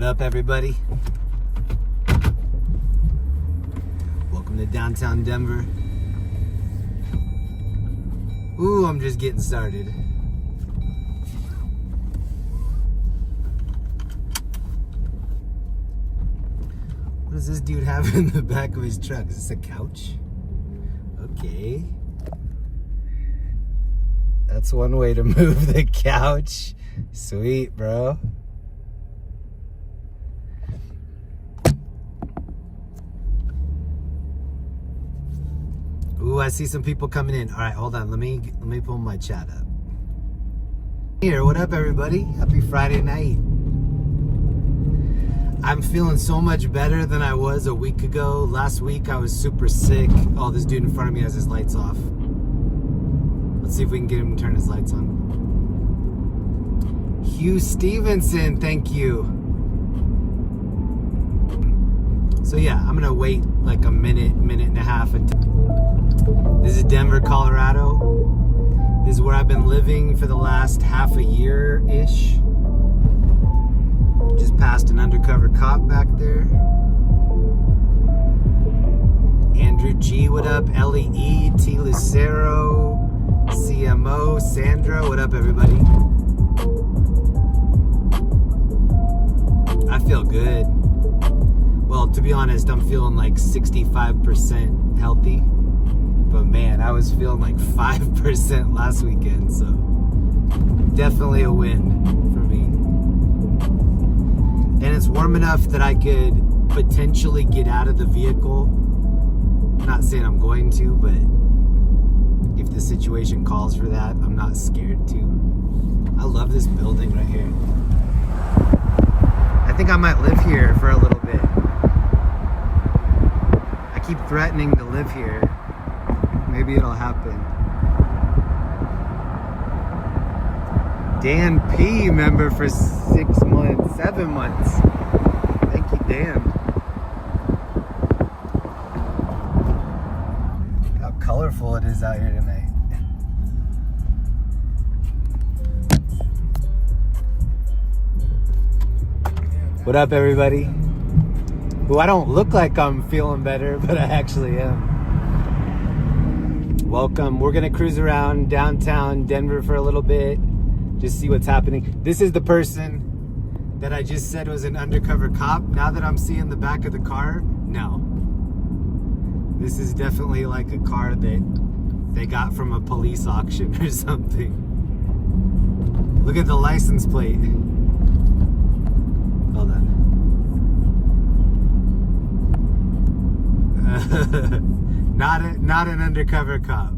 What up, everybody? Welcome to downtown Denver. Ooh, I'm just getting started. What does this dude have in the back of his truck? Is this a couch? Okay. That's one way to move the couch. Sweet, bro. Ooh, I see some people coming in. All right, hold on. Let me pull my chat up. Here, what up, everybody? Happy Friday night. I'm feeling so much better than I was a week ago. Last week, I was super sick. Oh, this dude in front of me has his lights off. Let's see if we can get him to turn his lights on. Hugh Stevenson, thank you. So yeah, I'm gonna wait like a minute and a half until... This is Denver, Colorado. This is where I've been living for the last half a year-ish. Just passed an undercover cop back there. Andrew G, what up? L.E.E, T. Lucero, CMO, Sandra, what up, everybody? I feel good. Well, to be honest, I'm feeling like 65% healthy. But man, I was feeling like 5% last weekend, so definitely a win for me. And it's warm enough that I could potentially get out of the vehicle. I'm not saying I'm going to, but if the situation calls for that, I'm not scared to. I love this building right here. I think I might live here for a little bit. I keep threatening to live here. Maybe it'll happen. Dan P, member for 6 months, 7 months. Thank you, Dan. Look how colorful it is out here tonight. What up, everybody? Ooh, I don't look like I'm feeling better, but I actually am. Welcome. We're gonna cruise around downtown Denver for a little bit, just see what's happening. This is the person that I just said was an undercover cop. Now that I'm seeing the back of the car, no. This is definitely like a car that they got from a police auction or something. Look at the license plate. Hold on. Not an undercover cop.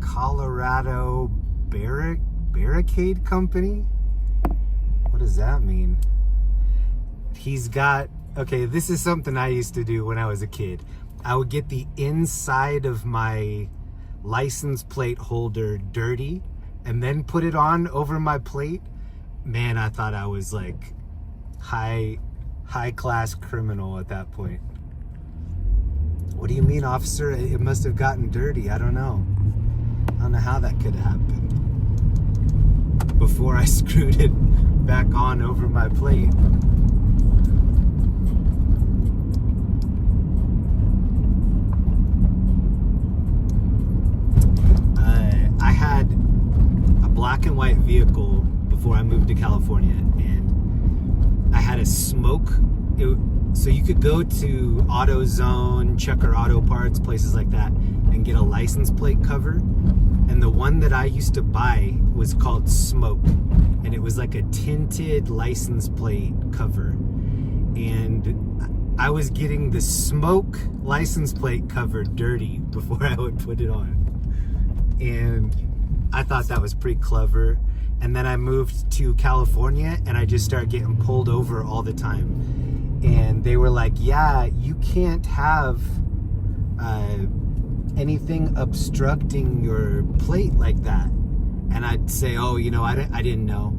Colorado Barricade Company? What does that mean? He's got... Okay, this is something I used to do when I was a kid. I would get the inside of my license plate holder dirty and then put it on over my plate. Man, I thought I was like high class criminal at that point. What do you mean, officer? It must have gotten dirty. I don't know. I don't know how that could have happened. Before I screwed it back on over my plate. I had a black and white vehicle before I moved to California, and I had a smoke. So you could go to AutoZone, Checker Auto Parts, places like that, and get a license plate cover. And the one that I used to buy was called Smoke. And it was like a tinted license plate cover. And I was getting the Smoke license plate cover dirty before I would put it on. And I thought that was pretty clever. And then I moved to California and I just started getting pulled over all the time. And they were like, yeah, you can't have anything obstructing your plate like that. And I'd say, oh, you know, I didn't know.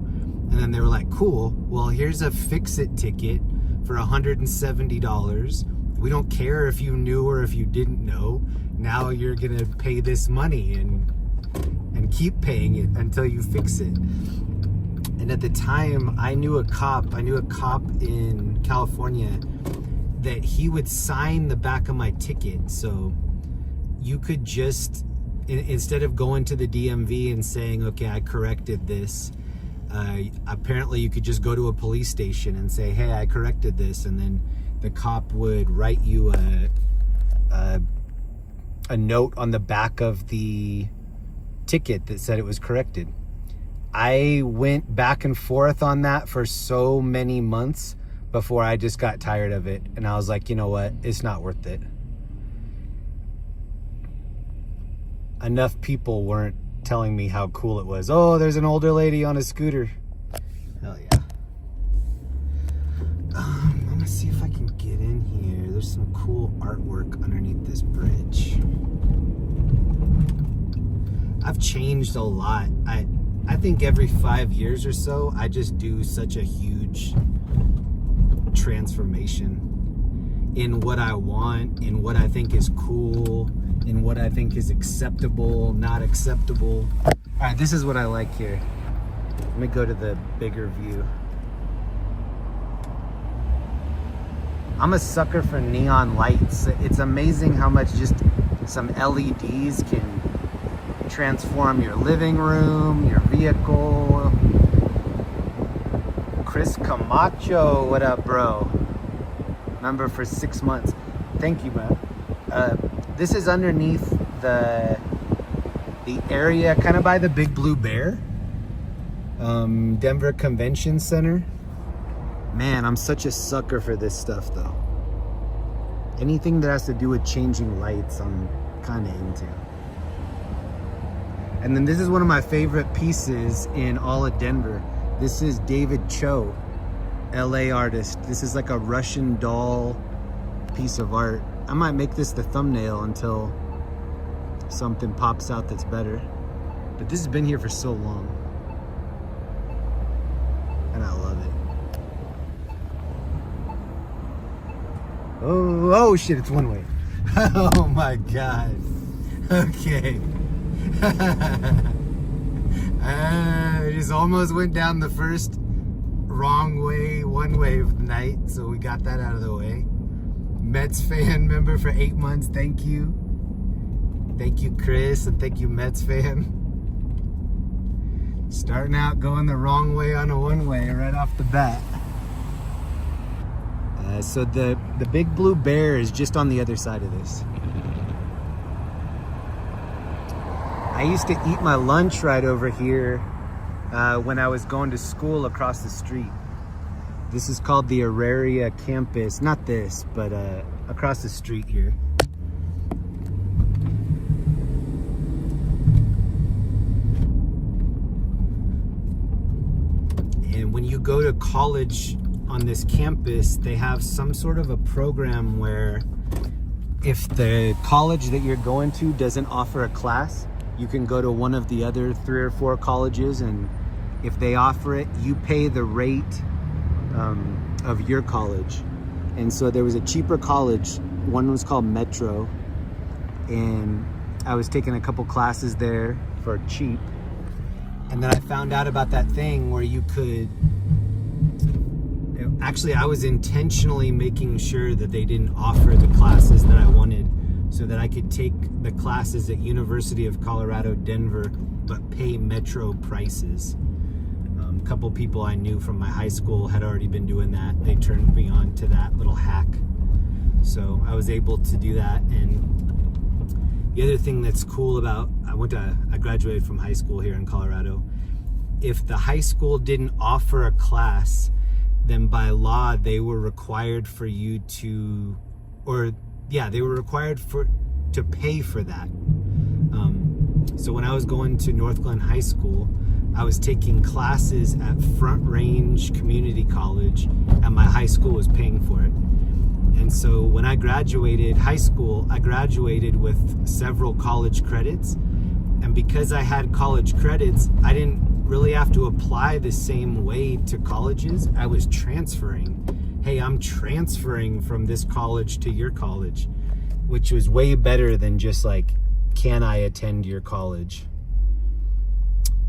And then they were like, cool, well, here's a fix-it ticket for $170. We don't care if you knew or if you didn't know. Now you're gonna pay this money and keep paying it until you fix it. And at the time, I knew a cop in California that he would sign the back of my ticket. So you could just, instead of going to the DMV and saying, okay, I corrected this, apparently you could just go to a police station and say, hey, I corrected this. And then the cop would write you a note on the back of the ticket that said it was corrected. I went back and forth on that for so many months before I just got tired of it. And I was like, you know what? It's not worth it. Enough people weren't telling me how cool it was. Oh, there's an older lady on a scooter. Hell yeah. I'm gonna see if I can get in here. There's some cool artwork underneath this bridge. I've changed a lot. I think every 5 years or so, I just do such a huge transformation in what I want, in what I think is cool, in what I think is acceptable, not acceptable. All right, this is what I like here. Let me go to the bigger view. I'm a sucker for neon lights. It's amazing how much just some LEDs can transform your living room, your vehicle. Chris Camacho, what up, bro? Member for 6 months. Thank you, man. This is underneath the area, kind of by the Big Blue Bear, Denver Convention Center. Man, I'm such a sucker for this stuff, though. Anything that has to do with changing lights, I'm kind of into. And then this is one of my favorite pieces in all of Denver. This is David Cho, LA artist. This is like a Russian doll piece of art. I might make this the thumbnail until something pops out that's better. But this has been here for so long. And I love it. Oh shit, it's one way. Oh my God. Okay. I just almost went down the first wrong way, one way of the night, so we got that out of the way. Mets fan member for 8 months, thank you. Thank you, Chris, and thank you, Mets fan. Starting out going the wrong way on a one-way right off the bat. So the Big Blue Bear is just on the other side of this. I used to eat my lunch right over here when I was going to school across the street. This is called the Auraria campus. Not this, but across the street here. And when you go to college on this campus, they have some sort of a program where if the college that you're going to doesn't offer a class, you can go to one of the other 3 or 4 colleges, and if they offer it, you pay the rate of your college. And so there was a cheaper college, one was called Metro, and I was taking a couple classes there for cheap. And then I found out about that thing where you could, actually I was intentionally making sure that they didn't offer the classes that I wanted, so that I could take the classes at University of Colorado, Denver, but pay Metro prices. A couple people I knew from my high school had already been doing that. They turned me on to that little hack. So I was able to do that. And the other thing that's cool about, I graduated from high school here in Colorado. If the high school didn't offer a class, then by law, they were required for you to, they were required to pay for that. So when I was going to North Glen High School, I was taking classes at Front Range Community College, and my high school was paying for it. And so when I graduated high school, I graduated with several college credits. And because I had college credits, I didn't really have to apply the same way to colleges. I was transferring. Hey, I'm transferring from this college to your college, which was way better than just like, can I attend your college?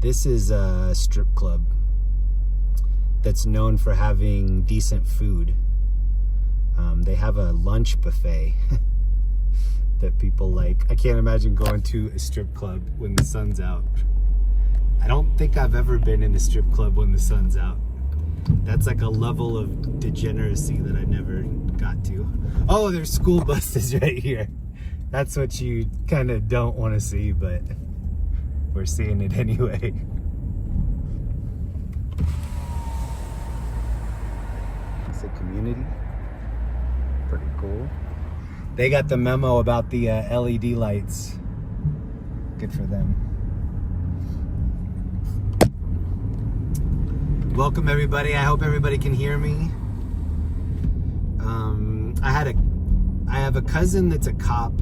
This is a strip club. that's known for having decent food. They have a lunch buffet that people like. I can't imagine going to a strip club when the sun's out. I don't think I've ever been in a strip club when the sun's out. That's like a level of degeneracy that I never got to. Oh, there's school buses right here. That's what you kind of don't want to see, but we're seeing it anyway. It's a community. Pretty cool. They got the memo about the LED lights. Good for them. Welcome everybody. I hope everybody can hear me. I have a cousin that's a cop.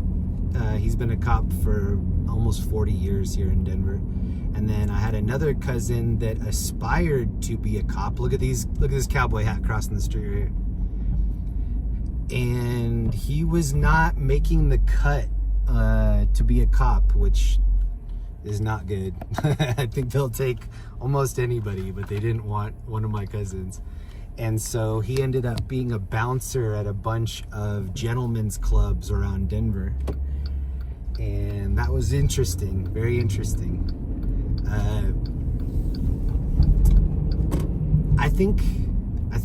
He's been a cop for almost 40 years here in Denver. And then I had another cousin that aspired to be a cop. Look at this cowboy hat crossing the street right here. And he was not making the cut to be a cop, which is not good. I think they'll take almost anybody, but they didn't want one of my cousins. And so he ended up being a bouncer at a bunch of gentlemen's clubs around Denver. And that was interesting, very interesting. I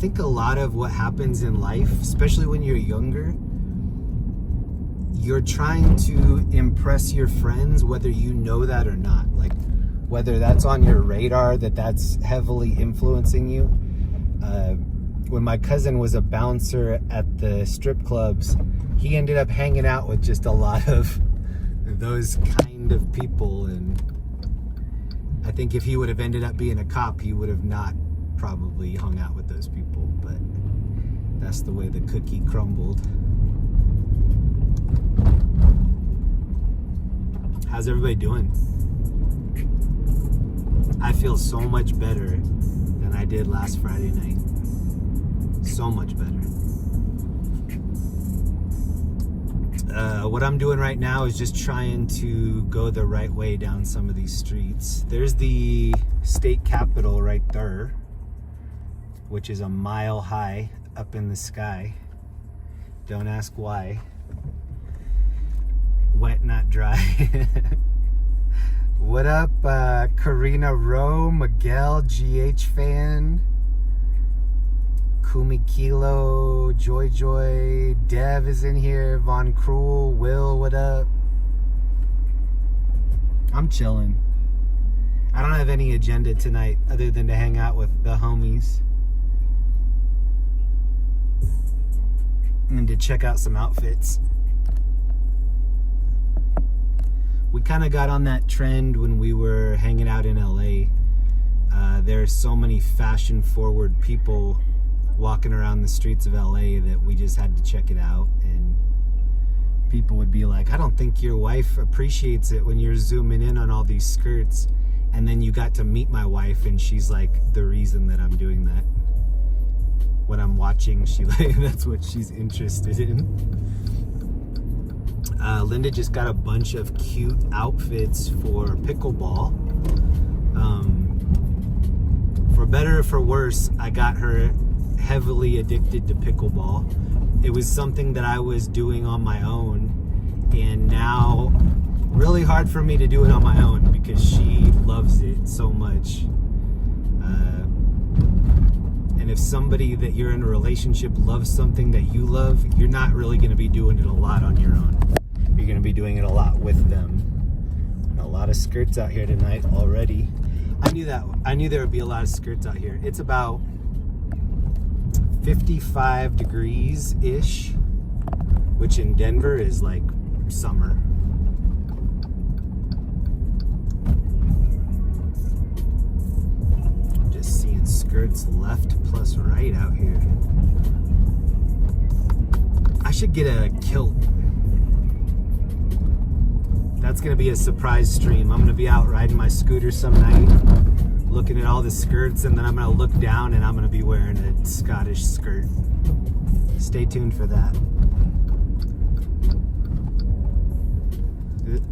think a lot of what happens in life, especially when you're younger, you're trying to impress your friends, whether you know that or not. Like, whether that's on your radar, that's heavily influencing you. When my cousin was a bouncer at the strip clubs, he ended up hanging out with just a lot of those kind of people. And I think if he would have ended up being a cop, he would have not probably hung out with those people. But that's the way the cookie crumbled. How's everybody doing? I feel so much better than I did last Friday night. So much better. What I'm doing right now is just trying to go the right way down some of these streets. There's the state capitol right there, which is a mile high up in the sky. Don't ask why. Wet, not dry. What up, Karina Rowe, Miguel, GH fan, Kumi Kilo, Joy, Dev is in here, Von Cruel, Will, what up? I'm chilling. I don't have any agenda tonight other than to hang out with the homies and to check out some outfits. We kind of got on that trend when we were hanging out in LA. There are so many fashion-forward people walking around the streets of LA that we just had to check it out. And people would be like, I don't think your wife appreciates it when you're zooming in on all these skirts. And then you got to meet my wife, and she's like the reason that I'm doing that. When I'm watching, that's what she's interested in. Linda just got a bunch of cute outfits for pickleball. For better or for worse, I got her heavily addicted to pickleball. It was something that I was doing on my own, and now really hard for me to do it on my own because she loves it so much. And if somebody that you're in a relationship loves something that you love, you're not really going to be doing it a lot on your own. You're going to be doing it a lot with them. And a lot of skirts out here tonight already. I knew there would be a lot of skirts out here. It's about 55 degrees-ish, which in Denver is like summer. Just seeing skirts left plus right out here. I should get a kilt. That's gonna be a surprise stream. I'm gonna be out riding my scooter some night, looking at all the skirts, and then I'm gonna look down and I'm gonna be wearing a Scottish skirt. Stay tuned for that.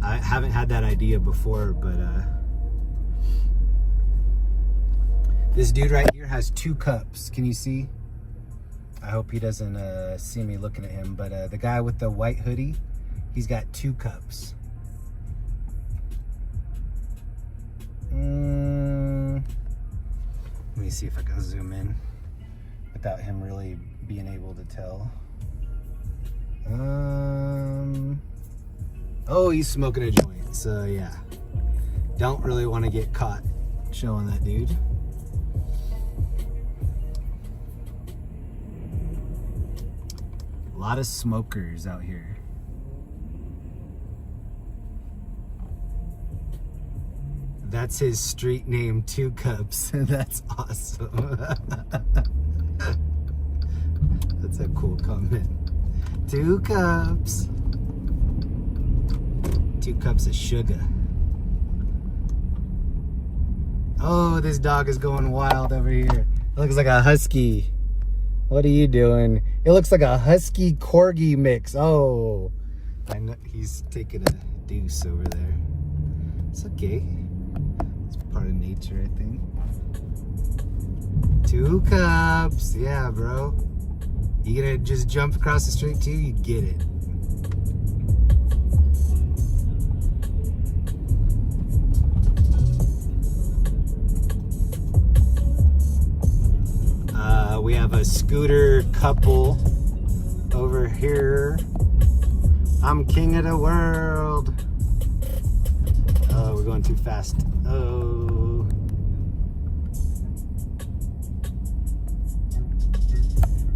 I haven't had that idea before, but This dude right here has 2 cups. Can you see? I hope he doesn't see me looking at him, but the guy with the white hoodie, he's got 2 cups. Let me see if I can zoom in without him really being able to tell. Oh, he's smoking a joint, so yeah. Don't really want to get caught showing that dude. A lot of smokers out here. That's his street name, 2 Cups. That's awesome. That's a cool comment. 2 cups. 2 cups of sugar. Oh, this dog is going wild over here. It looks like a husky. What are you doing? It looks like a husky corgi mix. Oh, I know he's taking a deuce over there. It's okay. It's part of nature, I think. 2 cups. Yeah, bro. You gonna just jump across the street too? You get it. We have a scooter couple over here. I'm king of the world. Oh, we're going too fast. Oh.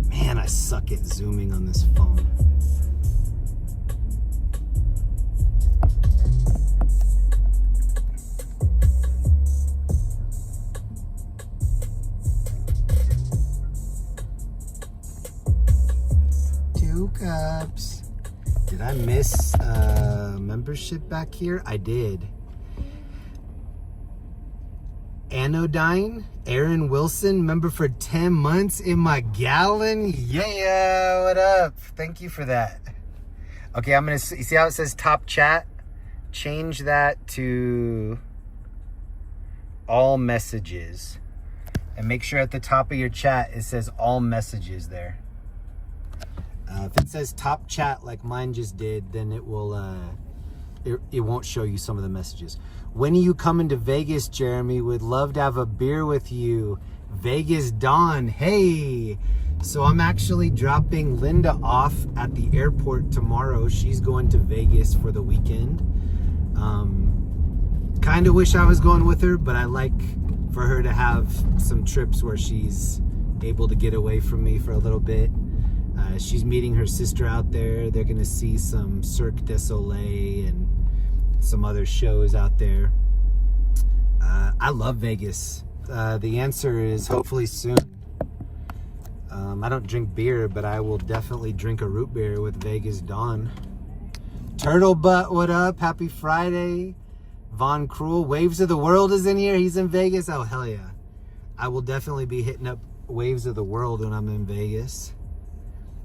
Man, I suck at zooming on this phone. Cups. Did I miss membership back here? I did. Anodyne, Aaron Wilson, member for 10 months in my gallon. Yeah, what up? Thank you for that. Okay, I'm gonna see how it says top chat. Change that to all messages, and make sure at the top of your chat it says all messages there. If it says top chat like mine just did, then it will it won't show you some of the messages. When are you coming to Vegas, Jeremy? Would love to have a beer with you. Vegas Dawn. Hey, so I'm actually dropping Linda off at the airport tomorrow. She's going to Vegas for the weekend. Kind of wish I was going with her, but I like for her to have some trips where she's able to get away from me for a little bit. She's meeting her sister out there. They're gonna see some Cirque du Soleil and some other shows out there. I love Vegas. The answer is hopefully soon. I don't drink beer, but I will definitely drink a root beer with Vegas Dawn. Turtle Butt, what up? Happy Friday. Von Cruel, Waves of the World is in here. He's in Vegas. Oh, hell yeah. I will definitely be hitting up Waves of the World when I'm in Vegas.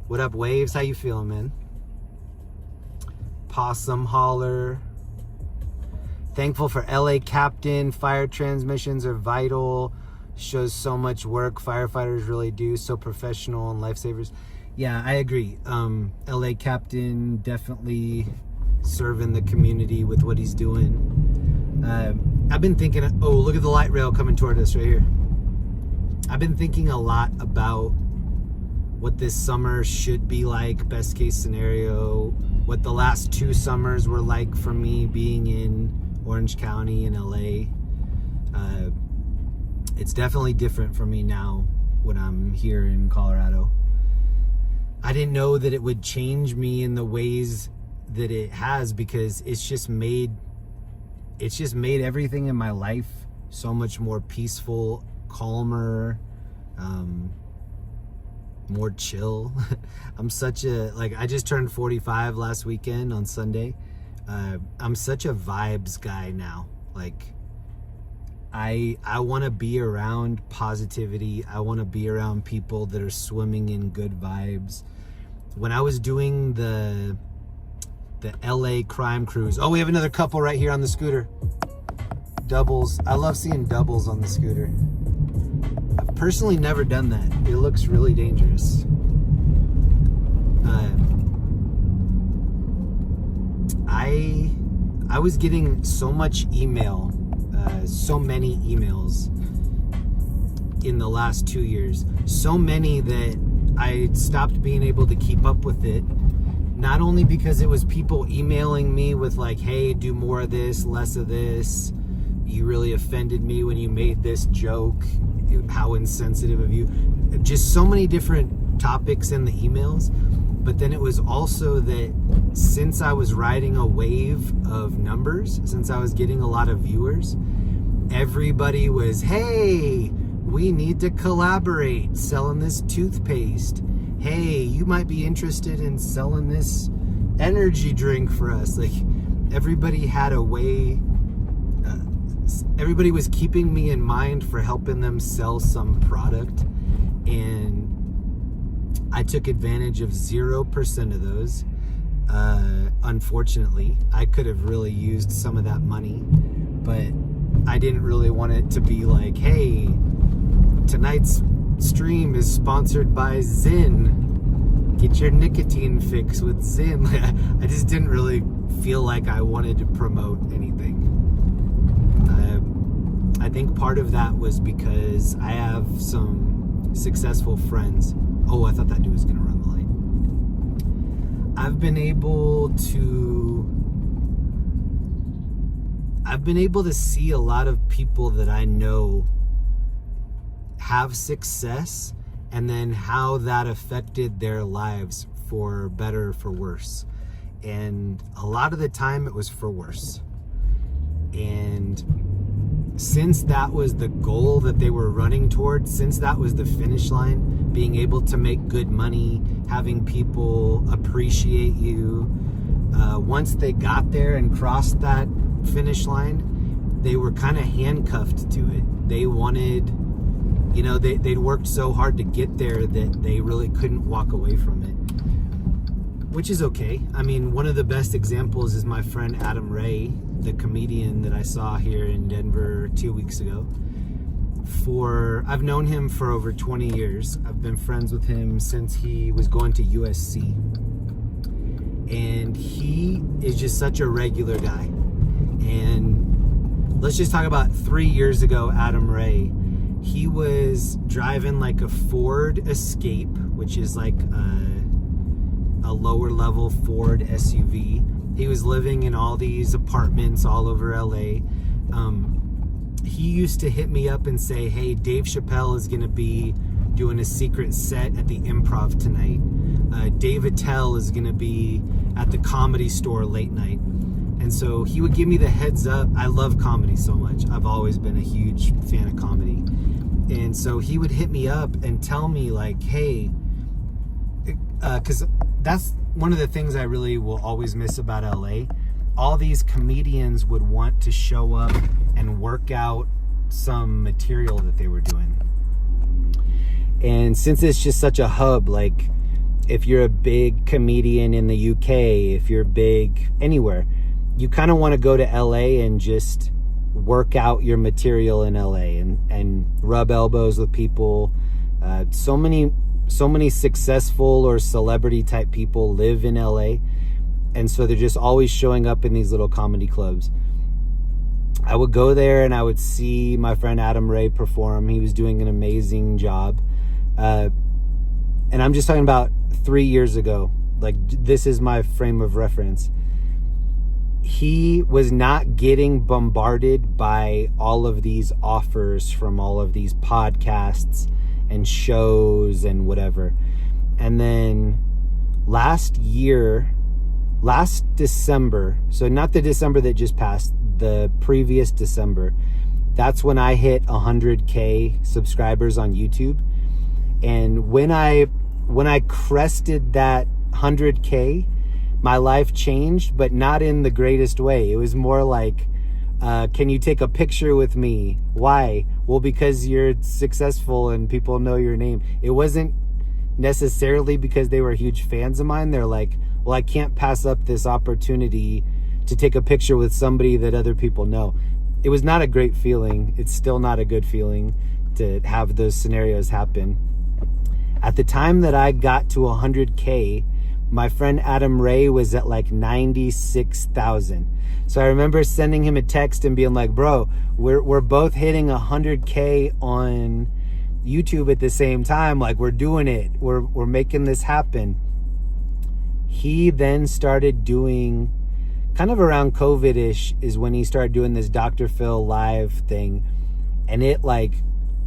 What up, Waves? How you feeling, man? Possum Holler. Thankful for LA Captain. Fire transmissions are vital. Shows so much work firefighters really do. So professional and lifesavers. Yeah, I agree. LA Captain definitely serving the community with what he's doing. I've been thinking, oh, look at the light rail coming toward us right here. I've been thinking a lot about what this summer should be like, best case scenario, what the last 2 summers were like for me being in Orange County in LA. It's definitely different for me now when I'm here in Colorado. I didn't know that it would change me in the ways that it has, because it's just made everything in my life so much more peaceful, calmer, more chill. I'm such a, I just turned 45 last weekend on Sunday. I'm such a vibes guy now. I want to be around positivity. I want to be around people that are swimming in good vibes. When I was doing the LA crime cruise, oh, we have another couple right here on the scooter. Doubles. I love seeing doubles on the scooter. personally never done that. It looks really dangerous. I was getting so much email, so many emails in the last 2 years. So many that I stopped being able to keep up with it. Not only because it was people emailing me with like, hey, do more of this, less of this. You really offended me when you made this joke. How insensitive of you. Just so many different topics in the emails. But then it was also that since I was riding a wave of numbers, since I was getting a lot of viewers, everybody was, hey, we need to collaborate selling this toothpaste. Hey, you might be interested in selling this energy drink for us. Like, everybody had a way, everybody was keeping me in mind for helping them sell some product. And I took advantage of 0% of those. Unfortunately, I could have really used some of that money, but I didn't really want it to be like, hey, tonight's stream is sponsored by Zyn. Get your nicotine fix with Zyn. I just didn't really feel like I wanted to promote anything. I think part of that was because I have some successful friends. Oh, I thought that dude was going to run the light. I've been able to see a lot of people that I know have success, and then how that affected their lives for better or for worse. And a lot of the time it was for worse. And since that was the goal that they were running towards, since that was the finish line, being able to make good money, having people appreciate you, once they got there and crossed that finish line, they were kind of handcuffed to it. They wanted, you know, they'd worked so hard to get there that they really couldn't walk away from it, which is okay. I mean, one of the best examples is my friend Adam Ray, the comedian that I saw here in Denver 2 weeks ago. I've known him for over 20 years. I've been friends with him since he was going to USC. And he is just such a regular guy. And let's just talk about 3 years ago, Adam Ray. He was driving like a Ford Escape, which is like a lower level Ford SUV. He was living in all these apartments all over LA. He used to hit me up and say, hey, Dave Chappelle is going to be doing a secret set at the Improv tonight. Dave Attell is going to be at the Comedy Store late night. And so he would give me the heads up. I love comedy so much. I've always been a huge fan of comedy. And so he would hit me up and tell me like, hey, because that's one of the things I really will always miss about LA. All these comedians would want to show up and work out some material that they were doing. And since it's just such a hub, like if you're a big comedian in the UK, if you're big anywhere, you kind of want to go to LA and just work out your material in LA and rub elbows with people. So many successful or celebrity type people live in LA. And so they're just always showing up in these little comedy clubs. I would go there and I would see my friend Adam Ray perform. He was doing an amazing job. And I'm just talking about 3 years ago. Like, this is my frame of reference. He was not getting bombarded by all of these offers from all of these podcasts and shows and whatever. And then last December, so not the December that just passed, the previous December, that's when I hit 100K subscribers on YouTube. And when I crested that 100K, my life changed, but not in the greatest way. It was more like, can you take a picture with me? Why? Well, because you're successful and people know your name. It wasn't necessarily because they were huge fans of mine. They're like, well, I can't pass up this opportunity to take a picture with somebody that other people know. It was not a great feeling. It's still not a good feeling to have those scenarios happen. At the time that I got to 100K, my friend Adam Ray was at like 96,000. So I remember sending him a text and being like, bro, we're both hitting 100K on YouTube at the same time. Like, we're doing it. We're making this happen. He then started doing, kind of around COVID-ish is when he started doing this Dr. Phil live thing. And it like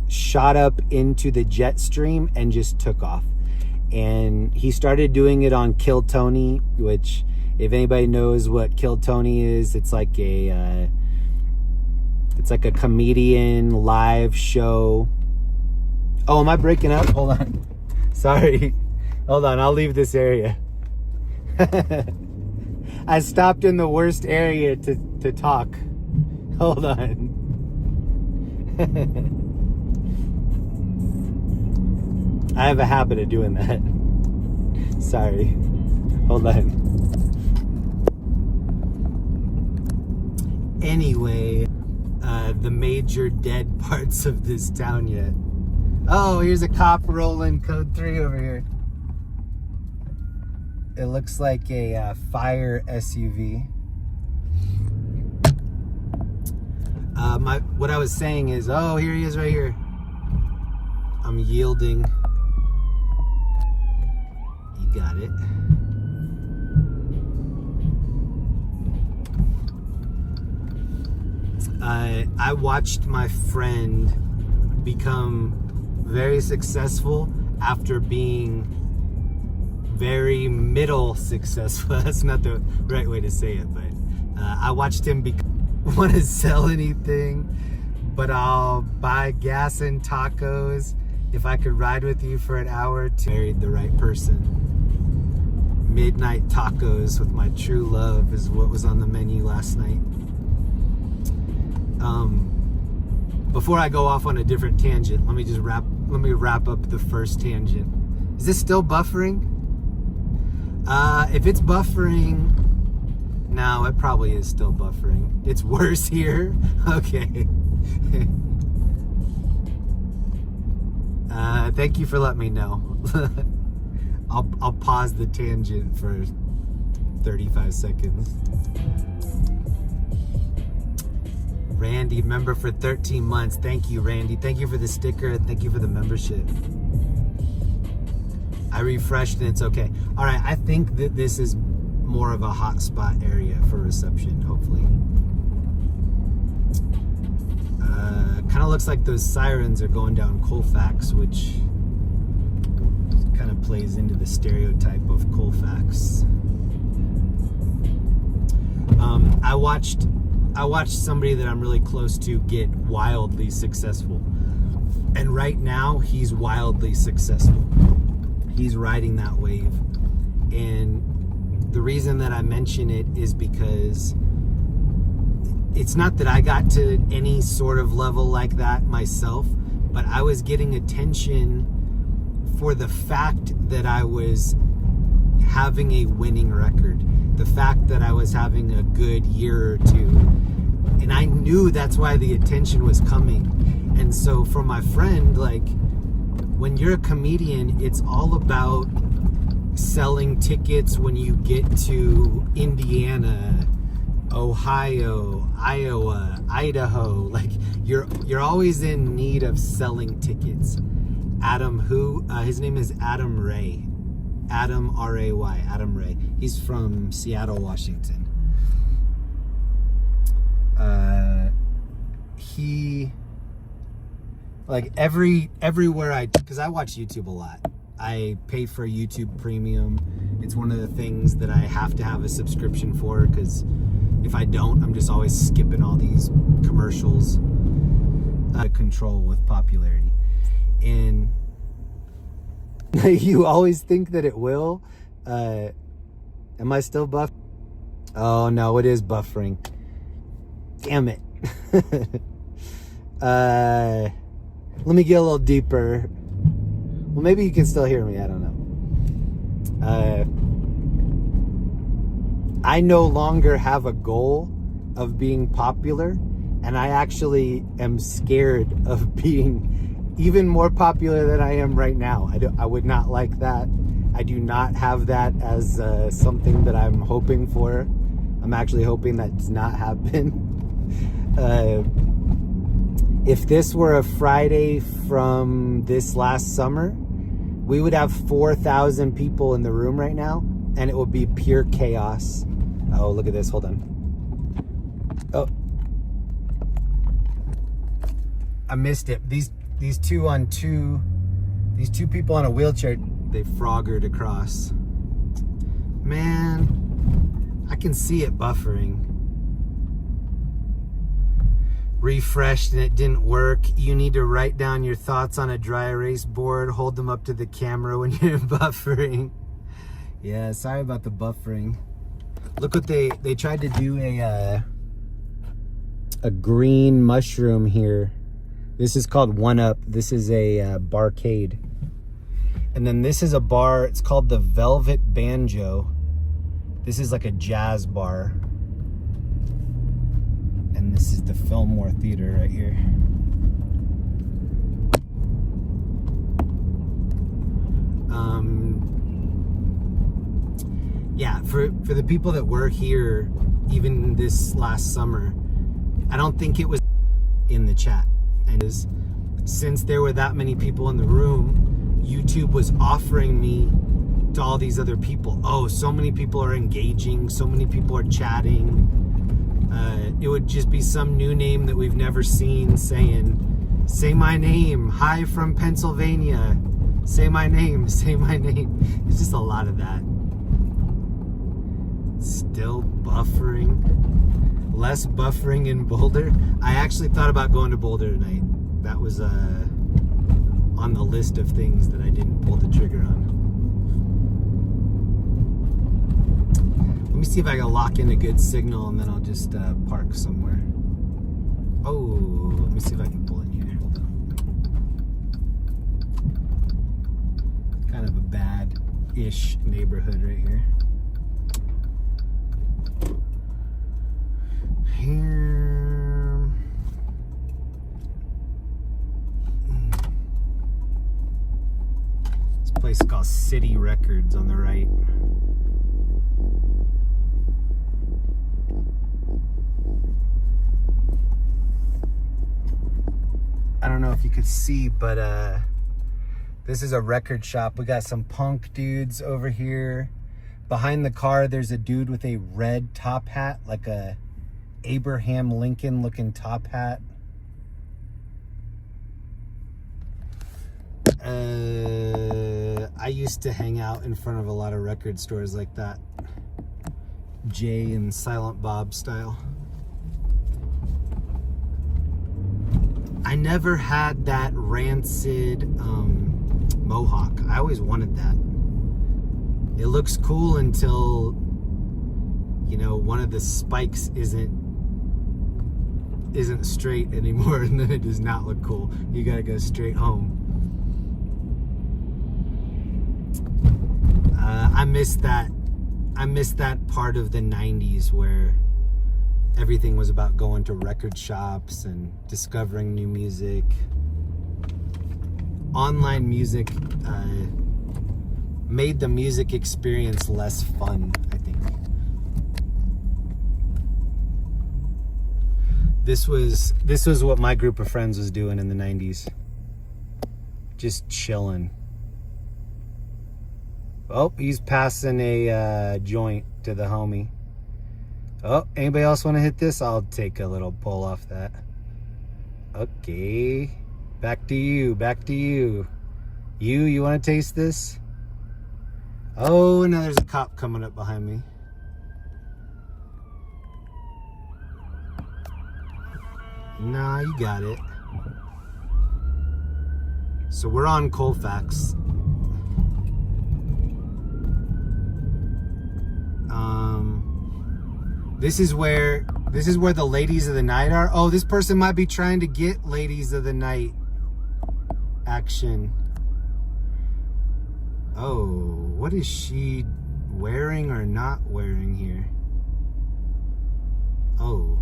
shot up into the jet stream and just took off. And he started doing it on Kill Tony, which, if anybody knows what Kill Tony is, it's like a comedian live show. Oh, am I breaking up? Hold on. Sorry. Hold on, I'll leave this area. I stopped in the worst area to talk. Hold on. I have a habit of doing that. Sorry. Hold on. Anyway, the major dead parts of this town yet. Oh, here's a cop rolling code 3 over here. It looks like a fire SUV. What I was saying is, oh, here he is right here. I'm yielding. You got it. I watched my friend become very successful after being very middle successful. That's not the right way to say it, but I watched him want to sell anything, but I'll buy gas and tacos if I could ride with you for an hour to marry the right person. Midnight tacos with my true love is what was on the menu last night. Before I go off on a different tangent, let me wrap up the first tangent. Is this still buffering? If it's buffering, no, it probably is still buffering. It's worse here. Okay. Thank you for letting me know. I'll pause the tangent for 35 seconds. Randy, member for 13 months. Thank you, Randy. Thank you for the sticker. Thank you for the membership. I refreshed and it's okay. All right, I think that this is more of a hotspot area for reception, hopefully. Kind of looks like those sirens are going down Colfax, which kind of plays into the stereotype of Colfax. I watched somebody that I'm really close to get wildly successful. And right now, he's wildly successful. He's riding that wave. And the reason that I mention it is because it's not that I got to any sort of level like that myself, but I was getting attention for the fact that I was having a winning record, the fact that I was having a good year or two. And I knew that's why the attention was coming. And so for my friend, like, when you're a comedian, it's all about selling tickets when you get to Indiana, Ohio, Iowa, Idaho. Like, you're always in need of selling tickets. Adam, his name is Adam Ray. Adam, R-A-Y, Adam Ray. He's from Seattle, Washington. He, like, everywhere because I watch YouTube a lot. I pay for YouTube Premium. It's one of the things that I have to have a subscription for, because if I don't, I'm just always skipping all these commercials. Control with popularity. And you always think that it will. Am I still buff? Oh no, it is buffering. Damn it. Let me get a little deeper. Well, maybe you can still hear me. I don't know. I no longer have a goal of being popular, and I actually am scared of being even more popular than I am right now. I would not like that. I do not have that as something that I'm hoping for. I'm actually hoping that does not happen. If this were a Friday from this last summer, we would have 4,000 people in the room right now, and it would be pure chaos. Oh, look at this. Hold on. Oh, I missed it. These two people on a wheelchair, they froggered across. Man, I can see it buffering. Refreshed and it didn't work. You need to write down your thoughts on a dry erase board, hold them up to the camera when you're buffering. Yeah, sorry about the buffering. Look what they tried to do a green mushroom here. This is called One Up. This is a barcade. And then this is a bar, it's called the Velvet Banjo. This is like a jazz bar. And this is the Fillmore Theater right here. Yeah, for the people that were here, even this last summer, I don't think it was in the chat. And since there were that many people in the room, YouTube was offering me to all these other people. Oh, so many people are engaging, so many people are chatting. It would just be some new name that we've never seen saying, say my name, hi from Pennsylvania, say my name, say my name. It's just a lot of that. Still buffering. Less buffering in Boulder. I actually thought about going to Boulder tonight. That was on the list of things that I didn't pull the trigger on. Let me see if I can lock in a good signal and then I'll just park somewhere. Oh, let me see if I can pull in here. Hold on. Kind of a bad-ish neighborhood right here. Here. This place is called City Records on the right. I don't know if you could see, but this is a record shop. We got some punk dudes over here. Behind the car, there's a dude with a red top hat, like a Abraham Lincoln looking top hat. I used to hang out in front of a lot of record stores like that. Jay and Silent Bob style. I never had that rancid mohawk. I always wanted that. It looks cool until, you know, one of the spikes isn't straight anymore, and then it does not look cool. You gotta go straight home. I miss that part of the 90s where everything was about going to record shops and discovering new music. Online music made the music experience less fun, I think. This was what my group of friends was doing in the 90s. Just chilling. Oh, he's passing a joint to the homie. Oh, anybody else want to hit this? I'll take a little pull off that. Okay. Back to you. Back to you. You want to taste this? Oh, now there's a cop coming up behind me. Nah, you got it. So we're on Colfax. This is where the ladies of the night are. Oh, this person might be trying to get ladies of the night action. Oh, what is she wearing or not wearing here? Oh.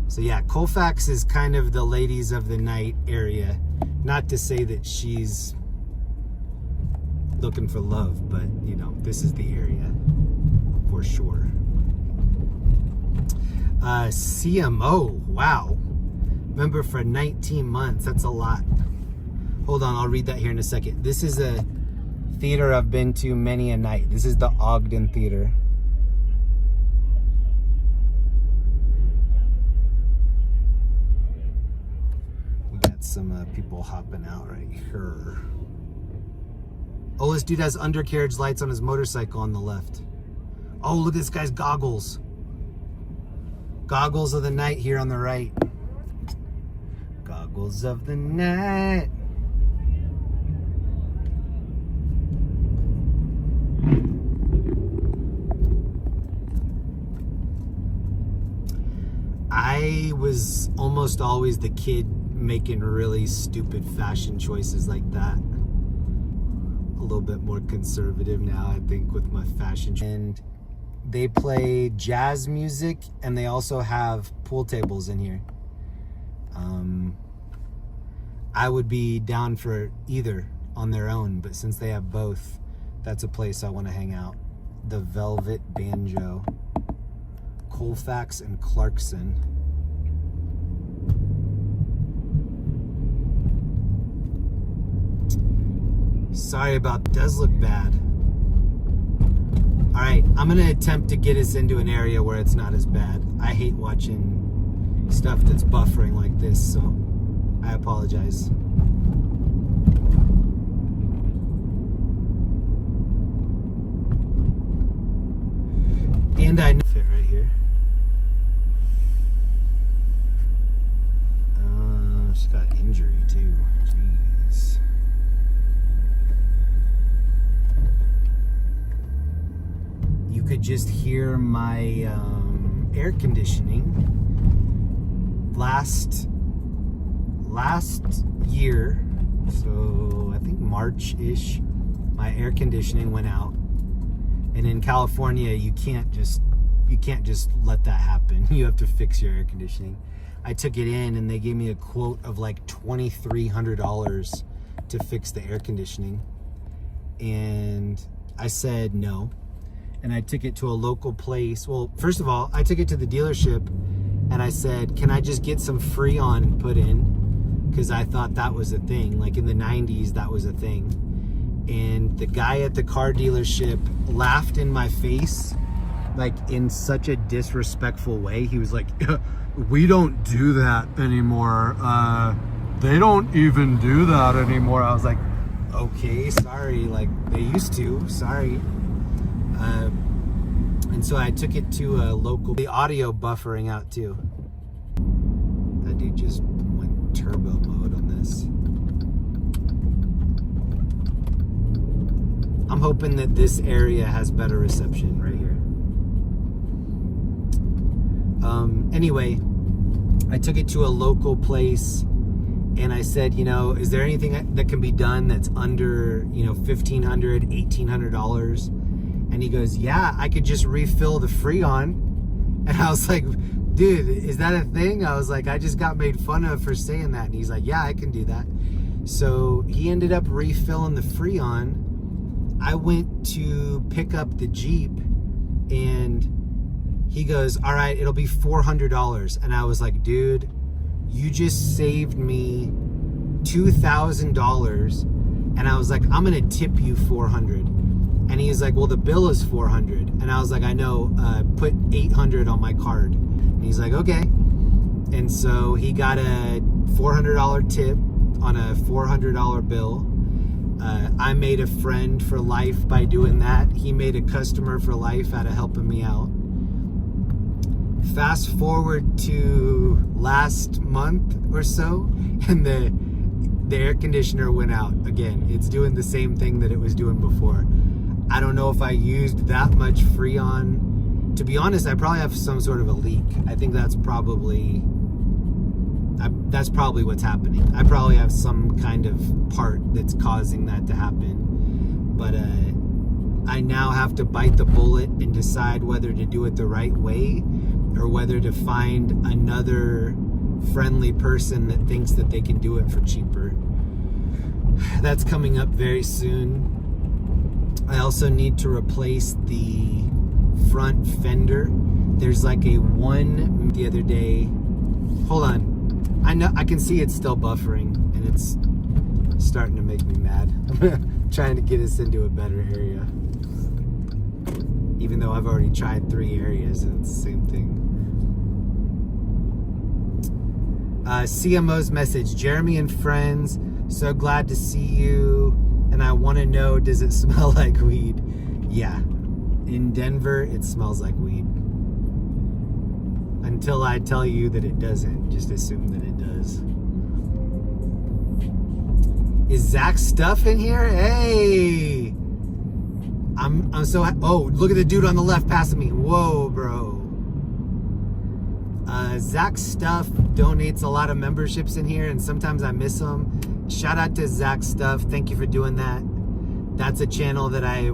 So yeah, Colfax is kind of the ladies of the night area. Not to say that she's looking for love, but you know, this is the area for sure. CMO, wow. Member for 19 months, that's a lot. Hold on, I'll read that here in a second. This is a theater I've been to many a night. This is the Ogden Theater. We got some people hopping out right here. Oh, this dude has undercarriage lights on his motorcycle on the left. Oh, look at this guy's goggles. Goggles of the night here on the right. Goggles of the night. I was almost always the kid making really stupid fashion choices like that. A little bit more conservative now, I think, with my fashion. And they play jazz music, and they also have pool tables in here. I would be down for either on their own, but since they have both, that's a place I want to hang out. The Velvet Banjo. Colfax and Clarkson. Sorry about that. Does look bad. Alright, I'm gonna attempt to get us into an area where it's not as bad. I hate watching stuff that's buffering like this, so I apologize. And I know fit right here. She's got injury too. Jeez. You could just hear my air conditioning. Last year, so I think March-ish, my air conditioning went out. And in California, you can't just let that happen. You have to fix your air conditioning. I took it in and they gave me a quote of like $2,300 to fix the air conditioning. And I said no. And I took it to a local place. Well, first of all, I took it to the dealership and I said, can I just get some Freon put in? Because I thought that was a thing. Like in the 90s, that was a thing. And the guy at the car dealership laughed in my face, like in such a disrespectful way. He was like, we don't do that anymore. They don't even do that anymore. I was like, okay, sorry. Like they used to, sorry. And so I took it to a local, the audio buffering out too. That dude just went turbo mode on this. I'm hoping that this area has better reception right here. Anyway, I took it to a local place and I said, you know, is there anything that can be done that's under, you know, $1,500, $1,800? And he goes, yeah, I could just refill the Freon. And I was like, dude, is that a thing? I was like, I just got made fun of for saying that. And he's like, yeah, I can do that. So he ended up refilling the Freon. I went to pick up the Jeep and he goes, all right, it'll be $400. And I was like, dude, you just saved me $2,000. And I was like, I'm going to tip you $400. And he's like, well, the bill is $400. And I was like, I know, put $800 on my card. And he's like, okay. And so he got a $400 tip on a $400 bill. I made a friend for life by doing that. He made a customer for life out of helping me out. Fast forward to last month or so, and the air conditioner went out again. It's doing the same thing that it was doing before. I don't know if I used that much Freon. To be honest, I probably have some sort of a leak. I think that's probably what's happening. I probably have some kind of part that's causing that to happen. But I now have to bite the bullet and decide whether to do it the right way or whether to find another friendly person that thinks that they can do it for cheaper. That's coming up very soon. I also need to replace the front fender. There's like a one the other day. Hold on. I can see it's still buffering and it's starting to make me mad. I'm trying to get us into a better area. Even though I've already tried 3 areas and it's the same thing. CMO's message, Jeremy and friends, so glad to see you. And I want to know, does it smell like weed? Yeah. In Denver, it smells like weed. Until I tell you that it doesn't, just assume that it does. Is Zach Stuff in here? Hey! I'm so oh, look at the dude on the left passing me. Whoa, bro. Zach Stuff donates a lot of memberships in here, and sometimes I miss them. Shout out to Zach Stuff. Thank you for doing that. That's a channel that I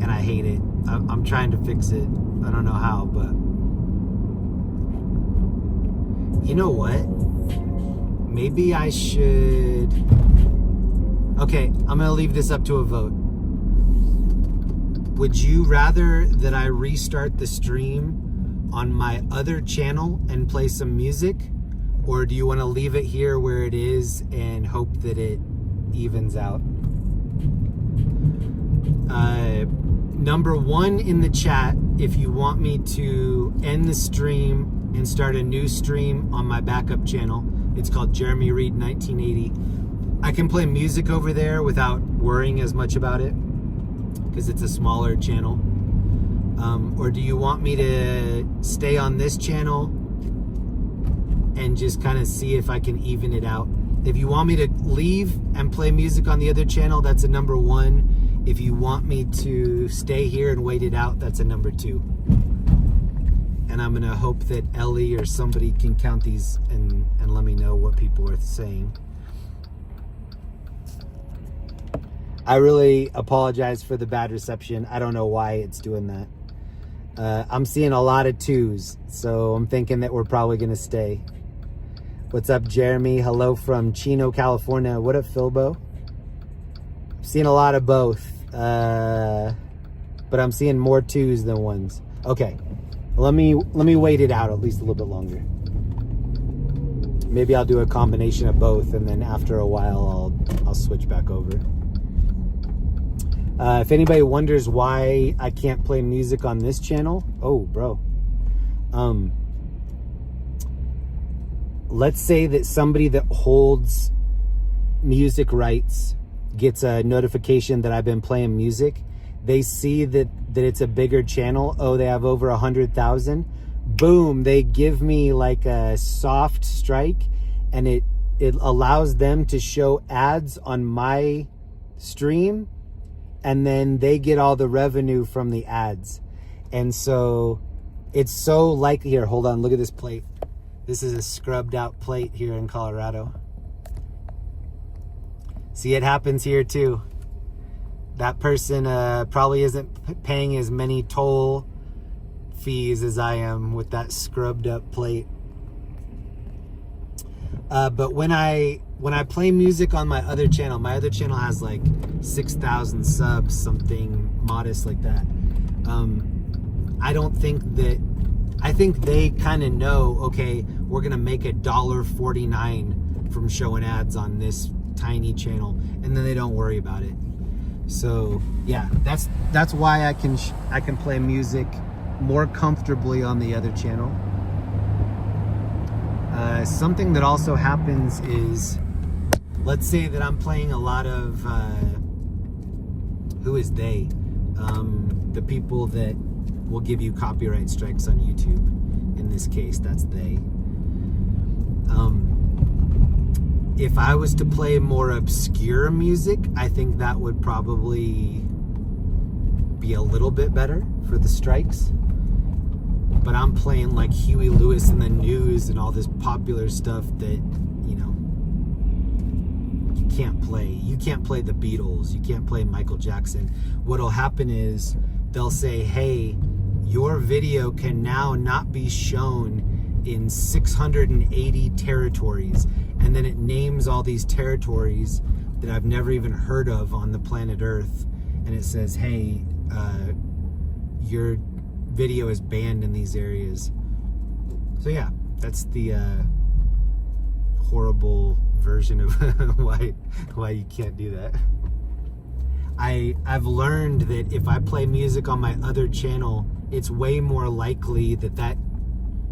and I hate it. I'm trying to fix it. I don't know how, but you know what? Maybe I should. Okay, I'm gonna leave this up to a vote. Would you rather that I restart the stream on my other channel and play some music, or do you want to leave it here where it is and hope that it evens out? Number 1 in the chat, if you want me to end the stream and start a new stream on my backup channel. It's called Jeremy Reed 1980. I can play music over there without worrying as much about it because it's a smaller channel. Or do you want me to stay on this channel and just kind of see if I can even it out? If you want me to leave and play music on the other channel, that's a number 1. If you want me to stay here and wait it out, that's a number 2. And I'm gonna hope that Ellie or somebody can count these and let me know what people are saying. I really apologize for the bad reception. I don't know why it's doing that. I'm seeing a lot of 2s, so I'm thinking that we're probably gonna stay. What's up, Jeremy? Hello from Chino, California. What up, Philbo? I'm seeing a lot of both, but I'm seeing more 2s than 1s. Okay, let me wait it out at least a little bit longer. Maybe I'll do a combination of both, and then after a while, I'll switch back over. If anybody wonders why I can't play music on this channel, oh, bro. Let's say that somebody that holds music rights gets a notification that I've been playing music. They see that it's a bigger channel. Oh, they have over 100,000. Boom, they give me like a soft strike, and it allows them to show ads on my stream, and then they get all the revenue from the ads. And so it's so likely. Here, hold on, look at this plate. This is a scrubbed out plate here in Colorado. See, it happens here too. That person probably isn't paying as many toll fees as I am with that scrubbed up plate. But when I play music on my other channel has like 6,000 subs, something modest like that. I think they kind of know, okay, we're gonna make $1.49 from showing ads on this tiny channel, and then they don't worry about it. So yeah, that's why I can play music more comfortably on the other channel. Something that also happens is, let's say that I'm playing a lot of who is they? The people that will give you copyright strikes on YouTube. In this case, that's they. If I was to play more obscure music, I think that would probably be a little bit better for the strikes. But I'm playing like Huey Lewis and the News and all this popular stuff that, you know, you can't play. You can't play the Beatles. You can't play Michael Jackson. What'll happen is they'll say, hey, your video can now not be shown in 680 territories, and then it names all these territories that I've never even heard of on the planet Earth, and it says, hey, your video is banned in these areas. So yeah, that's the horrible version of why you can't do that. I've learned that if I play music on my other channel, it's way more likely that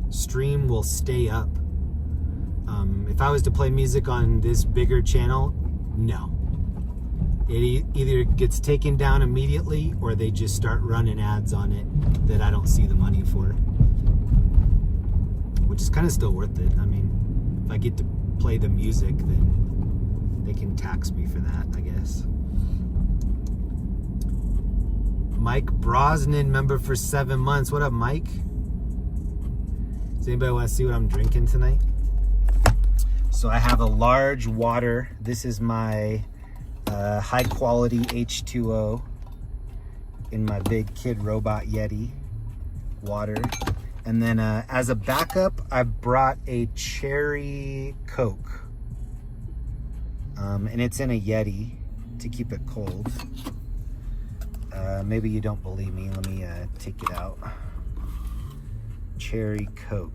stream will stay up. If I was to play music on this bigger channel, no. It either gets taken down immediately or they just start running ads on it that I don't see the money for. Which is kind of still worth it. I mean, if I get to play the music, then they can tax me for that, I guess. Mike Brosnan, member for 7 months. What up, Mike? Does anybody want to see what I'm drinking tonight? So I have a large water. This is my high quality H2O in my big Kid Robot Yeti water. And then as a backup, I brought a cherry Coke. And it's in a Yeti to keep it cold. Maybe you don't believe me. Let me take it out. Cherry Coke.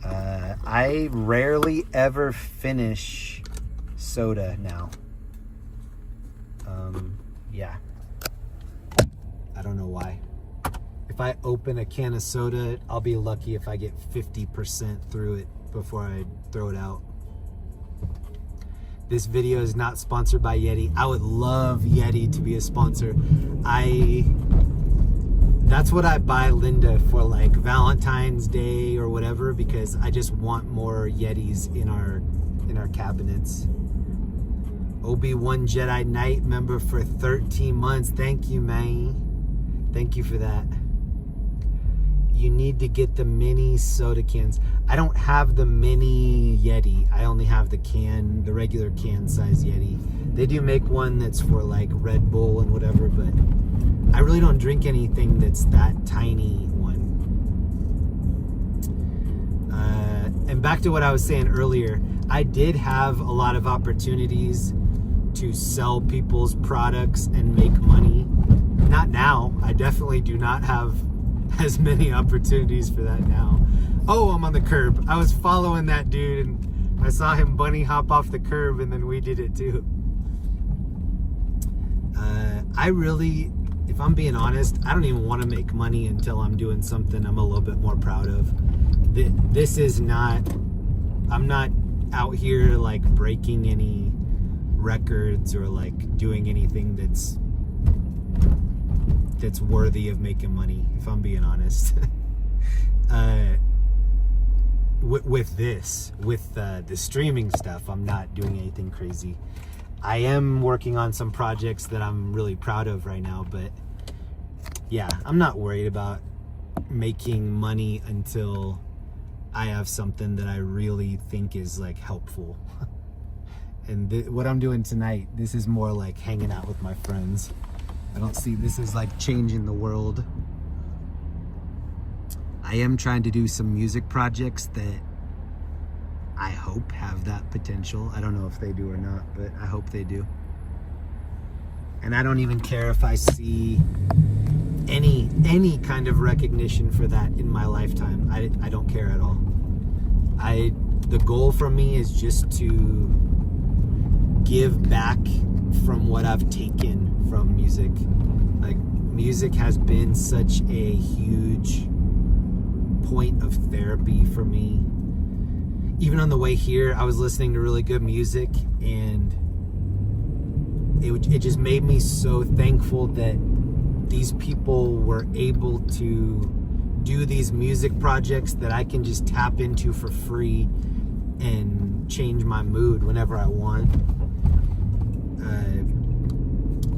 I rarely ever finish soda now. Yeah. I don't know why. If I open a can of soda, I'll be lucky if I get 50% through it before I throw it out. This video is not sponsored by Yeti. I would love Yeti to be a sponsor. That's what I buy Linda for, like Valentine's Day or whatever, because I just want more Yetis in our cabinets. Obi-Wan Jedi Knight member for 13 months. Thank you, man. Thank you for that. You need to get the mini soda cans. I don't have the mini Yeti. I only have the regular can size Yeti. They do make one that's for like Red Bull and whatever, but I really don't drink anything that's that tiny one. And back to what I was saying earlier, I did have a lot of opportunities to sell people's products and make money. Not now. I definitely do not have as many opportunities for that now. Oh, I'm on the curb. I was following that dude and I saw him bunny hop off the curb, and then we did it too. I really, if I'm being honest, I don't even want to make money until I'm doing something I'm a little bit more proud of. This is not, I'm not out here like breaking any records or like doing anything that's worthy of making money, if I'm being honest. With the streaming stuff, I'm not doing anything crazy. I am working on some projects that I'm really proud of right now, but yeah, I'm not worried about making money until I have something that I really think is like helpful. And what I'm doing tonight, this is more like hanging out with my friends. I don't see this as like changing the world. I am trying to do some music projects that I hope have that potential. I don't know if they do or not, but I hope they do. And I don't even care if I see any kind of recognition for that in my lifetime. I don't care at all. The goal for me is just to give back from what I've taken from music. Like, music has been such a huge point of therapy for me. Even on the way here, I was listening to really good music, and it just made me so thankful that these people were able to do these music projects that I can just tap into for free and change my mood whenever I want.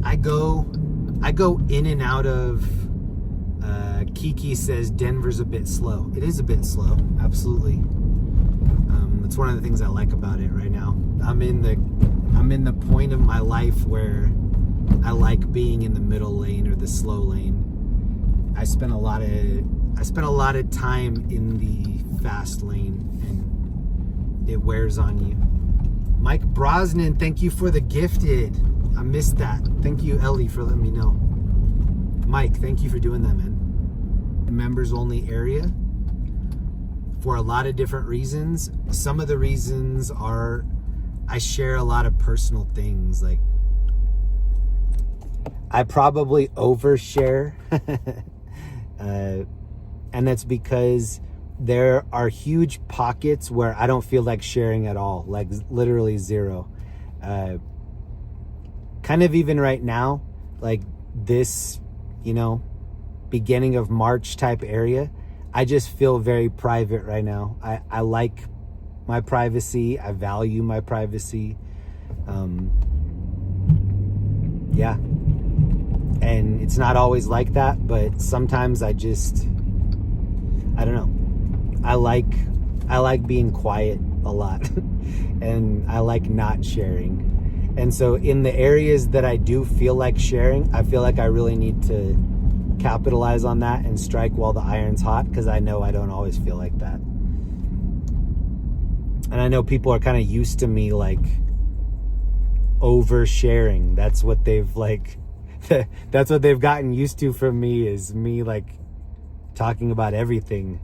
I go in and out of Kiki says Denver's a bit slow. It is a bit slow, absolutely. It's one of the things I like about it right now. I'm in the point of my life where I like being in the middle lane or the slow lane. I spent a lot of I spent a lot of time in the fast lane, and it wears on you. Mike Brosnan, thank you for the gifted. I missed that. Thank you, Ellie, for letting me know. Mike, thank you for doing that, man. Members only area for a lot of different reasons. Some of the reasons are I share a lot of personal things. Like, I probably overshare. And that's because there are huge pockets where I don't feel like sharing at all, like literally zero. Kind of even right now, like this, beginning of March type area, I just feel very private right now. I like my privacy. I value my privacy. Yeah. And it's not always like that, but sometimes I don't know. I like being quiet a lot and I like not sharing. And so in the areas that I do feel like sharing, I feel like I really need to capitalize on that and strike while the iron's hot, because I know I don't always feel like that. And I know people are kind of used to me like oversharing. That's what they've that's what they've gotten used to from me, is me like talking about everything.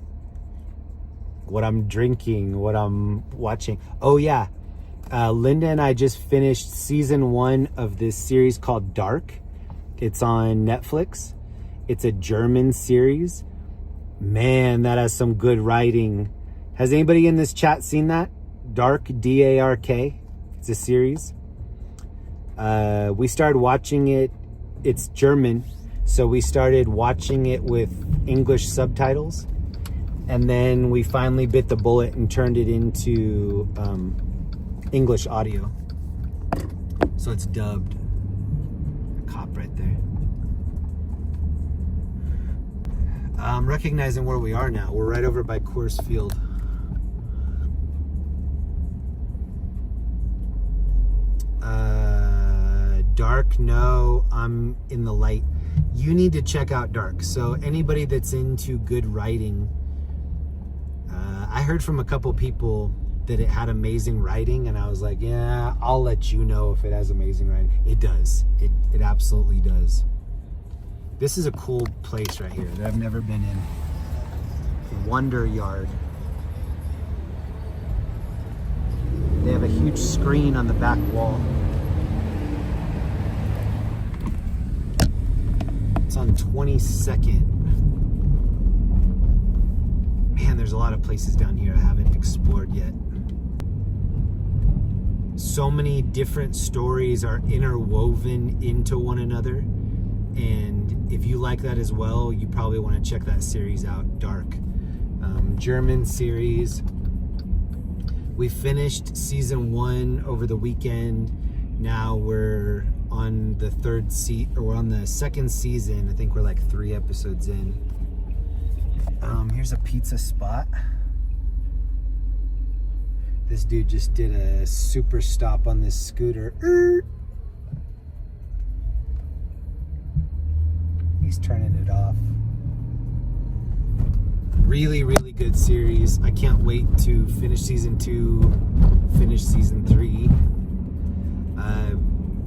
What I'm drinking, what I'm watching. Oh yeah, Linda and I just finished season 1 of this series called Dark. It's on Netflix. It's a German series. Man, that has some good writing. Has anybody in this chat seen that? Dark, D-A-R-K. It's a series. We started watching it. It's German, so we started watching it with English subtitles. And then we finally bit the bullet and turned it into English audio. So it's dubbed. A cop right there. I'm recognizing where we are now. We're right over by Coors Field. Dark, no, I'm in the light. You need to check out Dark. So anybody that's into good writing, I heard from a couple people that it had amazing writing, and I was like, yeah, I'll let you know if it has amazing writing. It does. It absolutely does. This is a cool place right here that I've never been in. Wonder Yard. They have a huge screen on the back wall. It's on 22nd. Man, there's a lot of places down here I haven't explored yet. So many different stories are interwoven into one another. And if you like that as well, you probably want to check that series out, Dark. German series. We finished season 1 over the weekend. Now we're on the we're on the second season. I think we're like 3 episodes in. Here's a pizza spot. This dude just did a super stop on this scooter. He's turning it off. Really, really good series. I can't wait to finish season 2, finish season 3.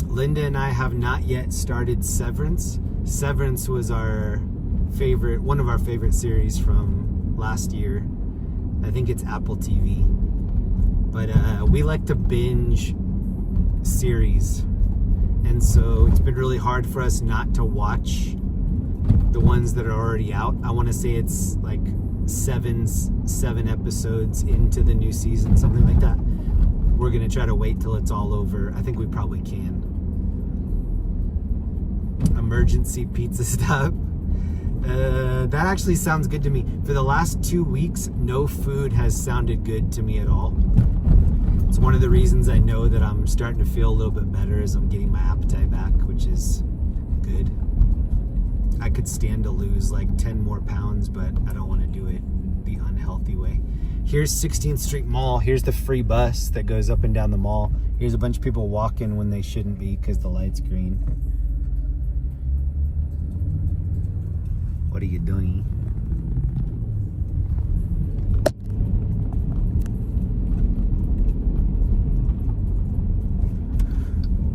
Linda and I have not yet started Severance. Severance was one of our favorite series from last year. I think it's Apple TV. But we like to binge series. And so it's been really hard for us not to watch the ones that are already out. I want to say it's like seven episodes into the new season, something like that. We're going to try to wait till it's all over. I think we probably can. Emergency pizza stop. That actually sounds good to me. For the last 2 weeks, no food has sounded good to me at all. It's one of the reasons I know that I'm starting to feel a little bit better as I'm getting my appetite back, which is good. I could stand to lose like 10 more pounds, but I don't want to do it the unhealthy way. Here's 16th Street Mall. Here's the free bus that goes up and down the mall. Here's a bunch of people walking when they shouldn't be because the light's green. What are you doing?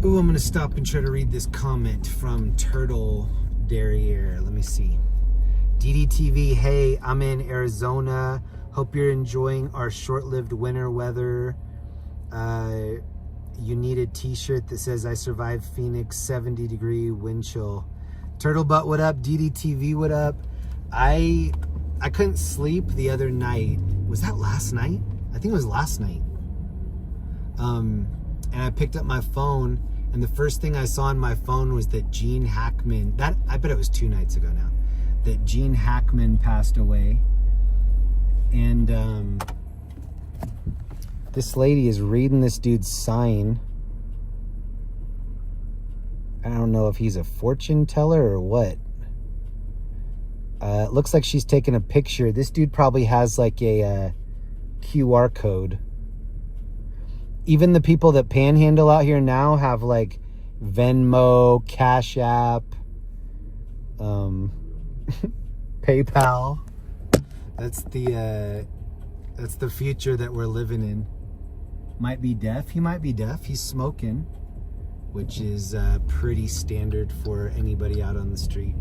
Ooh, I'm gonna stop and try to read this comment from Turtle Derriere. Let me see. DDTV, hey, I'm in Arizona. Hope you're enjoying our short-lived winter weather. You need a t-shirt that says I survived Phoenix 70-degree wind chill. Turtle Butt, what up? DDTV, what up? I couldn't sleep the other night. Was that last night? I think it was last night. And I picked up my phone, and the first thing I saw on my phone was that Gene Hackman, I bet it was 2 nights ago now, that Gene Hackman passed away. And this lady is reading this dude's sign. I don't know if he's a fortune teller or what. It looks like she's taking a picture. This dude probably has like a QR code. Even the people that panhandle out here now have like Venmo, Cash App, PayPal. That's the future that we're living in. Might be deaf. He might be deaf. He's smoking, which is pretty standard for anybody out on the street.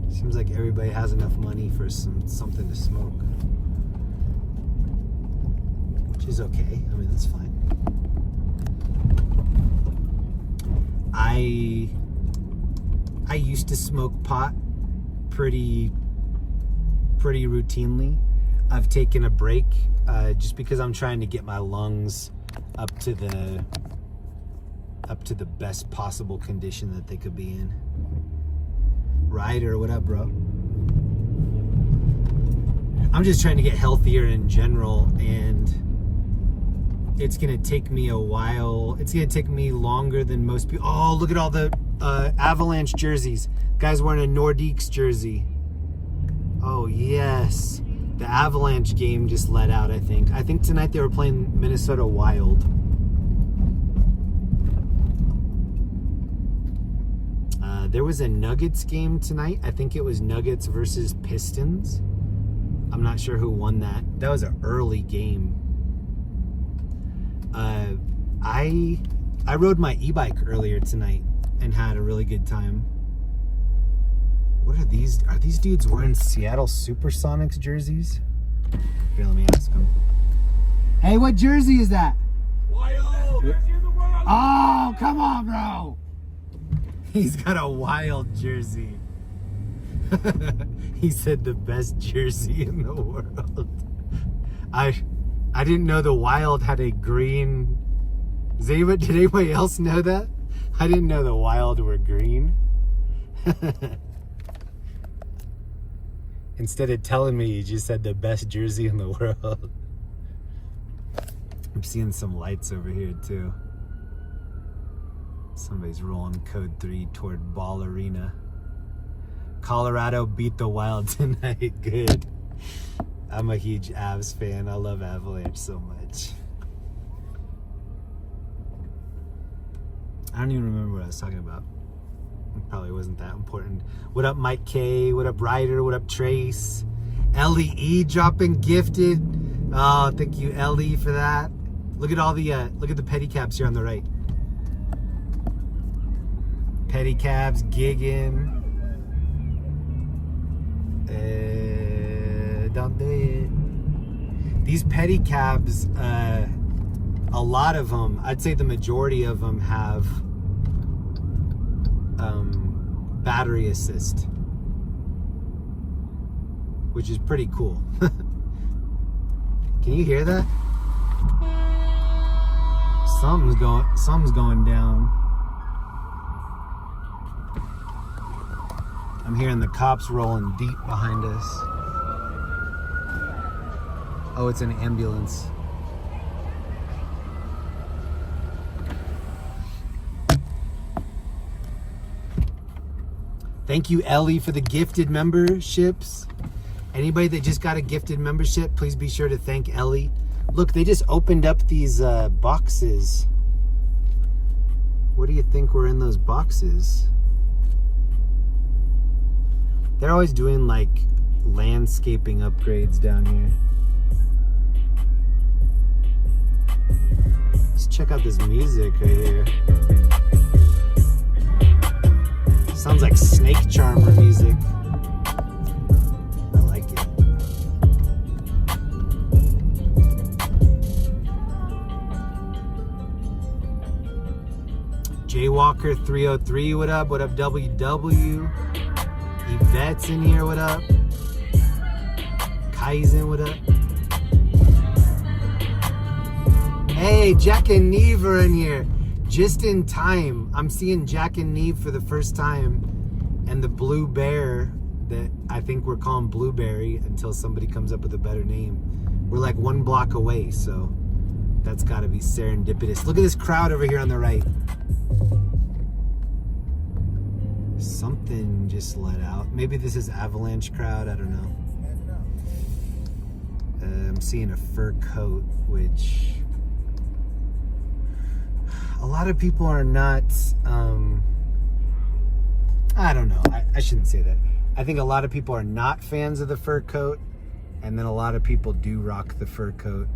Seems like everybody has enough money for something to smoke, which is okay. I mean, that's fine. I used to smoke pot pretty routinely. I've taken a break just because I'm trying to get my lungs up to the best possible condition that they could be in. Ryder, what up, bro? I'm just trying to get healthier in general, and it's gonna take me a while. It's gonna take me longer than most people. Oh, look at all the Avalanche jerseys. Guy's wearing a Nordiques jersey. Oh yes, the Avalanche game just let out. I think tonight they were playing Minnesota Wild. There was a Nuggets game tonight. I think it was Nuggets versus Pistons. I'm not sure who won that. That was an early game. I rode my e-bike earlier tonight and had a really good time. What are these? Are these dudes wearing Seattle Supersonics jerseys? Here, let me ask them. Hey, what jersey is that? Wild! Jersey of the world! Oh, come on, bro! He's got a Wild jersey. He said the best jersey in the world. I didn't know the Wild had a green. Did anybody else know that? I didn't know the Wild were green. Instead of telling me, you just said the best jersey in the world. I'm seeing some lights over here too. Somebody's rolling code 3 toward Ball Arena. Colorado beat the Wild tonight. Good. I'm a huge Avs fan. I love Avalanche so much. I don't even remember what I was talking about. It probably wasn't that important. What up, Mike K? What up, Ryder? What up, Trace? LEE dropping gifted. Oh, thank you, LE, for that. Look at all the look at the pedicabs here on the right. Pedicabs, gigging. Don't do it. These pedicabs, a lot of them, I'd say the majority of them have battery assist, which is pretty cool. Can you hear that? Something's going down. I'm hearing the cops rolling deep behind us. Oh, it's an ambulance. Thank you, Ellie, for the gifted memberships. Anybody that just got a gifted membership, please be sure to thank Ellie. Look, they just opened up these boxes. What do you think were in those boxes? They're always doing like landscaping upgrades down here. Let's check out this music right here. Sounds like snake charmer music. I like it. Jaywalker 303, what up? What up, WW? Yvette's in here, what up? Kaizen, what up? Hey, Jack and Neve are in here. Just in time. I'm seeing Jack and Neve for the first time. And the blue bear that I think we're calling Blueberry until somebody comes up with a better name. We're like 1 block away, so that's gotta be serendipitous. Look at this crowd over here on the right. Something just let out. Maybe this is avalanche crowd, I don't know. I'm seeing a fur coat, which a lot of people are not, I don't know. I shouldn't say that. I think a lot of people are not fans of the fur coat, and then a lot of people do rock the fur coat.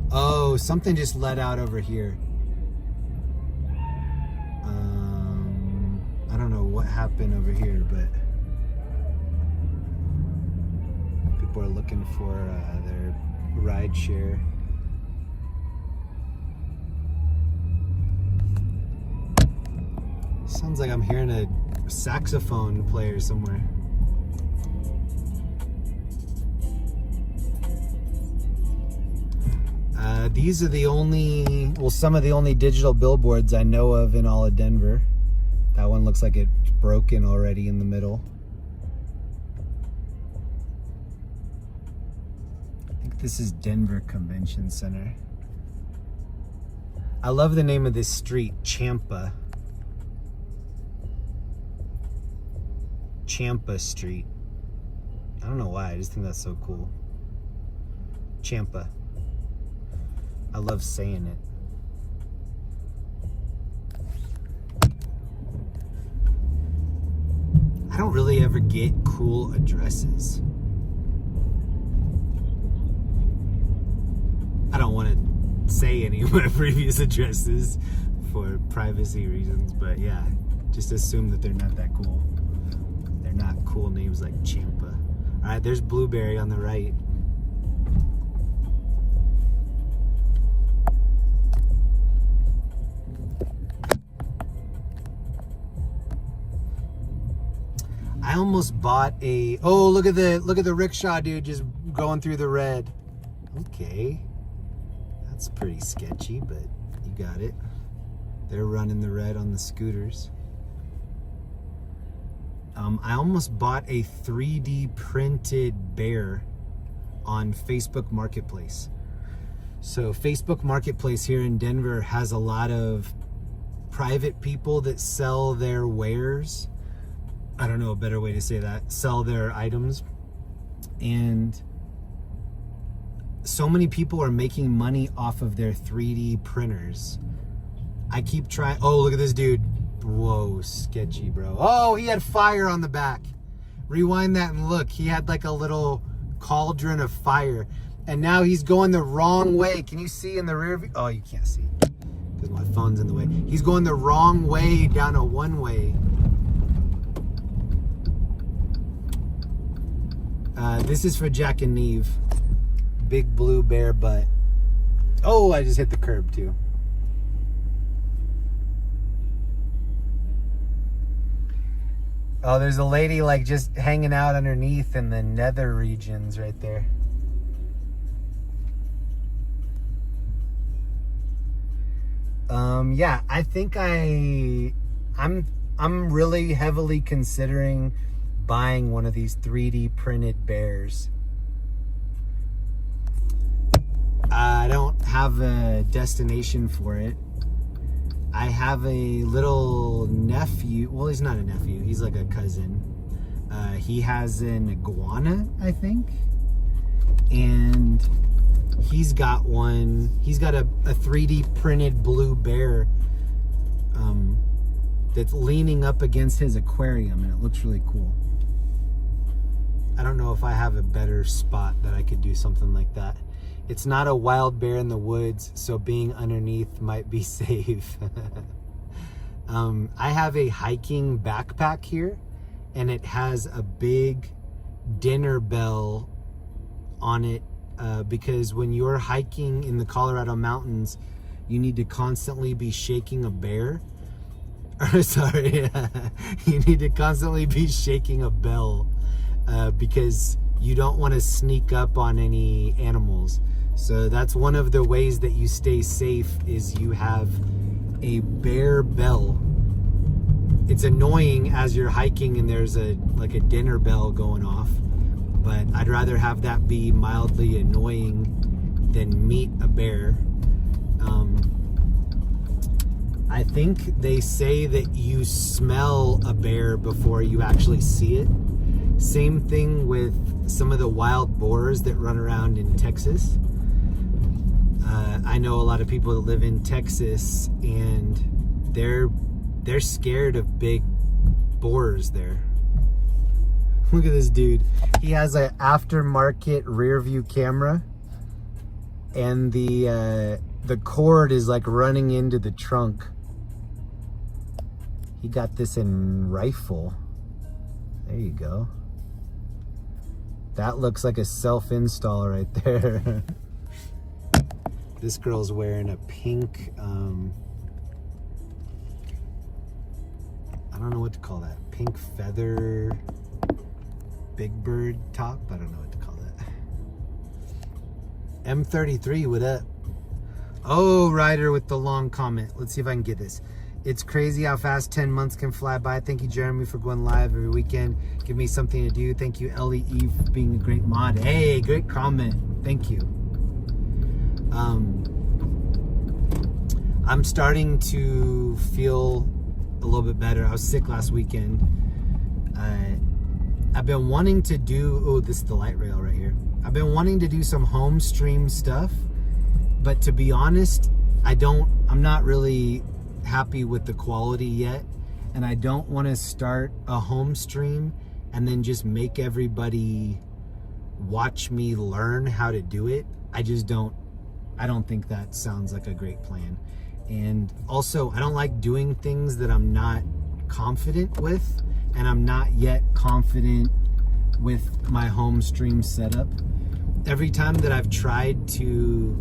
Oh, something just let out over here. I don't know what happened over here, but people are looking for their ride share. Sounds like I'm hearing a saxophone player somewhere. These are the only, well, some of the only digital billboards I know of in all of Denver. That one looks like it's broken already in the middle. I think this is Denver Convention Center. I love the name of this street, Champa. Champa Street. I don't know why, I just think that's so cool. Champa. I love saying it. I don't really ever get cool addresses. I don't want to say any of my previous addresses for privacy reasons, but yeah, just assume that they're not that cool. They're not cool names like Champa. All right, there's Blueberry on the right. I almost bought a, oh, look at the rickshaw dude just going through the red. Okay. That's pretty sketchy, but you got it. They're running the red on the scooters. I almost bought a 3D printed bear on Facebook Marketplace. So Facebook Marketplace here in Denver has a lot of private people that sell their wares. I don't know a better way to say that. Sell their items. And so many people are making money off of their 3D printers. I keep trying. Oh, look at this dude. Whoa, sketchy, bro. Oh, he had fire on the back. Rewind that and look. He had like a little cauldron of fire. And now he's going the wrong way. Can you see in the rear view? Oh, you can't see because my phone's in the way. He's going the wrong way down a one-way. This is for Jack and Neve. Big blue bear butt. Oh, I just hit the curb too. Oh, there's a lady like just hanging out underneath in the nether regions right there. Yeah, I think I'm really heavily considering buying one of these 3D printed bears. I don't have a destination for it. I have a little nephew. Well, he's not a nephew. He's like a cousin. He has an iguana, I think. And he's got one. He's got a 3D printed blue bear that's leaning up against his aquarium, and it looks really cool. I don't know if I have a better spot that I could do something like that. It's not a wild bear in the woods, so being underneath might be safe. I have a hiking backpack here, and it has a big dinner bell on it because when you're hiking in the Colorado mountains, you need to constantly be shaking a bear. Or sorry, you need to constantly be shaking a bell because you don't want to sneak up on any animals. So that's one of the ways that you stay safe, is you have a bear bell. It's annoying as you're hiking and there's a dinner bell going off, but I'd rather have that be mildly annoying than meet a bear. I think they say that you smell a bear before you actually see it. Same thing with some of the wild boars that run around in Texas. I know a lot of people that live in Texas, and they're scared of big boars there. Look at this dude. He has an aftermarket rear view camera, and the cord is like running into the trunk. He got this in rifle. There you go. That looks like a self-install right there. This girl's wearing a pink, I don't know what to call that. Pink feather Big Bird top. I don't know what to call that. M33, what up? Oh, Ryder with the long comment. Let's see if I can get this. It's crazy how fast 10 months can fly by. Thank you, Jeremy, for going live every weekend. Give me something to do. Thank you, LEE, for being a great mod. Hey, great comment. Thank you. I'm starting to feel a little bit better. I was sick last weekend. I've been wanting to do, oh, this is the light rail right here. I've been wanting to do some home stream stuff, but to be honest, I'm not really happy with the quality yet, and I don't want to start a home stream and then just make everybody watch me learn how to do it. I don't think that sounds like a great plan. And also, I don't like doing things that I'm not confident with, and I'm not yet confident with my home stream setup. Every time that I've tried to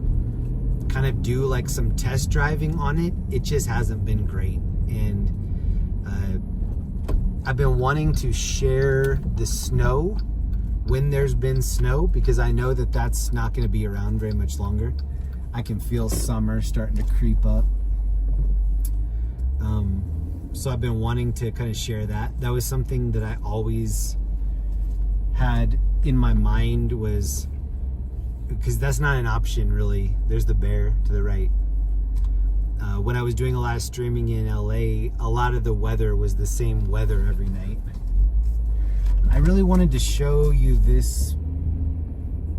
kind of do like some test driving on it, it just hasn't been great. And I've been wanting to share the snow when there's been snow, because I know that that's not going to be around very much longer. I can feel summer starting to creep up. So I've been wanting to kind of share that. That was something that I always had in my mind, was because that's not an option really. There's the bear to the right. When I was doing a lot of streaming in LA, a lot of the weather was the same weather every night. I really wanted to show you this,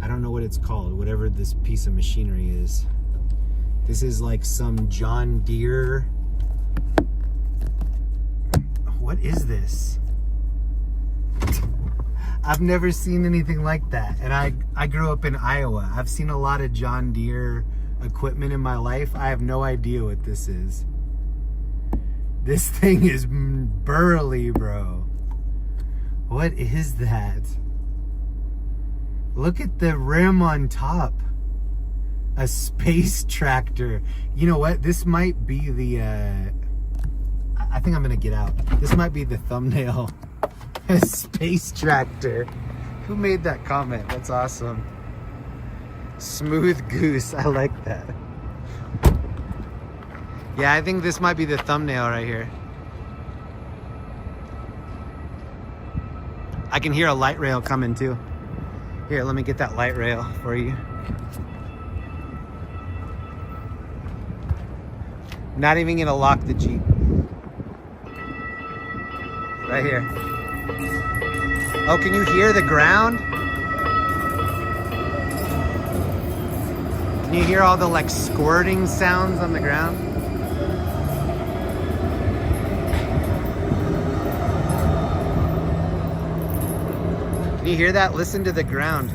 I don't know what it's called, whatever this piece of machinery is. This is like some John Deere. What is this? I've never seen anything like that. And I grew up in Iowa. I've seen a lot of John Deere equipment in my life. I have no idea what this is. This thing is burly, bro. What is that? Look at the rim on top. A space tractor. You know what? This might be the, I think I'm gonna get out. This might be the thumbnail. A space tractor. Who made that comment? That's awesome. Smooth goose. I like that. Yeah, I think this might be the thumbnail right here. I can hear a light rail coming too. Here, let me get that light rail for you. Not even gonna lock the Jeep. Right here. Oh, can you hear the ground? Can you hear all the like squirting sounds on the ground? Can you hear that? Listen to the ground.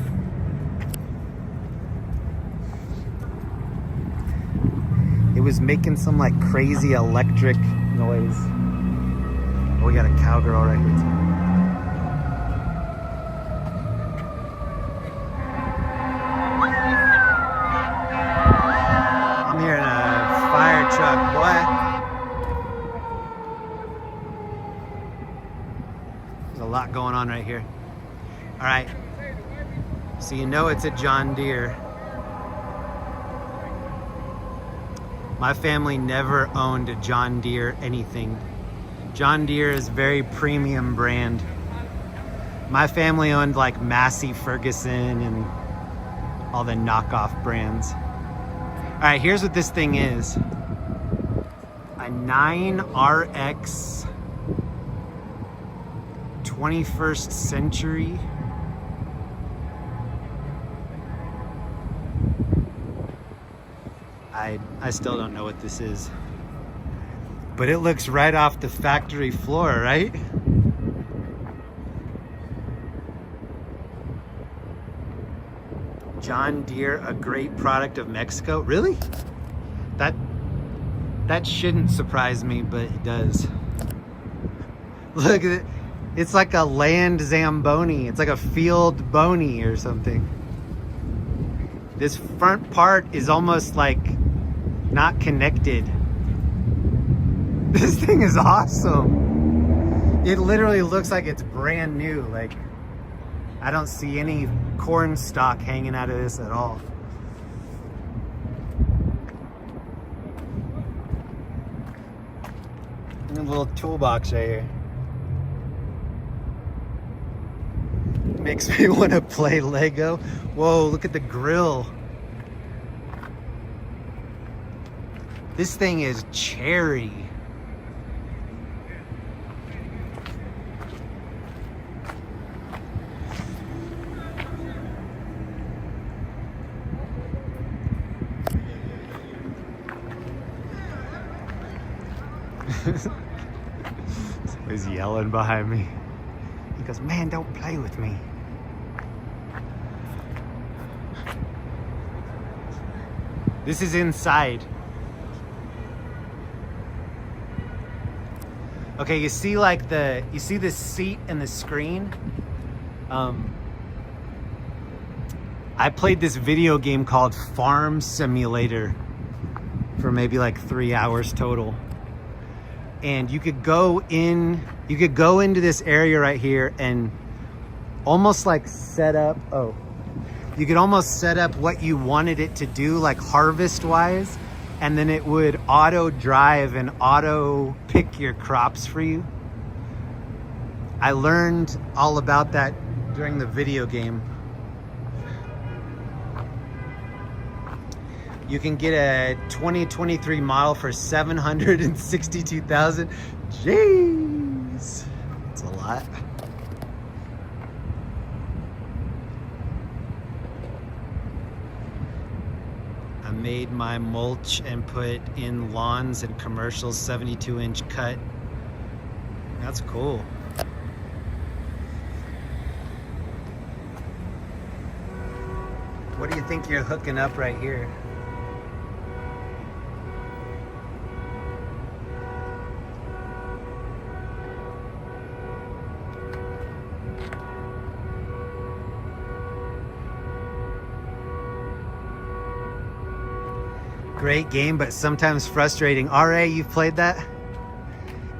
It was making some like crazy electric noise. Oh, we got a cowgirl right here too. I'm hearing a fire truck, boy. There's a lot going on right here. All right, so you know it's a John Deere. My family never owned a John Deere anything. John Deere is a very premium brand. My family owned like Massey Ferguson and all the knockoff brands. All right, here's what this thing is. A 9RX 21st century. I still don't know what this is. But it looks right off the factory floor, right? John Deere, a great product of Mexico. Really? That shouldn't surprise me, but it does. Look at it. It's like a land Zamboni. It's like a field bony or something. This front part is almost like not connected. This thing is awesome. It literally looks like it's brand new. Like, I don't see any corn stalk hanging out of this at all. And a little toolbox right here. Makes me want to play Lego. Whoa, look at the grill. This thing is cherry. Somebody's yelling behind me. He goes, man, don't play with me. This is inside. Okay, you see like the seat and the screen? I played this video game called Farm Simulator for maybe like 3 hours total. And you could go into this area right here and almost like set up, you could almost set up what you wanted it to do, like harvest wise, and then it would auto drive and auto pick your crops for you. I learned all about that during the video game. You can get a 2023 model for $762,000. Jeez, that's a lot. I made my mulch and put in lawns and commercials, 72-inch cut. That's cool. What do you think you're hooking up right here? Great game, but sometimes frustrating. RA, you've played that?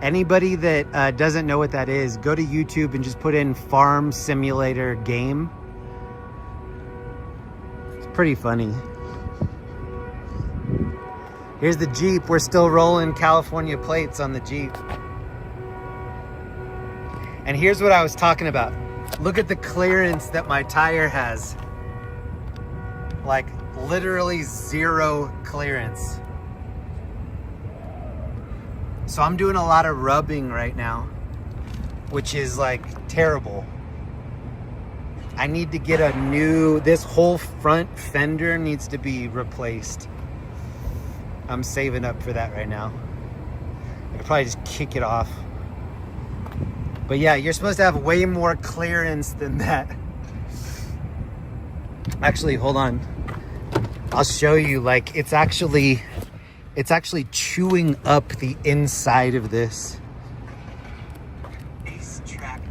Anybody that doesn't know what that is, go to YouTube and just put in Farm Simulator game. It's pretty funny. Here's the Jeep. We're still rolling California plates on the Jeep. And here's what I was talking about. Look at the clearance that my tire has. Like, literally zero clearance. So I'm doing a lot of rubbing right now, which is like terrible. I need to get a new, this whole front fender needs to be replaced. I'm saving up for that right now. I could probably just kick it off. But yeah, you're supposed to have way more clearance than that. Actually, hold on. I'll show you, like, it's actually It's actually chewing up the inside of this. Ace tractor.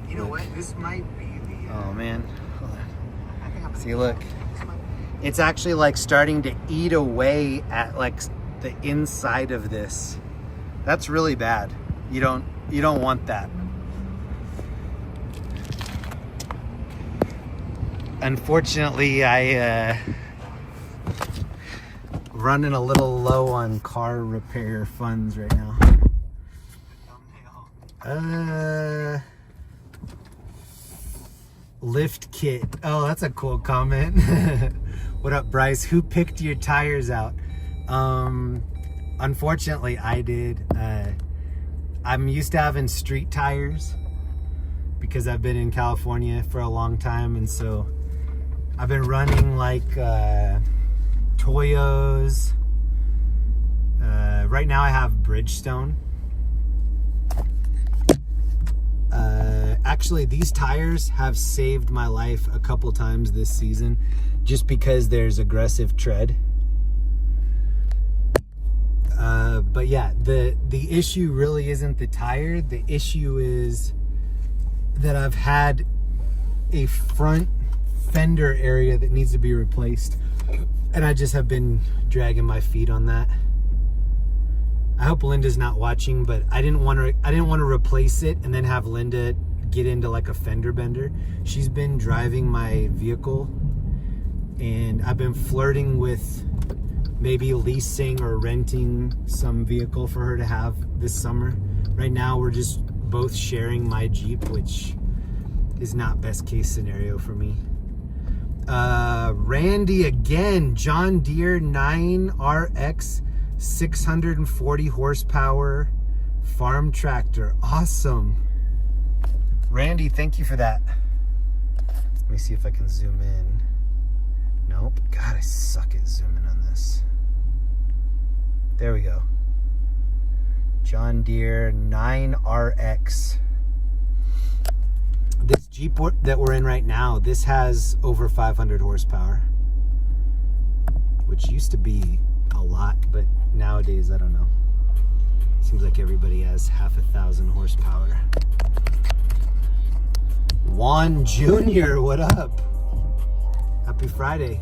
You know what? This might be the... oh, man. Hold on. See, look. It's actually like starting to eat away at like the inside of this. That's really bad. You don't want that. Unfortunately, I running a little low on car repair funds right now. Lift kit. Oh, that's a cool comment. What up, Bryce? Who picked your tires out? Unfortunately, I did. I'm used to having street tires because I've been in California for a long time, and so I've been running like Toyos. Right now I have Bridgestone. Actually, these tires have saved my life a couple times this season just because there's aggressive tread. But yeah, the issue really isn't the tire. The issue is that I've had a front fender area that needs to be replaced, and I just have been dragging my feet on that. I hope Linda's not watching, but I didn't want to replace it and then have Linda get into like a fender bender. She's been driving my vehicle, and I've been flirting with maybe leasing or renting some vehicle for her to have this summer. Right now we're just both sharing my Jeep, which is not best case scenario for me. Randy again, John Deere 9RX 640 horsepower farm tractor. Awesome. Randy, thank you for that. Let me see if I can zoom in. Nope. God, I suck at zooming on this. There we go. John Deere 9RX. This Jeep that we're in right now, this has over 500 horsepower, which used to be a lot, but nowadays, I don't know. Seems like everybody has half 1,000 horsepower. Juan Jr., what up? Happy Friday.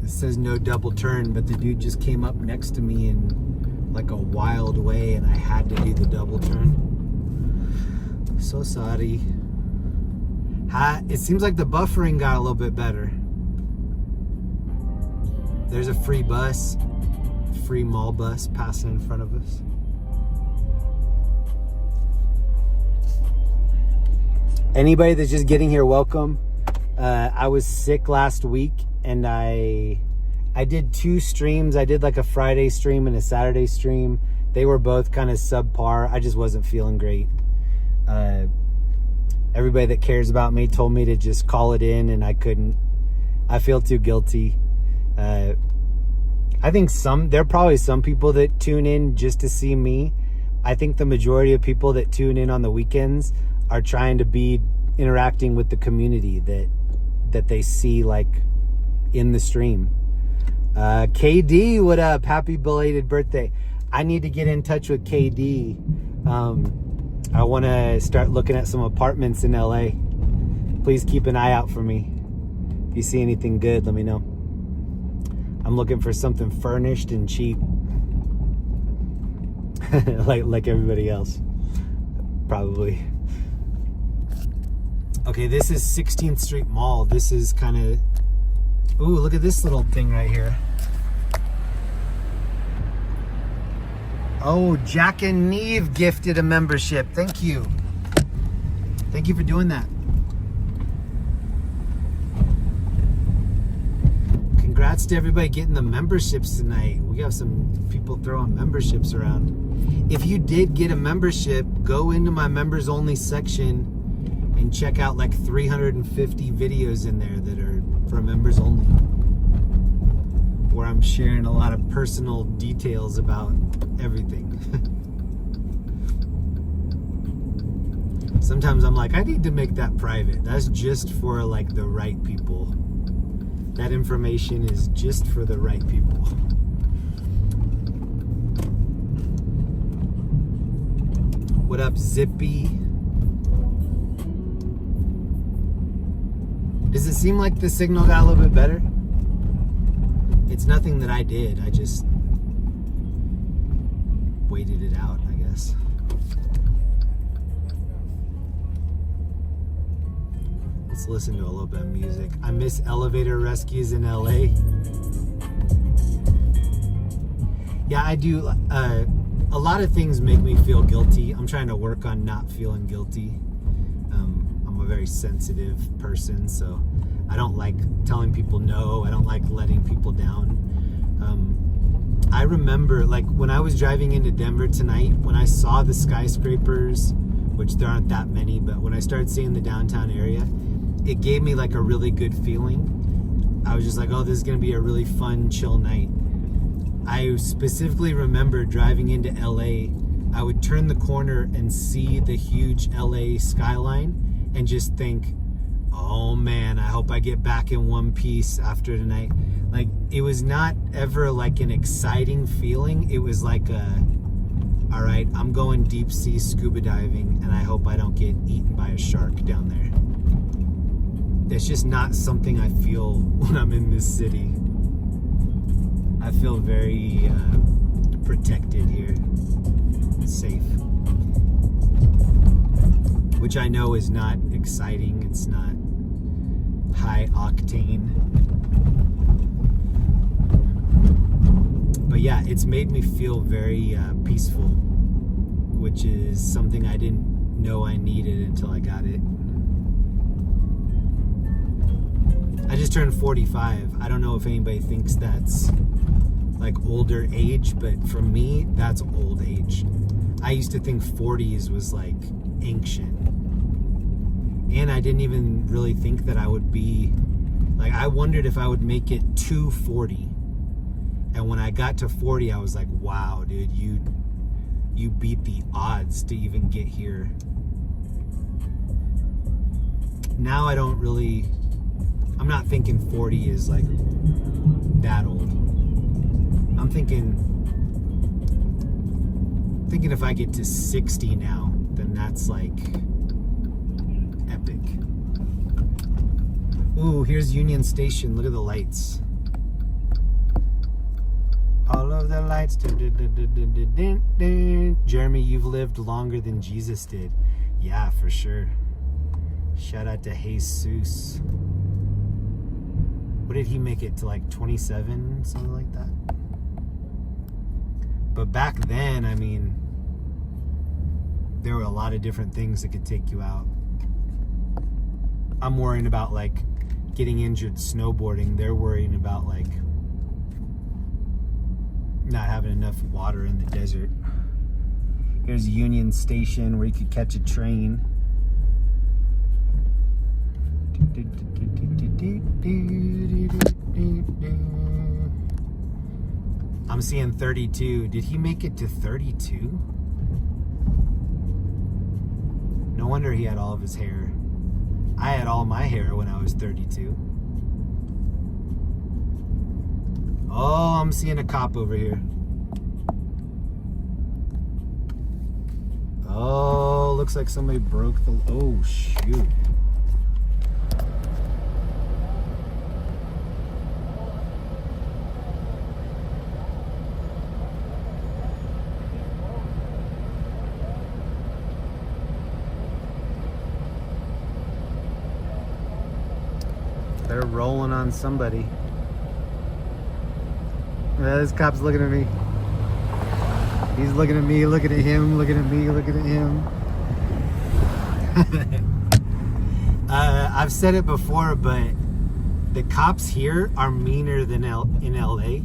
It says no double turn, but the dude just came up next to me in like a wild way, and I had to do the double turn. So sorry. It seems like the buffering got a little bit better. There's a free mall bus passing in front of us. Anybody that's just getting here, welcome. I was sick last week, and I did 2 streams. I did like a Friday stream and a Saturday stream. They were both kind of subpar. I just wasn't feeling great. Everybody that cares about me told me to just call it in, and I couldn't. I feel too guilty. I think there are probably some people that tune in just to see me. I think the majority of people that tune in on the weekends are trying to be interacting with the community that they see like in the stream. KD, what up? Happy belated birthday. I need to get in touch with KD. I want to start looking at some apartments in LA. Please keep an eye out for me. If you see anything good, let me know. I'm looking for something furnished and cheap. like everybody else. Probably. Okay, this is 16th Street Mall. This is kind of... Ooh, look at this little thing right here. Oh, Jack and Neve gifted a membership. Thank you. Thank you for doing that. Congrats to everybody getting the memberships tonight. We got some people throwing memberships around. If you did get a membership, go into my members only section and check out like 350 videos in there that are for members only, where I'm sharing a lot of personal details about everything. Sometimes I'm like, I need to make that private. That's just for like the right people. That information is just for the right people. What up, Zippy? Does it seem like the signal got a little bit better? It's nothing that I did. I just waited it out, I guess. Let's listen to a little bit of music. I miss elevator rescues in LA. Yeah, I do. A lot of things make me feel guilty. I'm trying to work on not feeling guilty. I'm a very sensitive person, so I don't like telling people no. I don't like letting people down. I remember, like, when I was driving into Denver tonight, when I saw the skyscrapers, which there aren't that many, but when I started seeing the downtown area, it gave me like a really good feeling. I was just like, oh, this is gonna be a really fun, chill night. I specifically remember driving into LA, I would turn the corner and see the huge LA skyline and just think, oh man, I hope I get back in one piece after tonight. Like, it was not ever like an exciting feeling. It was like all right, I'm going deep sea scuba diving and I hope I don't get eaten by a shark down there. It's just not something I feel when I'm in this city. I feel very protected here, safe, which I know is not exciting. It's not high octane, but yeah, it's made me feel very peaceful, which is something I didn't know I needed until I got it. I just turned 45. I don't know if anybody thinks that's like older age, but for me, that's old age. I used to think 40s was like ancient. And I didn't even really think that I would be, like, I wondered if I would make it to 40. And when I got to 40, I was like, wow, dude, you beat the odds to even get here. Now I don't really, I'm not thinking 40 is like that old. I'm thinking if I get to 60 now, then that's like epic. Ooh, here's Union Station. Look at the lights. All of the lights. Jeremy, you've lived longer than Jesus did. Yeah, for sure. Shout out to Jesus. What did he make it to, like 27? Something like that? But back then, I mean, there were a lot of different things that could take you out. I'm worrying about like getting injured snowboarding. They're worrying about like not having enough water in the desert. Here's Union Station where you could catch a train. I'm seeing 32. Did he make it to 32? No wonder he had all of his hair. I had all my hair when I was 32. Oh, I'm seeing a cop over here. Oh, looks like somebody broke the... Oh, shoot. They're rolling on somebody. This cop's looking at me. He's looking at me, looking at him, looking at me, looking at him. I've said it before, but the cops here are meaner than in LA.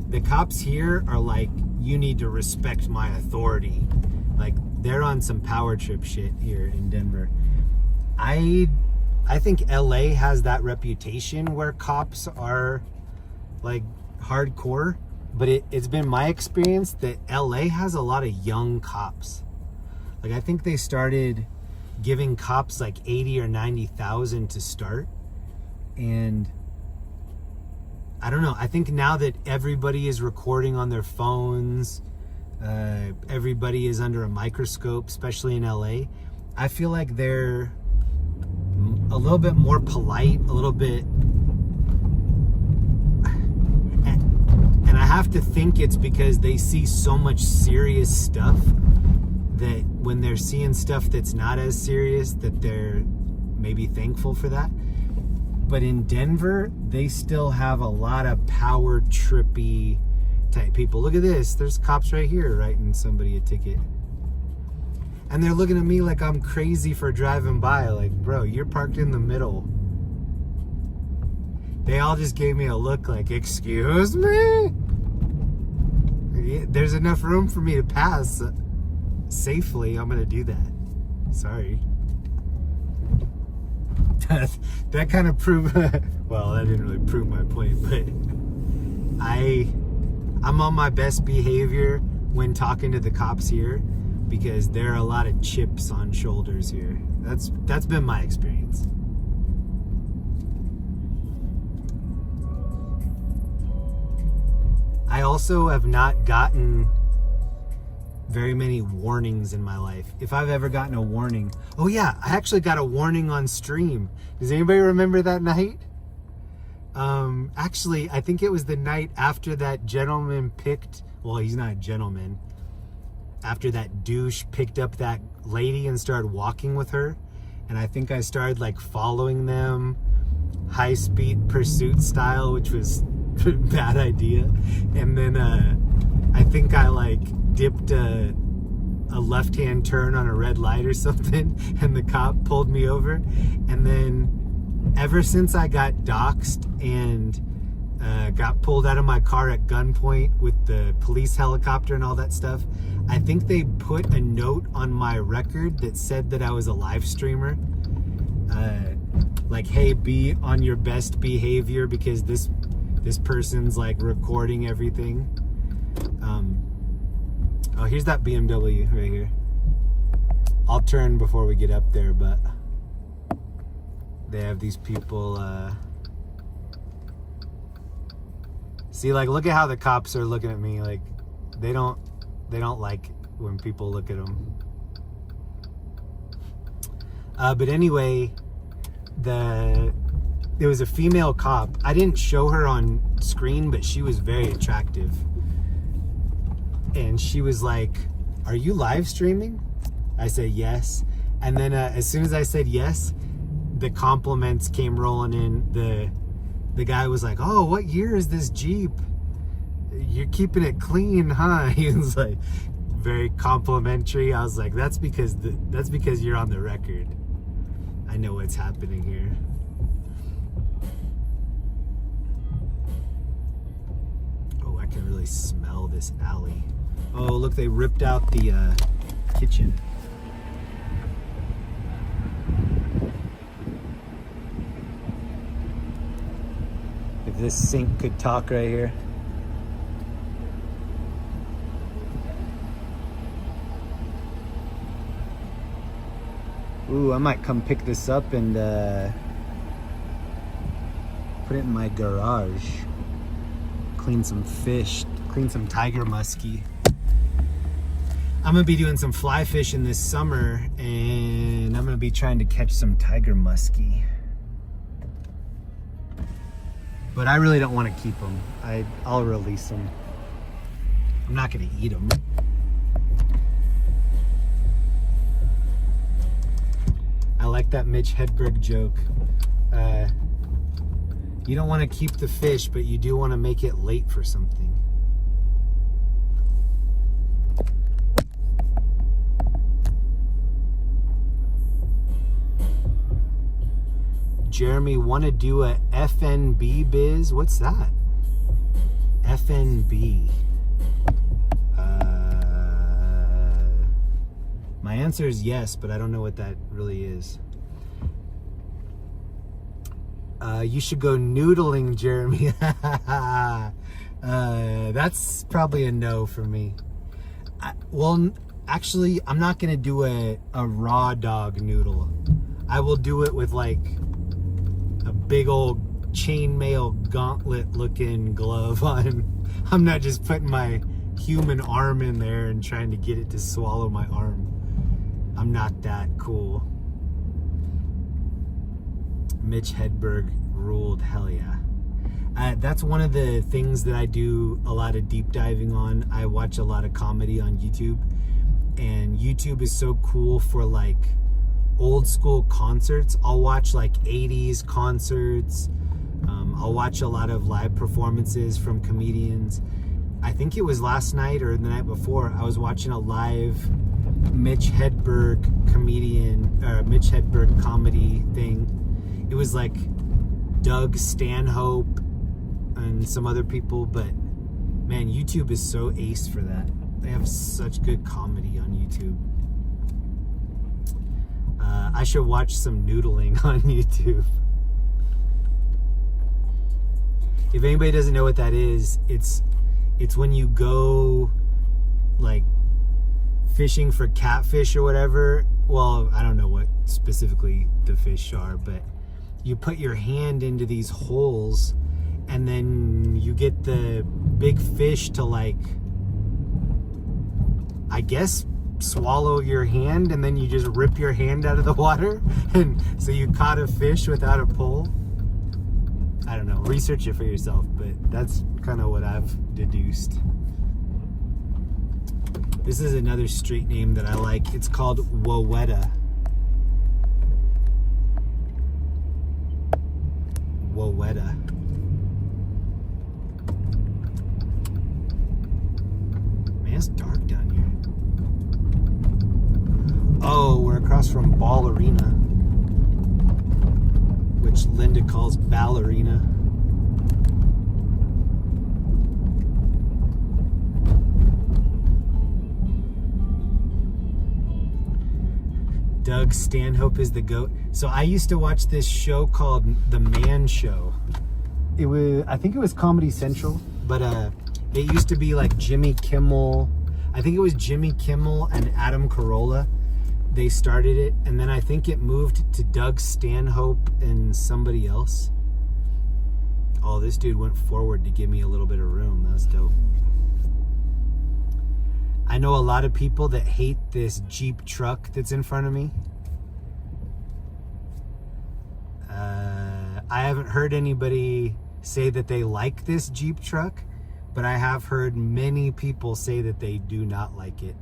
The cops here are like, you need to respect my authority. Like, they're on some power trip shit here in Denver. I think LA has that reputation where cops are like hardcore, but it's been my experience that LA has a lot of young cops. Like, I think they started giving cops like 80 or 90,000 to start, and I don't know. I think now that everybody is recording on their phones, everybody is under a microscope, especially in LA. I feel like they're a little bit more polite, a little bit. And I have to think it's because they see so much serious stuff that when they're seeing stuff that's not as serious, that they're maybe thankful for that. But in Denver, they still have a lot of power trippy type people. Look at this. There's cops right here writing somebody a ticket. And they're looking at me like I'm crazy for driving by. Like, bro, you're parked in the middle. They all just gave me a look like, excuse me? There's enough room for me to pass safely. I'm going to do that. Sorry. That kind of proved, well, that didn't really prove my point, but I'm on my best behavior when talking to the cops here because there are a lot of chips on shoulders here. That's been my experience. I also have not gotten very many warnings in my life. If I've ever gotten a warning, oh yeah, I actually got a warning on stream. Does anybody remember that night? Actually, I think it was the night after that gentleman picked, well, he's not a gentleman, after that douche picked up that lady and started walking with her. And I think I started like following them high speed pursuit style, which was a bad idea. And then I think I like dipped a left-hand turn on a red light or something, and the cop pulled me over. And then ever since I got doxxed and got pulled out of my car at gunpoint with the police helicopter and all that stuff, I think they put a note on my record that said that I was a live streamer. Like, hey, be on your best behavior because this person's like recording everything. Oh, here's that BMW right here. I'll turn before we get up there, but they have these people, see, like, look at how the cops are looking at me. Like, they don't like when people look at them. But anyway, there was a female cop. I didn't show her on screen, but she was very attractive. And she was like, are you live streaming? I said yes. And then as soon as I said yes, the compliments came rolling in. The guy was like, oh, what year is this Jeep? You're keeping it clean, huh? He was like very complimentary. I was like, that's because you're on the record. I know what's happening here. Oh, I can really smell this alley. Oh, look, they ripped out the kitchen. If this sink could talk right here. Ooh, I might come pick this up and put it in my garage. Clean some fish, clean some tiger muskie. I'm gonna be doing some fly fishing this summer, and I'm gonna be trying to catch some tiger muskie. But I really don't want to keep them. I'll release them. I'm not gonna eat them. I like that Mitch Hedberg joke. You don't want to keep the fish, but you do want to make it late for something. Jeremy, want to do a FNB biz? What's that? FNB. My answer is yes, but I don't know what that really is. You should go noodling, Jeremy. That's probably a no for me. Well, actually, I'm not going to do a raw dog noodle. I will do it with like a big old chainmail gauntlet looking glove on. I'm not just putting my human arm in there and trying to get it to swallow my arm. I'm not that cool. Mitch Hedberg ruled, hell yeah. That's one of the things that I do a lot of deep diving on. I watch a lot of comedy on YouTube, and YouTube is so cool for like old school concerts. I'll watch like 80s concerts. I'll watch a lot of live performances from comedians. I think it was last night or the night before, I was watching a live Mitch Hedberg comedy thing. It was like Doug Stanhope and some other people, but man, YouTube is so ace for that. They have such good comedy on YouTube. I should watch some noodling on YouTube. If anybody doesn't know what that is, it's when you go like fishing for catfish or whatever. Well, I don't know what specifically the fish are, but you put your hand into these holes and then you get the big fish to like, I guess, swallow your hand, and then you just rip your hand out of the water, and so you caught a fish without a pole. I don't know, research it for yourself, but that's kind of what I've deduced. This is another street name that I like. It's called Wowetta. Wowetta. Man, it's dark down here. Oh, we're across from Ballerina, which Linda calls ballerina. Doug Stanhope is the GOAT. So I used to watch this show called The Man Show. I think it was Comedy Central, but it used to be like Jimmy Kimmel. I think it was Jimmy Kimmel and Adam Carolla. They started it, and then I think it moved to Doug Stanhope and somebody else. Oh, this dude went forward to give me a little bit of room. That was dope. I know a lot of people that hate this Jeep truck that's in front of me. I haven't heard anybody say that they like this Jeep truck, but I have heard many people say that they do not like it.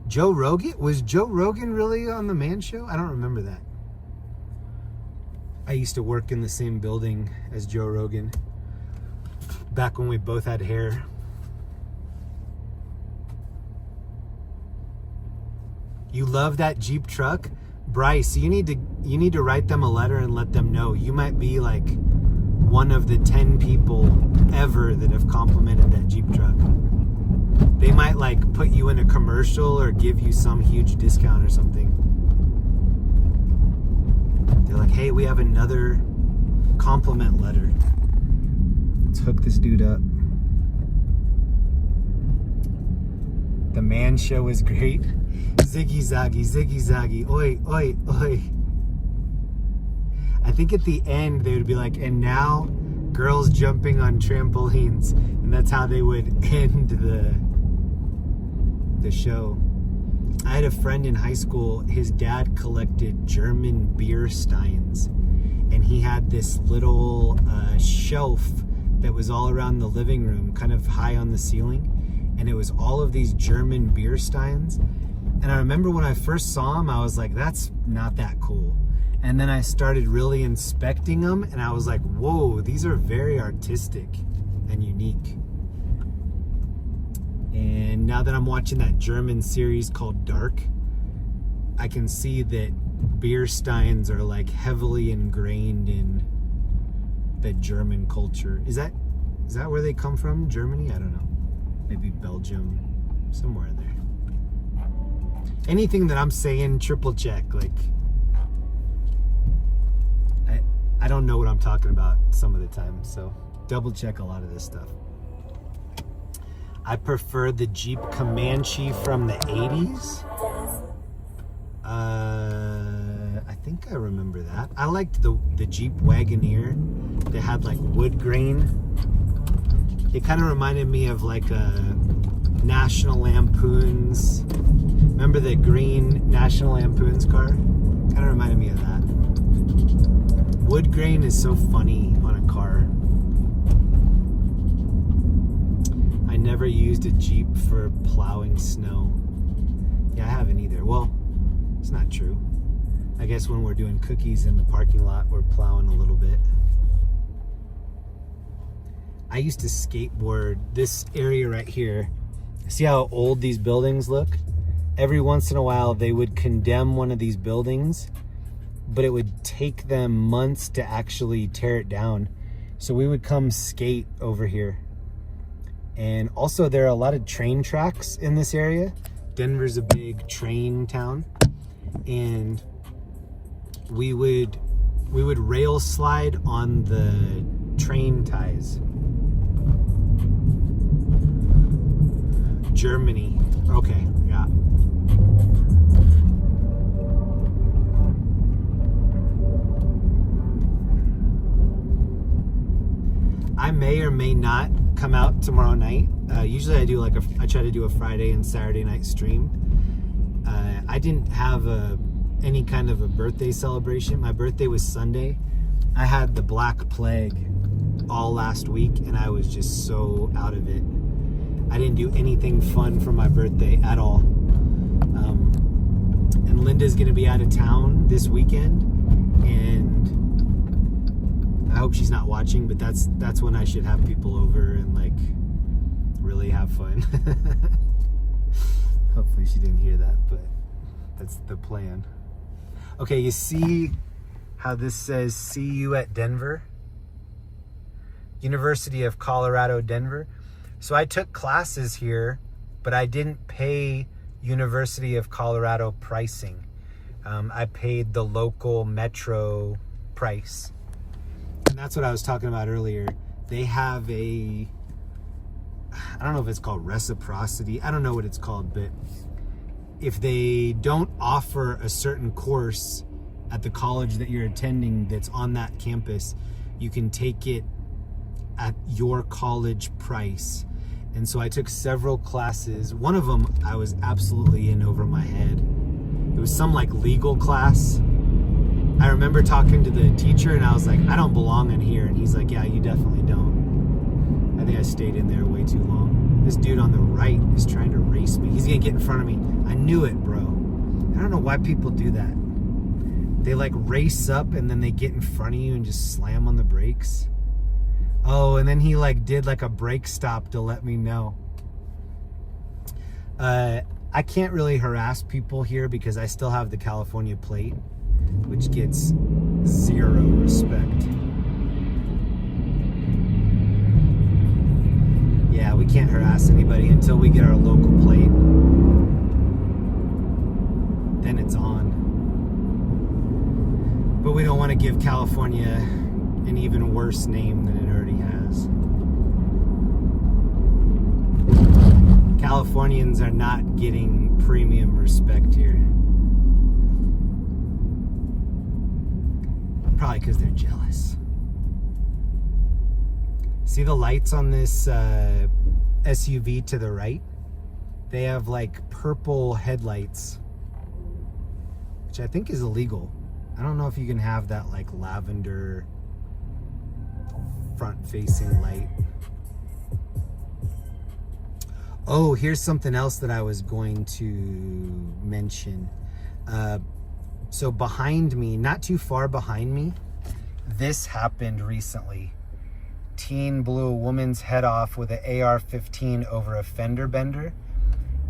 Joe Rogan? Was Joe Rogan really on the Man Show? I don't remember that. I used to work in the same building as Joe Rogan back when we both had hair. You love that Jeep truck? Bryce, you need to write them a letter and let them know. You might be like one of the 10 people ever that have complimented that Jeep truck. They might like put you in a commercial or give you some huge discount or something. They're like, hey, we have another compliment letter. Let's hook this dude up. The Man Show is great. Ziggy zaggy, oi, oi, oi. I think at the end they would be like, and now girls jumping on trampolines, and that's how they would end the show. I had a friend in high school, his dad collected German beer steins, and he had this little shelf that was all around the living room, kind of high on the ceiling, and it was all of these German beer steins. And I remember when I first saw them, I was like, that's not that cool. And then I started really inspecting them, and I was like, whoa, these are very artistic and unique. And now that I'm watching that German series called Dark, I can see that beer steins are like heavily ingrained in the German culture. Is that where they come from? Germany? I don't know. Maybe Belgium, somewhere in there. Anything that I'm saying, triple check. Like, I don't know what I'm talking about some of the time, so double check a lot of this stuff. I prefer the Jeep Comanche from the 80s. I think I remember that. I liked the Jeep Wagoneer. They had like wood grain. It kind of reminded me of like a National Lampoon's. Remember the green National Lampoon's car? Kind of reminded me of that. Wood grain is so funny on a car. I never used a Jeep for plowing snow. Yeah, I haven't either. Well, it's not true. I guess when we're doing cookies in the parking lot, we're plowing a little bit. I used to skateboard this area right here. See how old these buildings look? Every once in a while, they would condemn one of these buildings, but it would take them months to actually tear it down. So we would come skate over here. And also there are a lot of train tracks in this area. Denver's a big train town. And we would rail slide on the train ties. Germany. Okay, yeah. I may or may not come out tomorrow night. Usually I do I try to do a Friday and Saturday night stream. I didn't have any kind of a birthday celebration. My birthday was Sunday. I had the Black Plague all last week and I was just so out of it. I didn't do anything fun for my birthday at all. And Linda's gonna be out of town this weekend, and I hope she's not watching, but that's when I should have people over and like really have fun. Hopefully she didn't hear that, but that's the plan. Okay, you see how this says see you at Denver? University of Colorado, Denver. So I took classes here, but I didn't pay University of Colorado pricing. I paid the local metro price. And that's what I was talking about earlier. They have I don't know if it's called reciprocity. I don't know what it's called, but if they don't offer a certain course at the college that you're attending that's on that campus, you can take it at your college price. And so I took several classes. One of them I was absolutely in over my head. It was some like legal class. I remember talking to the teacher and I was like, I don't belong in here. And he's like, yeah, you definitely don't. I think I stayed in there way too long. This dude on the right is trying to race me. He's gonna get in front of me. I knew it, bro. I don't know why people do that. They like race up and then they get in front of you and just slam on the brakes. Oh, and then he like did like a brake stop to let me know. I can't really harass people here because I still have the California plate, which gets zero respect. Yeah, we can't harass anybody until we get our local plate. Then it's on. But we don't want to give California an even worse name than it already has. Californians are not getting premium respect here. Probably because they're jealous. See the lights on this SUV to the right? They have like purple headlights, which I think is illegal. I don't know if you can have that like lavender front-facing light. Oh, here's something else that I was going to mention. So behind me, not too far behind me, this happened recently. Teen blew a woman's head off with an AR-15 over a fender bender.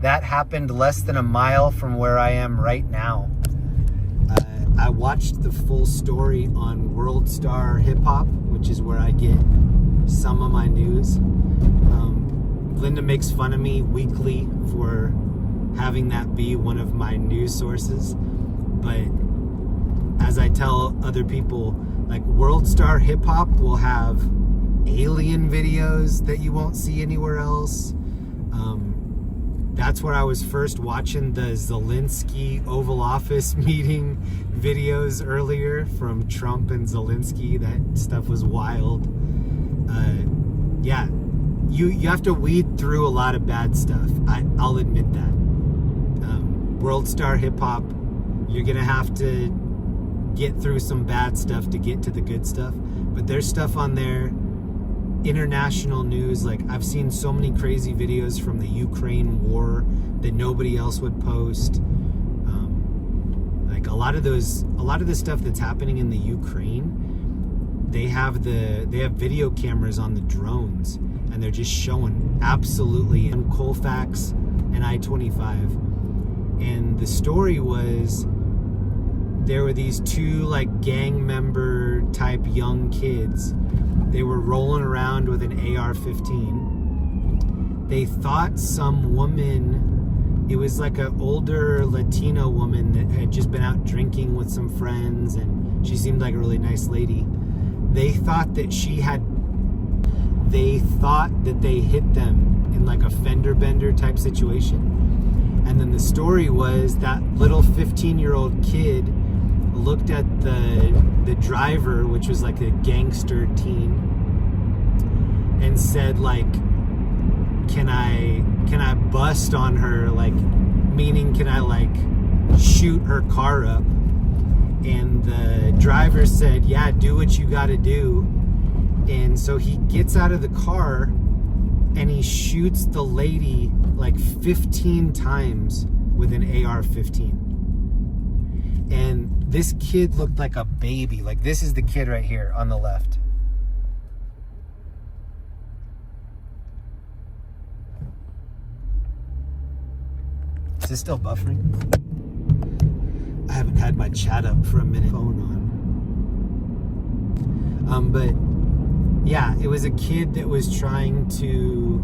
That happened less than a mile from where I am right now. I watched the full story on World Star Hip Hop, which is where I get some of my news. Linda makes fun of me weekly for having that be one of my news sources. But as I tell other people, like World Star Hip Hop will have alien videos that you won't see anywhere else. That's where I was first watching the Zelensky Oval Office meeting videos earlier from Trump and Zelensky. That stuff was wild. Yeah, you have to weed through a lot of bad stuff. I'll admit that. World Star Hip Hop, you're gonna have to get through some bad stuff to get to the good stuff. But there's stuff on there, international news. Like, I've seen so many crazy videos from the Ukraine war that nobody else would post. Like a lot of the stuff that's happening in the Ukraine, they have video cameras on the drones, and they're just showing absolutely in Colfax and I-25. And the story was, there were these two like gang member type young kids. They were rolling around with an AR-15. They thought some woman, it was like an older Latino woman that had just been out drinking with some friends, and she seemed like a really nice lady. They thought that they hit them in like a fender bender type situation. And then the story was that little 15-year-old kid looked at the driver, which was like a gangster teen, and said like, can I bust on her, like meaning can I like shoot her car up? And the driver said, yeah, do what you gotta do. And so he gets out of the car and he shoots the lady like 15 times with an AR-15. And this kid looked like a baby. Like, this is the kid right here on the left. Is this still buffering? I haven't had my chat up for a minute. Phone on. But yeah, it was a kid that was trying to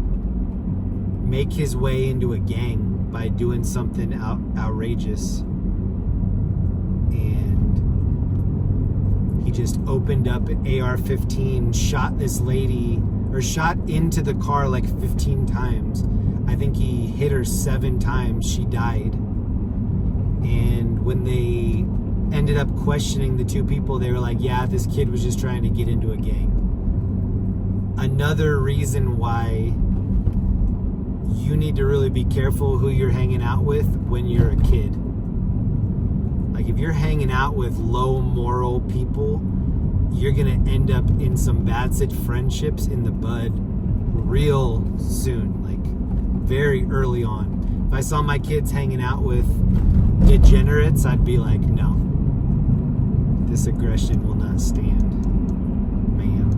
make his way into a gang by doing something outrageous. And he just opened up an AR-15, shot this lady, or shot into the car like 15 times. I think he hit her 7 times. She died. And when they ended up questioning the two people, they were like, yeah, this kid was just trying to get into a gang. Another reason why you need to really be careful who you're hanging out with when you're a kid. Like, if you're hanging out with low moral people, you're gonna end up in some bad friendships in the bud real soon, like very early on. If I saw my kids hanging out with degenerates, I'd be like, no, this aggression will not stand, man.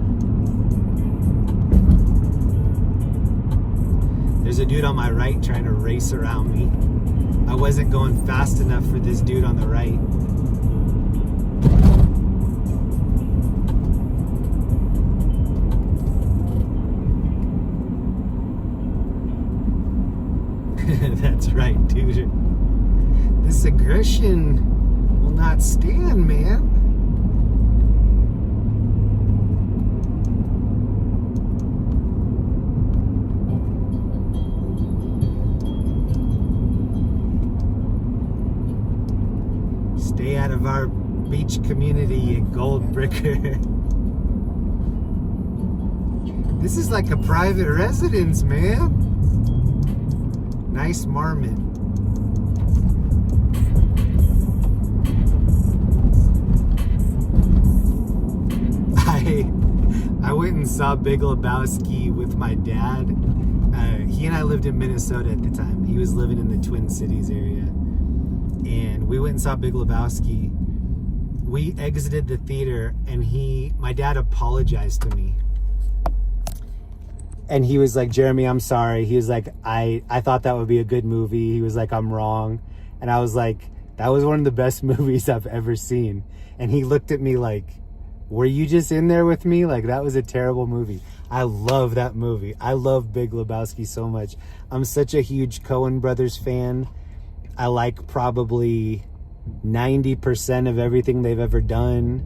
There's a dude on my right trying to race around me. I wasn't going fast enough for this dude on the right. That's right, dude. This aggression will not stand, man. Stay out of our beach community, you gold bricker. This is like a private residence, man. Nice marmot. I went and saw Big Lebowski with my dad. He and I lived in Minnesota at the time. He was living in the Twin Cities area. And we went and saw Big Lebowski. We exited the theater and my dad apologized to me. And he was like, Jeremy, I'm sorry. He was like, I thought that would be a good movie. He was like, I'm wrong. And I was like, that was one of the best movies I've ever seen. And he looked at me like, were you just in there with me? Like, that was a terrible movie. I love that movie. I love Big Lebowski so much. I'm such a huge Coen Brothers fan. I like probably 90% of everything they've ever done.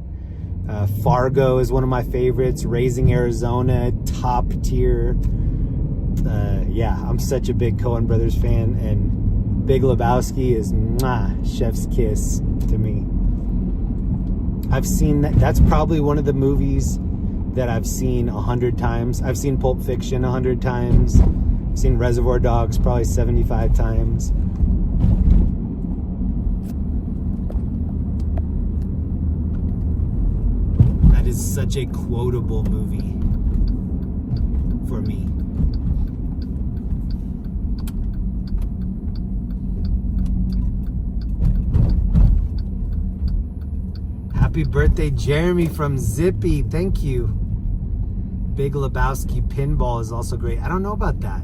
Fargo is one of my favorites. Raising Arizona, top tier. Yeah, I'm such a big Coen Brothers fan, and Big Lebowski is chef's kiss to me. I've seen that. That's probably one of the movies that I've seen 100 times. I've seen Pulp Fiction 100 times. I've seen Reservoir Dogs probably 75 times. That is such a quotable movie for me. Happy birthday, Jeremy from Zippy. Thank you. Big Lebowski Pinball is also great. I don't know about that.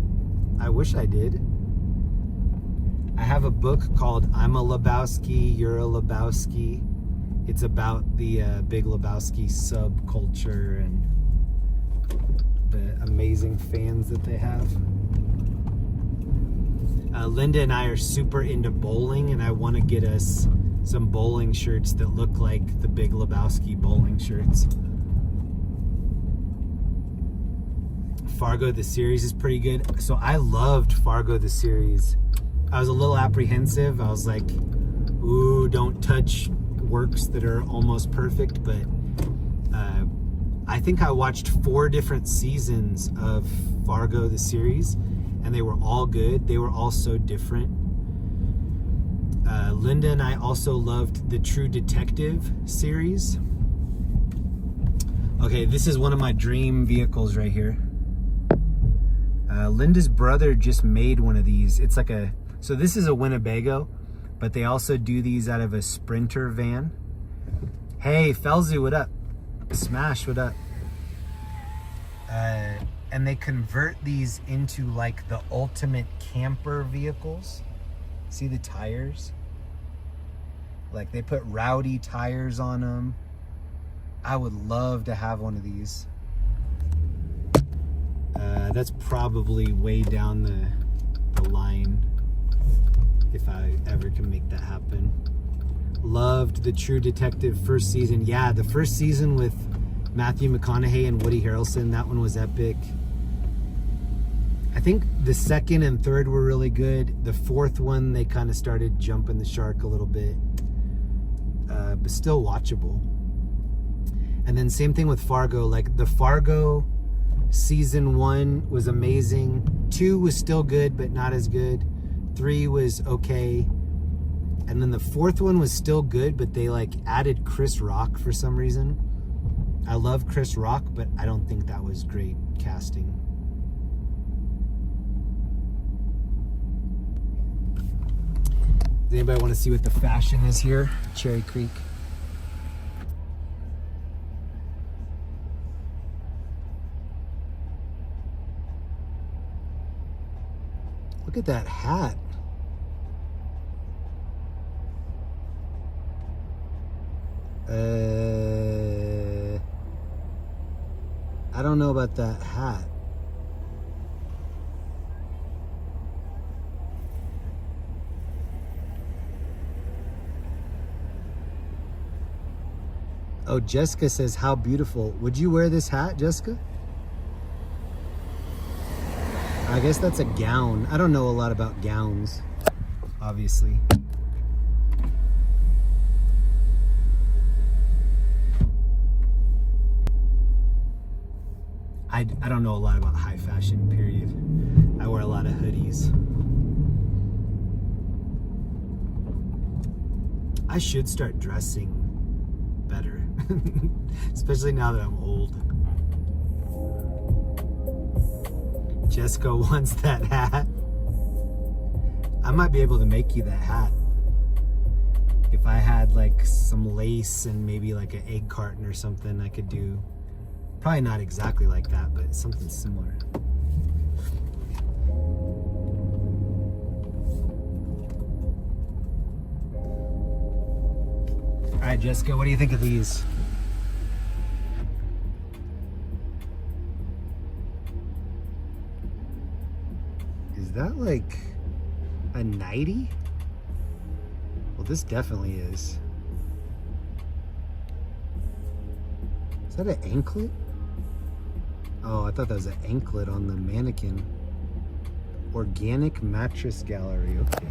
I wish I did. I have a book called I'm a Lebowski, You're a Lebowski. It's about the Big Lebowski subculture and the amazing fans that they have. Linda and I are super into bowling, and I want to get us some bowling shirts that look like the Big Lebowski bowling shirts. Fargo the series is pretty good. So I loved Fargo the series. I was a little apprehensive. I was like, ooh, don't touch works that are almost perfect. But I think I watched 4 different seasons of Fargo the series, and they were all good. They were all so different. Linda and I also loved the True Detective series. Okay, this is one of my dream vehicles right here. Linda's brother just made one of these. It's like so this is a Winnebago, but they also do these out of a Sprinter van. Hey, Felzu, what up? Smash, what up? And they convert these into like the ultimate camper vehicles. See the tires? Like they put rowdy tires on them. I would love to have one of these. That's probably way down the line if I ever can make that happen. Loved the True Detective first season. Yeah, the first season with Matthew McConaughey and Woody Harrelson, that one was epic. I think the second and third were really good. The fourth one, they kind of started jumping the shark a little bit, but still watchable. And then same thing with Fargo. Like the Fargo season 1 was amazing. 2 was still good, but not as good. 3 was okay. And then the 4th one was still good, but they like added Chris Rock for some reason. I love Chris Rock, but I don't think that was great casting. Does anybody want to see what the fashion is here? Cherry Creek. Look at that hat. I don't know about that hat. Oh, Jessica says, how beautiful. Would you wear this hat, Jessica? I guess that's a gown. I don't know a lot about gowns, obviously. I don't know a lot about high fashion, period. I wear a lot of hoodies. I should start dressing better, especially now that I'm old. Jessica wants that hat. I might be able to make you that hat. If I had like some lace and maybe like an egg carton or something, I could do. Probably not exactly like that, but something similar. All right, Jessica, what do you think of these? Is that like a nightie? Well, this definitely is. Is that an anklet? Oh, I thought that was an anklet on the mannequin. Organic Mattress Gallery. Okay.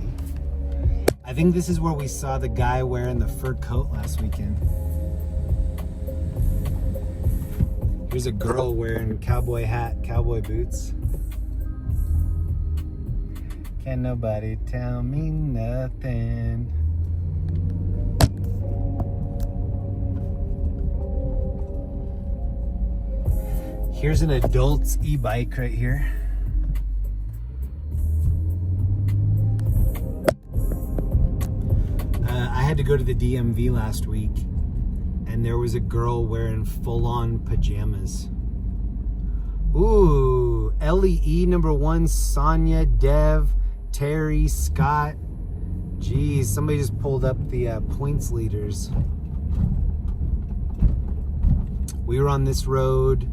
I think this is where we saw the guy wearing the fur coat last weekend. Here's a girl wearing cowboy hat, cowboy boots. Can nobody tell me nothing? Here's an adult's e-bike right here. I had to go to the DMV last week, and there was a girl wearing full-on pajamas. Ooh, LEE number 1, Sonia, Dev, Terry, Scott. Geez, somebody just pulled up the points leaders. We were on this road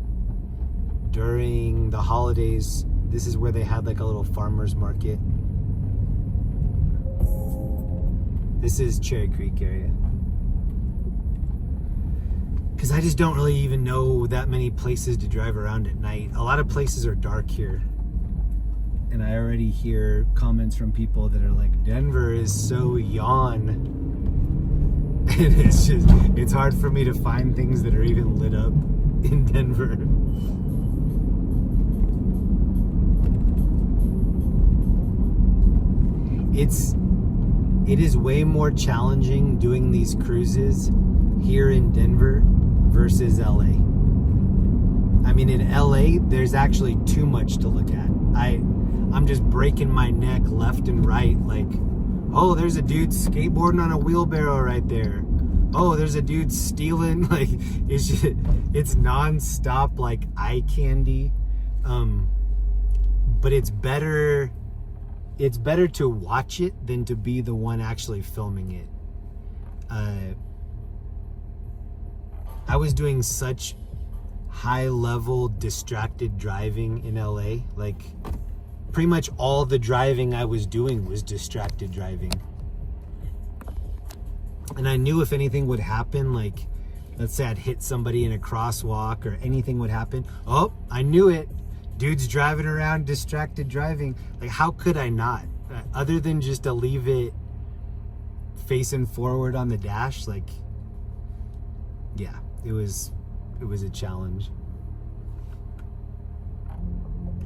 during the holidays. This is where they had like a little farmer's market. This is Cherry Creek area. Because I just don't really even know that many places to drive around at night. A lot of places are dark here. And I already hear comments from people that are like, Denver is so yawn. And it's hard for me to find things that are even lit up in Denver. It is way more challenging doing these cruises here in Denver versus LA. I mean, in LA, there's actually too much to look at. I'm just breaking my neck left and right, like, oh, there's a dude skateboarding on a wheelbarrow right there. Oh, there's a dude stealing. Like, it's non-stop, like, eye candy. But it's better to watch it than to be the one actually filming it. I was doing such high-level distracted driving in LA. Like, pretty much all the driving I was doing was distracted driving. And I knew if anything would happen, like, let's say I'd hit somebody in a crosswalk or anything would happen. Oh, I knew it. Dude's driving around distracted driving. Like, how could I not? Other than just to leave it facing forward on the dash, like, yeah, it was a challenge.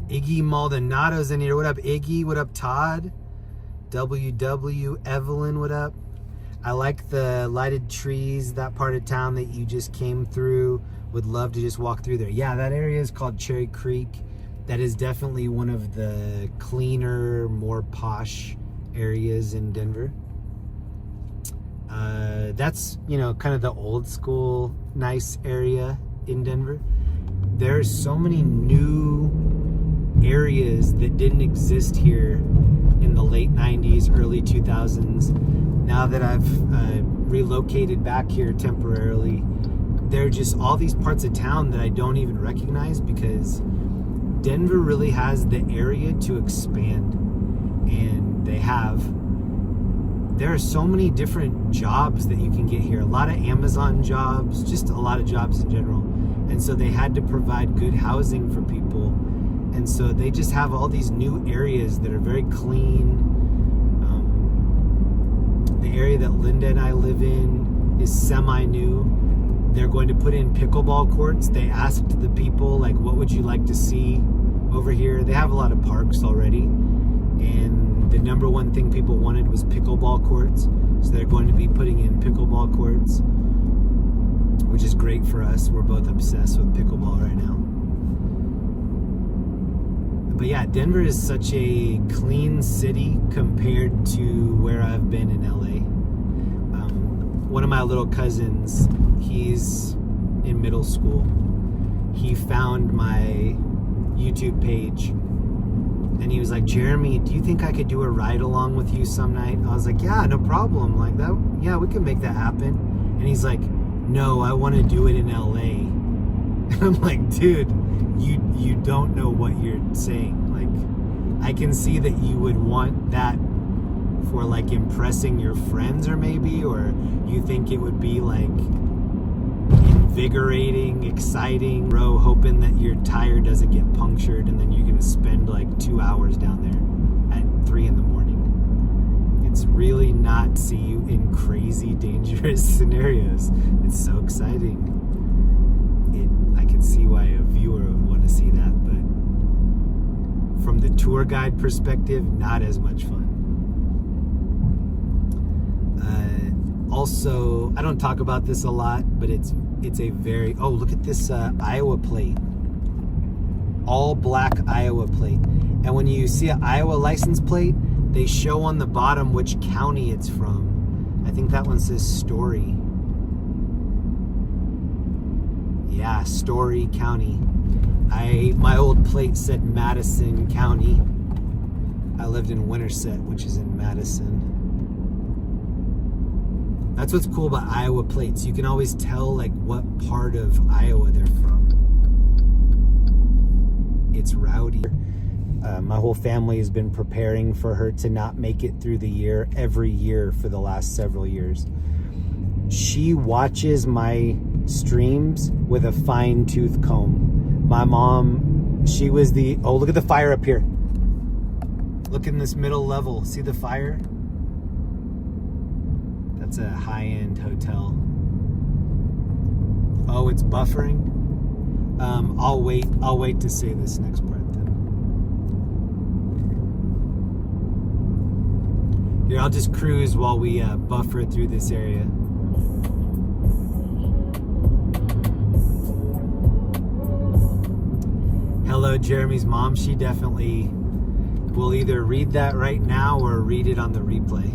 Iggy Maldonado's in here. What up, Iggy? What up, Todd? WW, Evelyn, what up? I like the lighted trees, that part of town that you just came through. Would love to just walk through there. Yeah, that area is called Cherry Creek. That is definitely one of the cleaner, more posh areas in Denver. That's, you know, kind of the old school, nice area in Denver. There's so many new areas that didn't exist here in the late 90s, early 2000s. Now that I've relocated back here temporarily, there are just all these parts of town that I don't even recognize because Denver really has the area to expand, and there are so many different jobs that you can get here. A lot of Amazon jobs, just a lot of jobs in general. And so they had to provide good housing for people. And so they just have all these new areas that are very clean. The area that Linda and I live in is semi-new. They're going to put in pickleball courts. They asked the people, like, what would you like to see over here? They have a lot of parks already. And the number one thing people wanted was pickleball courts. So they're going to be putting in pickleball courts, which is great for us. We're both obsessed with pickleball right now. But yeah, Denver is such a clean city compared to where I've been in LA. One of my little cousins, he's in middle school. He found my YouTube page and he was like, Jeremy, do you think I could do a ride along with you some night? I was like, yeah, no problem. Like that, yeah, we can make that happen. And he's like, no, I want to do it in LA. And I'm like, dude, you don't know what you're saying. Like, I can see that you would want that for like impressing your friends or you think it would be like invigorating, exciting, hoping that your tire doesn't get punctured and then you're gonna spend like 2 hours down there. see you in crazy, dangerous scenarios. It's so exciting. I can see why a viewer would want to see that, but from the tour guide perspective, not as much fun. Also, I don't talk about this a lot, but it's a very, oh, look at this Iowa plate. All black Iowa plate. And when you see an Iowa license plate, they show on the bottom which county it's from. I think that one says Story. Yeah, Story County. My old plate said Madison County. I lived in Winterset, which is in Madison. That's what's cool about Iowa plates. You can always tell like what part of Iowa they're from. It's rowdy. My whole family has been preparing for her to not make it through the year every year for the last several years. She watches my streams with a fine-tooth comb. My mom, she was oh, look at the fire up here. Look in this middle level. See the fire? That's a high-end hotel. Oh, it's buffering? I'll wait to say this next part then. Here, I'll just cruise while we buffer through this area. Hello, Jeremy's mom. She definitely will either read that right now or read it on the replay.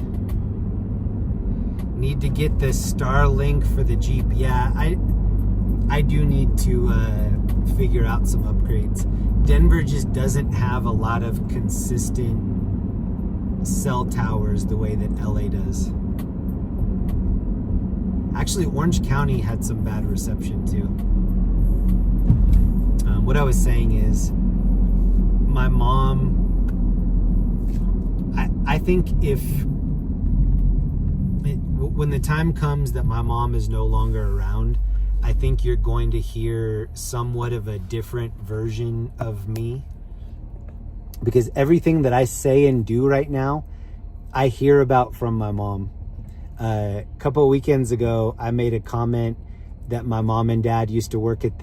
Need to get the Starlink for the Jeep. Yeah, I do need to figure out some upgrades. Denver just doesn't have a lot of consistent cell towers the way that LA does. Actually, Orange County had some bad reception too. What I was saying is, my mom, I think when the time comes that my mom is no longer around, I think you're going to hear somewhat of a different version of me. Because everything that I say and do right now, I hear about from my mom. A couple of weekends ago, I made a comment that my mom and dad used to work at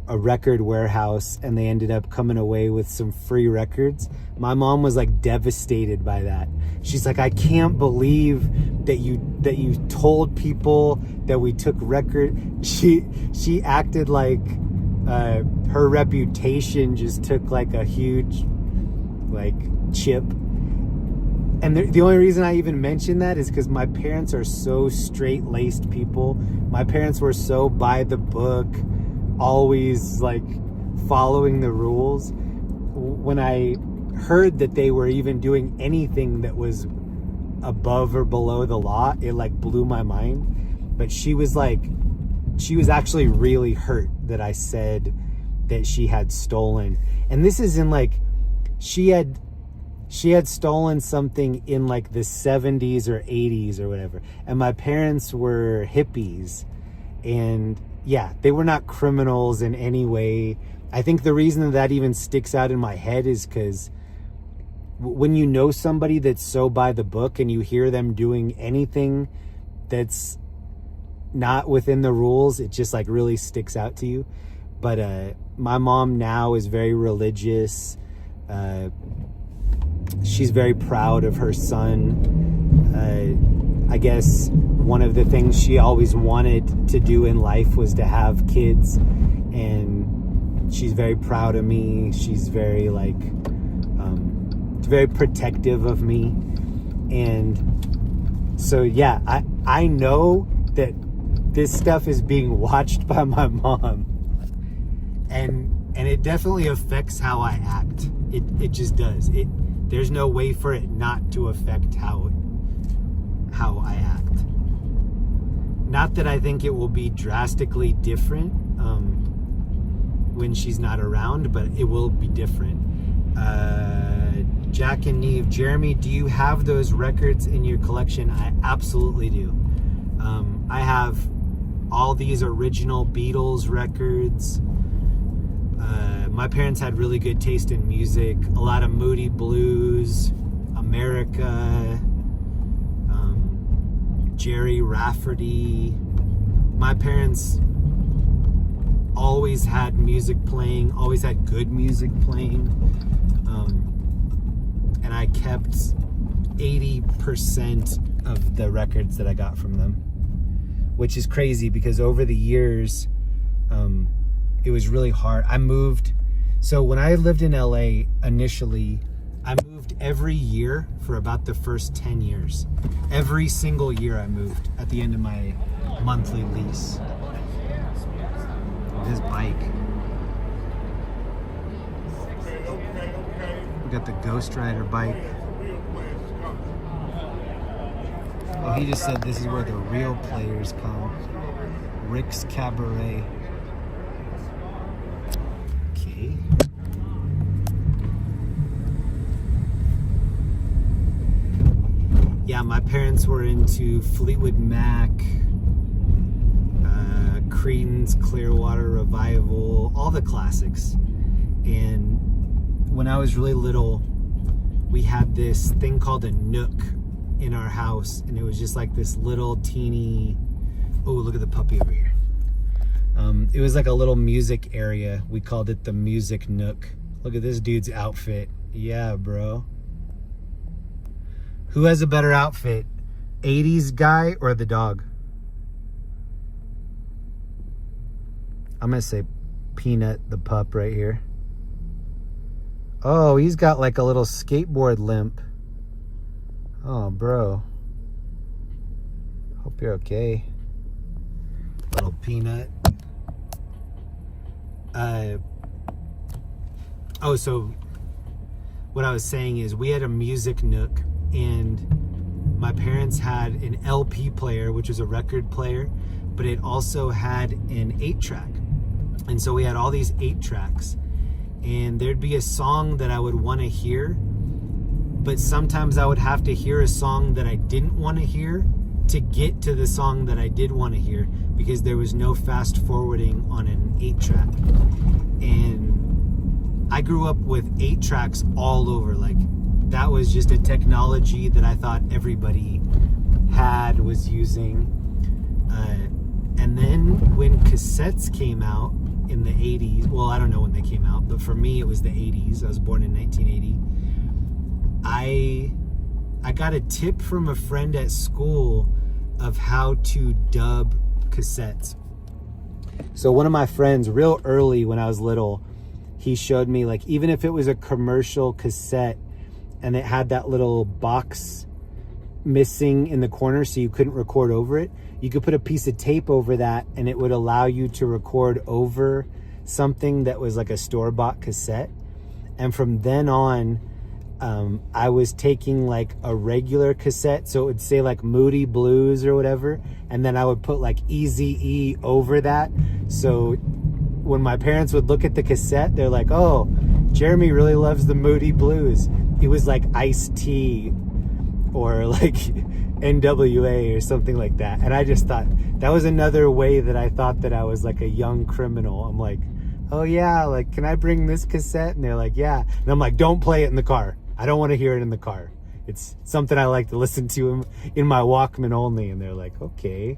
a record warehouse, and they ended up coming away with some free records. My mom was like devastated by that. She's like, I can't believe that you told people that we took record. She acted like her reputation just took like a huge like chip. And the only reason I even mention that is because my parents are so straight-laced people. My parents were so by the book, always like following the rules. When I heard that they were even doing anything that was above or below the law, it like blew my mind. But she was actually really hurt that I said that she had stolen. And this is in like, she had stolen something in like the 70s or 80s or whatever. And my parents were hippies, and yeah, they were not criminals in any way. I think the reason that even sticks out in my head is because when you know somebody that's so by the book and you hear them doing anything that's not within the rules, it just like really sticks out to you. But my mom now is very religious. She's very proud of her son. I guess one of the things she always wanted to do in life was to have kids, and she's very proud of me. She's very very protective of me. And so yeah, I know that this stuff is being watched by my mom, and it definitely affects how I act. It just does. There's no way for it not to affect how I act. Not that I think it will be drastically different when she's not around, but it will be different. Jack and Neve, Jeremy, do you have those records in your collection? I absolutely do. I have all these original Beatles records. My parents had really good taste in music. A lot of Moody Blues, America. Jerry Rafferty. My parents always had music playing, always had good music playing. And I kept 80% of the records that I got from them, which is crazy because over the years, it was really hard. I moved. So when I lived in LA initially, I moved every year for about the first 10 years. Every single year I moved at the end of my monthly lease. This bike. We got the Ghost Rider bike. Oh, he just said this is where the real players come. Rick's Cabaret. Okay. Yeah, my parents were into Fleetwood Mac, Creedence Clearwater Revival, all the classics. And when I was really little, we had this thing called a nook in our house, and it was just like this little teeny, oh, look at the puppy over here. It was like a little music area. We called it the music nook. Look at this dude's outfit. Yeah, bro. Who has a better outfit, 80s guy or the dog? I'm gonna say Peanut the pup right here. Oh, he's got like a little skateboard limp. Oh, bro. Hope you're okay. Little Peanut. Oh, so what I was saying is we had a music nook, and my parents had an LP player, which was a record player, but it also had an 8-track. And so we had all these 8 tracks, and there'd be a song that I would want to hear, but sometimes I would have to hear a song that I didn't want to hear to get to the song that I did want to hear, because there was no fast forwarding on an 8-track. And I grew up with 8 tracks all over. Like, that was just a technology that I thought everybody was using. And then when cassettes came out in the 80s, well, I don't know when they came out, but for me it was the 80s. I was born in 1980. I got a tip from a friend at school of how to dub cassettes. So one of my friends, real early when I was little, he showed me, like, even if it was a commercial cassette and it had that little box missing in the corner so you couldn't record over it, you could put a piece of tape over that and it would allow you to record over something that was like a store-bought cassette. And from then on, I was taking like a regular cassette, so it would say like Moody Blues or whatever, and then I would put like Eazy-E over that. So when my parents would look at the cassette, they're like, oh, Jeremy really loves the Moody Blues. It was like Ice-T or like NWA or something like that. And I just thought that was another way that I thought that I was like a young criminal. I'm like, oh yeah, like, can I bring this cassette? And they're like, yeah. And I'm like, don't play it in the car. I don't want to hear it in the car. It's something I like to listen to in my Walkman only. And they're like, okay,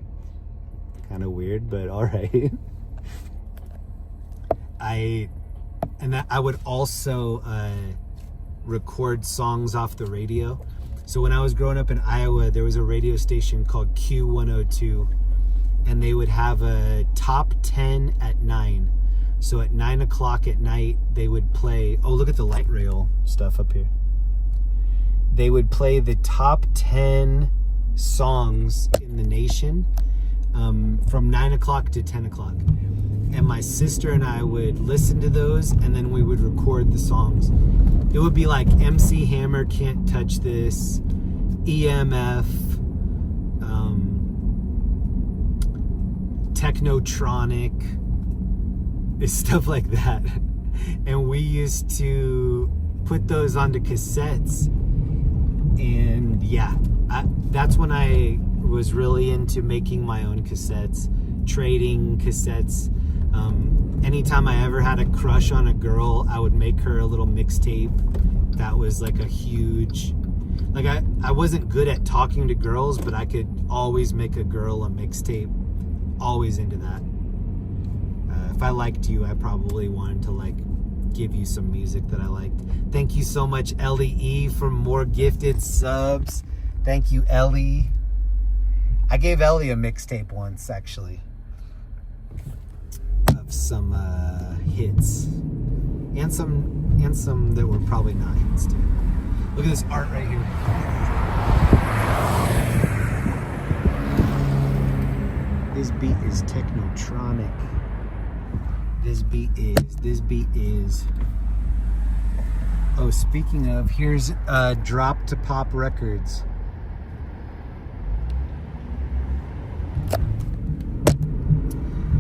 kind of weird, but all right. I would also record songs off the radio. So when I was growing up in Iowa, there was a radio station called Q102, and they would have a top 10 at 9. So at 9 o'clock at night, they would play, oh, look at the light rail stuff up here. They would play the top 10 songs in the nation from 9 o'clock to 10 o'clock. And my sister and I would listen to those, and then we would record the songs. It would be like MC Hammer, Can't Touch This, EMF, Technotronic, stuff like that. And we used to put those onto cassettes. And yeah, that's when I was really into making my own cassettes, trading cassettes. Anytime I ever had a crush on a girl, I would make her a little mixtape. That was like a huge, Like I wasn't good at talking to girls, but I could always make a girl a mixtape. Always into that. If I liked you, I probably wanted to like give you some music that I liked. Thank you so much, Ellie E, for more gifted subs. Thank you, Ellie. I gave Ellie a mixtape once, actually, of some hits, and some that were probably not hits too. Look at this art right here. This beat is technotronic. This beat is. Oh, speaking of, here's Drop to Pop Records.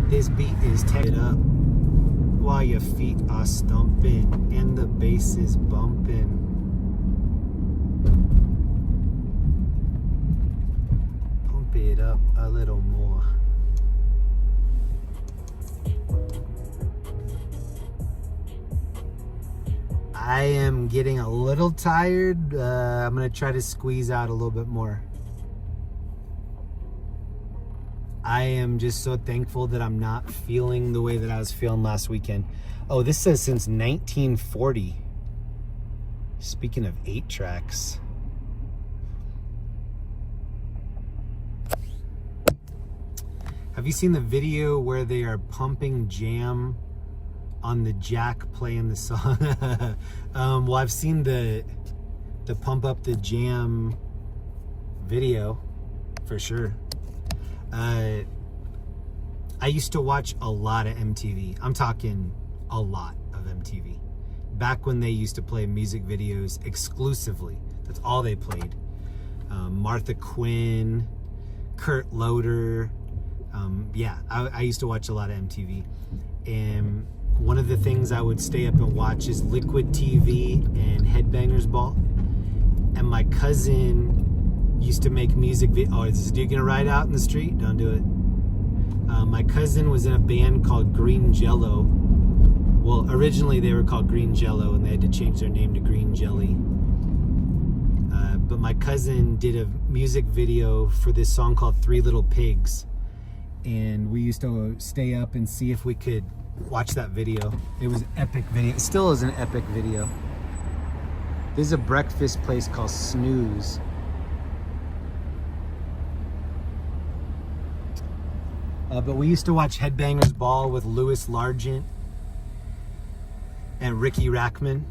This beat is it up while your feet are stumping and the bass is bumping. Pump it up a little more. I am getting a little tired. I'm gonna try to squeeze out a little bit more. I am just so thankful that I'm not feeling the way that I was feeling last weekend. Oh, this says since 1940. Speaking of 8 tracks. Have you seen the video where they are pumping jam on the jack playing the song? Well, I've seen the Pump Up the Jam video for sure. I used to watch a lot of MTV. I'm talking a lot of MTV. Back when they used to play music videos exclusively. That's all they played. Martha Quinn, Kurt Loder. Yeah, I used to watch a lot of MTV. And one of the things I would stay up and watch is Liquid TV and Headbangers Ball. And my cousin used to make music Oh, is this dude gonna ride out in the street? Don't do it. My cousin was in a band called Green Jello. Well, originally they were called Green Jello and they had to change their name to Green Jelly. But my cousin did a music video for this song called Three Little Pigs. And we used to stay up and see if we could watch that video. It was an epic video. It still is an epic video. This is a breakfast place called Snooze. But we used to watch Headbangers Ball with Louis Largent and Ricky Rackman.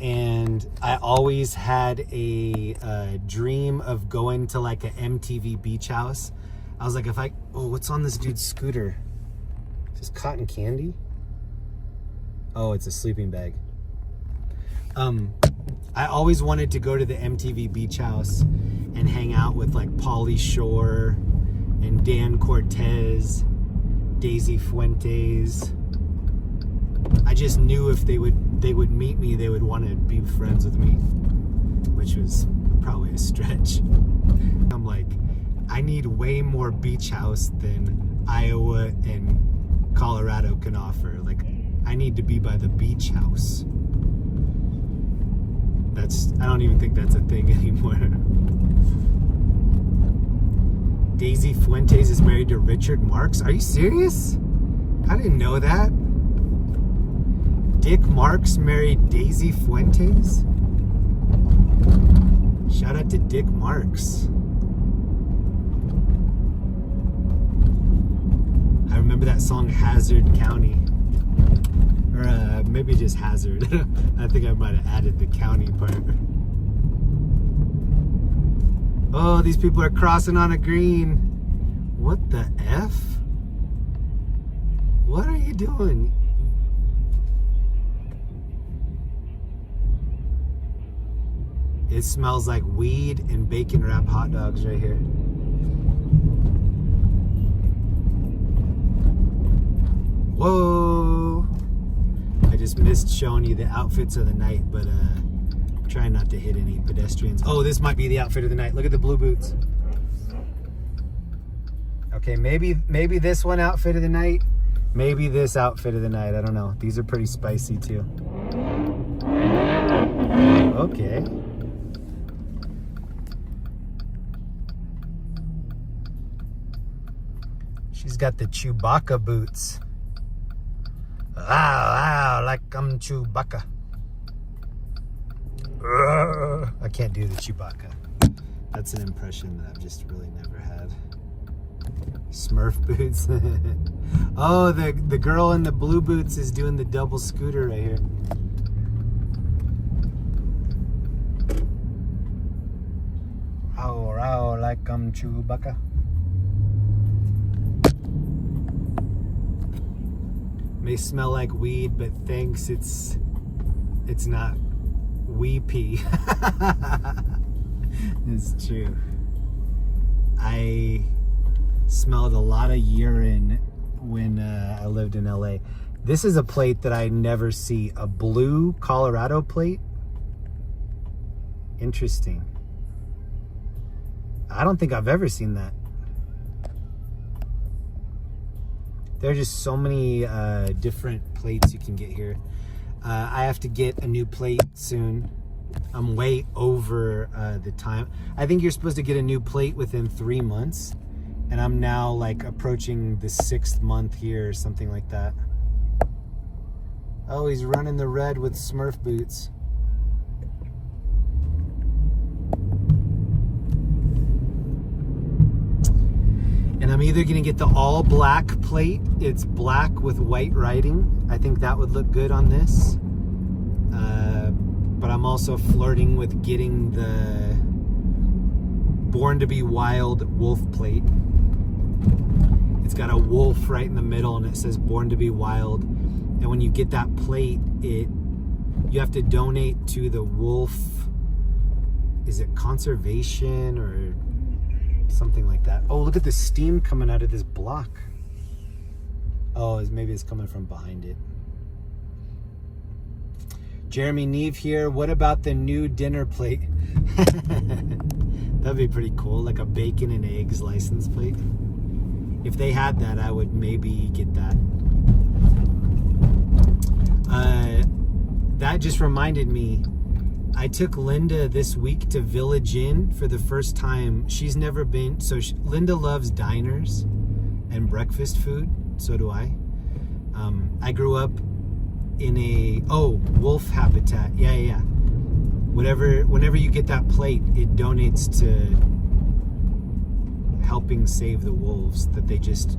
And I always had a dream of going to like an MTV beach house. I was like, oh, what's on this dude's scooter? Is this cotton candy? Oh, it's a sleeping bag. I always wanted to go to the MTV beach house and hang out with like Pauly Shore and Dan Cortez, Daisy Fuentes. I just knew if they would meet me, they would want to be friends with me, which was probably a stretch. I'm like, I need way more beach house than Iowa and Colorado can offer. Like, I need to be by the beach house. I don't even think that's a thing anymore. Daisy Fuentes is married to Richard Marx. Are you serious? I didn't know that. Dick Marx married Daisy Fuentes? Shout out to Dick Marx. I remember that song Hazard County. Or maybe just Hazard. I think I might have added the county part. Oh, these people are crossing on a green. What the F? What are you doing? It smells like weed and bacon wrapped hot dogs right here. Whoa! I just missed showing you the outfits of the night, but try not to hit any pedestrians. Oh, this might be the outfit of the night. Look at the blue boots. Okay, maybe this one outfit of the night. Maybe this outfit of the night. I don't know. These are pretty spicy too. Okay. got the Chewbacca boots. Wow, wow, like I'm Chewbacca. I can't do the Chewbacca. That's an impression that I've just really never had. Smurf boots. Oh, the girl in the blue boots is doing the double scooter right here. Ow, ow, like I'm Chewbacca. May smell like weed, but thanks, it's not weepy. It's true. I smelled a lot of urine when I lived in LA. This is a plate that I never see. A blue Colorado plate. Interesting. I don't think I've ever seen that. There are just so many different plates you can get here. I have to get a new plate soon. I'm way over the time. I think you're supposed to get a new plate within 3 months. And I'm now like approaching the 6th month here or something like that. Oh, he's running the red with Smurf boots. And I'm either gonna get the all black plate. It's black with white writing. I think that would look good on this. But I'm also flirting with getting the Born to Be Wild wolf plate. It's got a wolf right in the middle and it says Born to Be Wild. And when you get that plate, you have to donate to the wolf, is it conservation or something like that? Oh, look at the steam coming out of this block. Oh, maybe it's coming from behind it. Jeremy Neve here. What about the new dinner plate? That'd be pretty cool, like a bacon and eggs license plate. If they had that, I would maybe get that. That just reminded me, I took Linda this week to Village Inn for the first time. She's never been, Linda loves diners and breakfast food, so do I. I grew up in wolf habitat. Yeah. Whenever you get that plate, it donates to helping save the wolves. That they just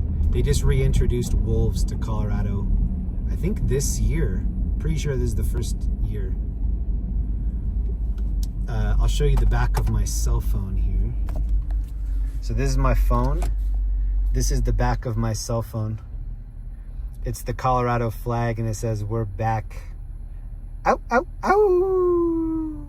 reintroduced wolves to Colorado, I think this year. Pretty sure this is the first year. I'll show you the back of my cell phone here. So this is my phone. This is the back of my cell phone. It's the Colorado flag and it says, "We're back." Ow, ow, ow!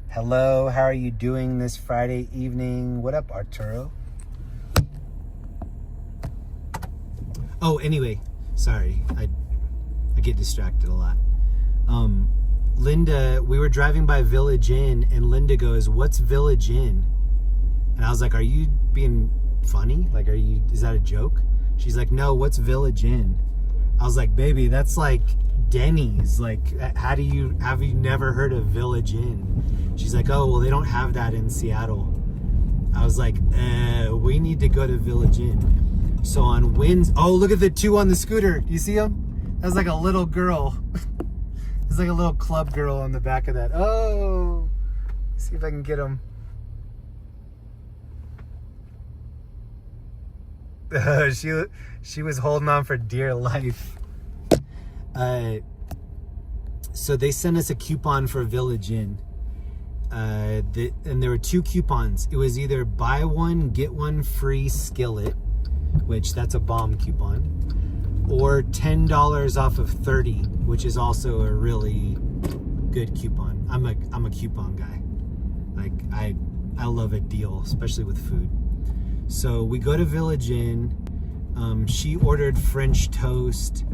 Hello, how are you doing this Friday evening? What up, Arturo? Oh, anyway, sorry, I get distracted a lot. Linda, we were driving by Village Inn and Linda goes, "What's Village Inn?" And I was like, "Are you being funny? Like, is that a joke?" She's like, "No, what's Village Inn?" I was like, "Baby, that's like Denny's. Like, have you never heard of Village Inn?" She's like, "Oh, well, they don't have that in Seattle." I was like, we need to go to Village Inn. So on Wednesday, oh, look at the two on the scooter. You see them? That's like a little girl. There's like a little club girl on the back of that. Oh, let's see if I can get them. She was holding on for dear life. So they sent us a coupon for Village Inn. And there were 2 coupons. It was either buy one, get one free skillet, which that's a bomb coupon, or $10 off of 30, which is also a really good coupon. I'm a coupon guy. Like I love a deal, especially with food. So we go to Village Inn. She ordered French toast.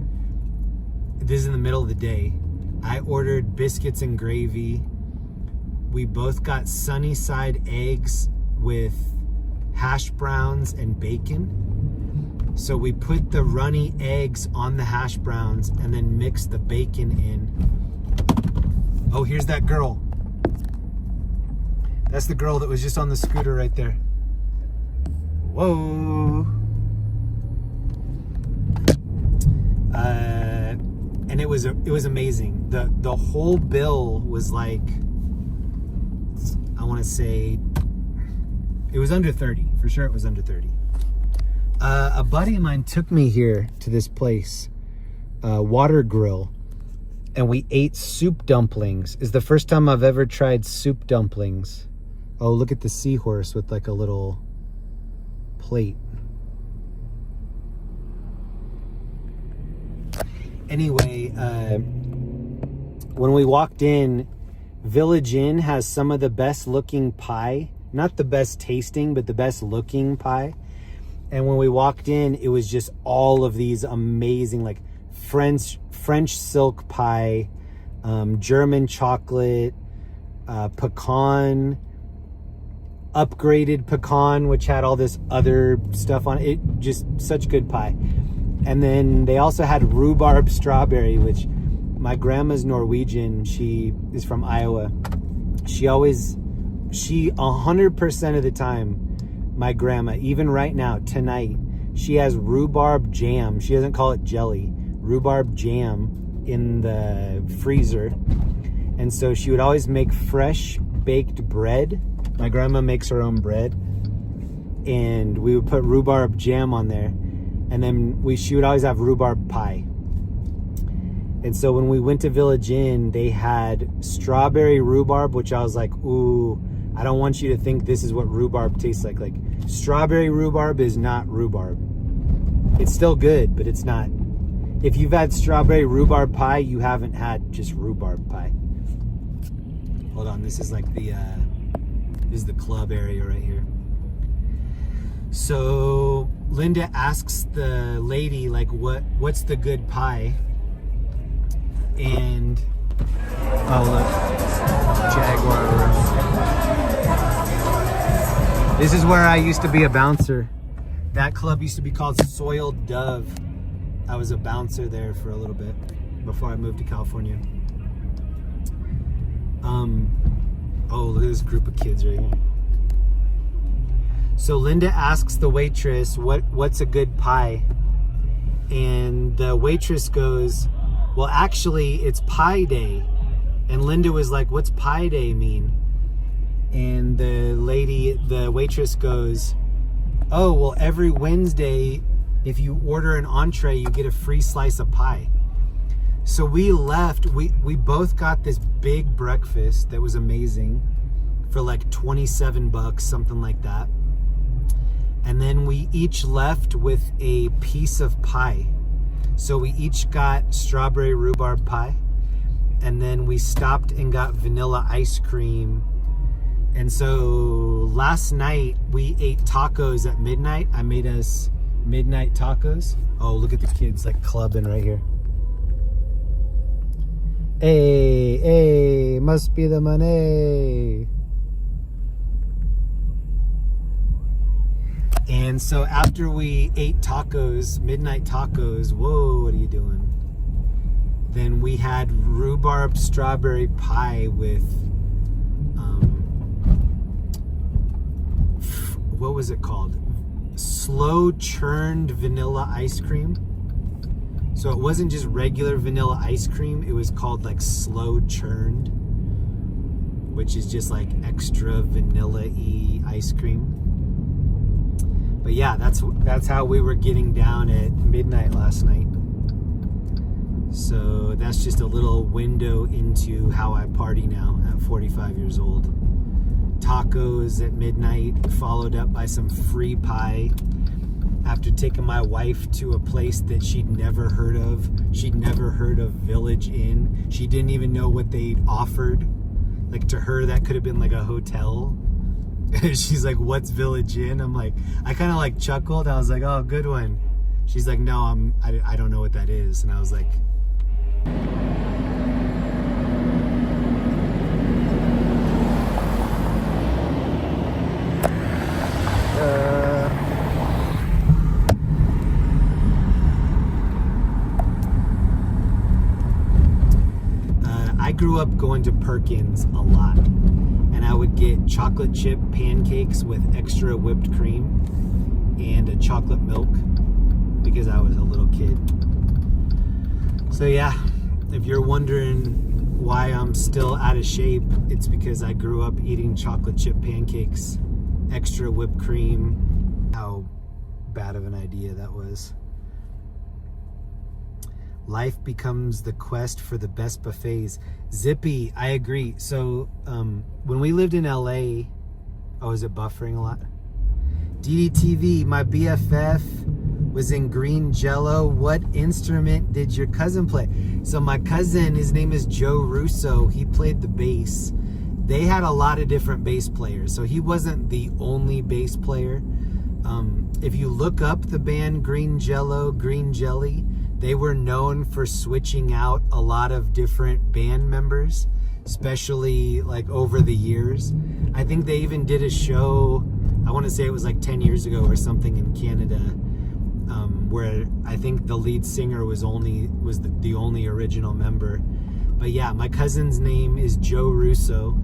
This is in the middle of the day. I ordered biscuits and gravy. We both got sunny side eggs with hash browns and bacon. So we put the runny eggs on the hash browns and then mix the bacon in. Oh, here's that girl. That's the girl that was just on the scooter right there. Whoa. And it was amazing. The whole bill was like, I want to say, it was under 30. For sure it was under 30. A buddy of mine took me here to this place, Water Grill, and we ate soup dumplings. It's the first time I've ever tried soup dumplings. Oh, look at the seahorse with like a little plate. Anyway, when we walked in, Village Inn has some of the best looking pie. Not the best tasting, but the best looking pie. And when we walked in, it was just all of these amazing, like French silk pie, German chocolate, pecan, upgraded pecan, which had all this other stuff on it. Just such good pie. And then they also had rhubarb strawberry, which my grandma's Norwegian. She is from Iowa. She 100% of the time, my grandma, even right now, tonight, she has rhubarb jam. She doesn't call it jelly, rhubarb jam in the freezer. And so she would always make fresh baked bread. My grandma makes her own bread. And we would put rhubarb jam on there. And then she would always have rhubarb pie. And so when we went to Village Inn, they had strawberry rhubarb, which I was like, ooh, I don't want you to think this is what rhubarb tastes like. Like, strawberry rhubarb is not rhubarb. It's still good, but it's not. If you've had strawberry rhubarb pie, you haven't had just rhubarb pie. Hold on, this is like this is the club area right here. So Linda asks the lady, like, what's the good pie? And oh look, Jaguar. This is where I used to be a bouncer. That club used to be called Soiled Dove. I was a bouncer there for a little bit before I moved to California. Oh, look at this group of kids right here. So Linda asks the waitress, what's a good pie? And the waitress goes, well, actually, it's Pie Day. And Linda was like, what's Pie Day mean? And the waitress goes, oh, well, every Wednesday, if you order an entree, you get a free slice of pie. So we left, we both got this big breakfast that was amazing for like $27, something like that. And then we each left with a piece of pie. So we each got strawberry rhubarb pie. And then we stopped and got vanilla ice cream. And so last night we ate tacos at midnight. I made us midnight tacos. Oh, look at the kids like clubbing right here. Hey, must be the money. And so after we ate tacos, midnight tacos, whoa, what are you doing? Then we had rhubarb strawberry pie with, what was it called? Slow churned vanilla ice cream. So it wasn't just regular vanilla ice cream, it was called like slow churned, which is just like extra vanilla-y ice cream. But yeah, that's how we were getting down at midnight last night. So that's just a little window into how I party now at 45 years old. Tacos at midnight, followed up by some free pie. After taking my wife to a place that she'd never heard of. She'd never heard of Village Inn. She didn't even know what they offered. Like, to her, that could have been like a hotel. She's like, what's Village Inn? I'm like, I kind of like chuckled. I was like, oh, good one. She's like, no, I don't know what that is. And I was like, I grew up going to Perkins a lot. And I would get chocolate chip pancakes with extra whipped cream and a chocolate milk because I was a little kid. So yeah, if you're wondering why I'm still out of shape, it's because I grew up eating chocolate chip pancakes, extra whipped cream. How bad of an idea that was. Life becomes the quest for the best buffets. Zippy, I agree. So when we lived in LA, oh, is it buffering a lot? DDTV, my BFF was in Green Jello. What instrument did your cousin play? So my cousin, his name is Joe Russo. He played the bass. They had a lot of different bass players, so he wasn't the only bass player. If you look up the band Green Jello, Green Jelly, they were known for switching out a lot of different band members, especially like over the years. I think they even did a show, I want to say it was like 10 years ago or something in Canada, where I think the lead singer was the only original member. But yeah, my cousin's name is Joe Russo.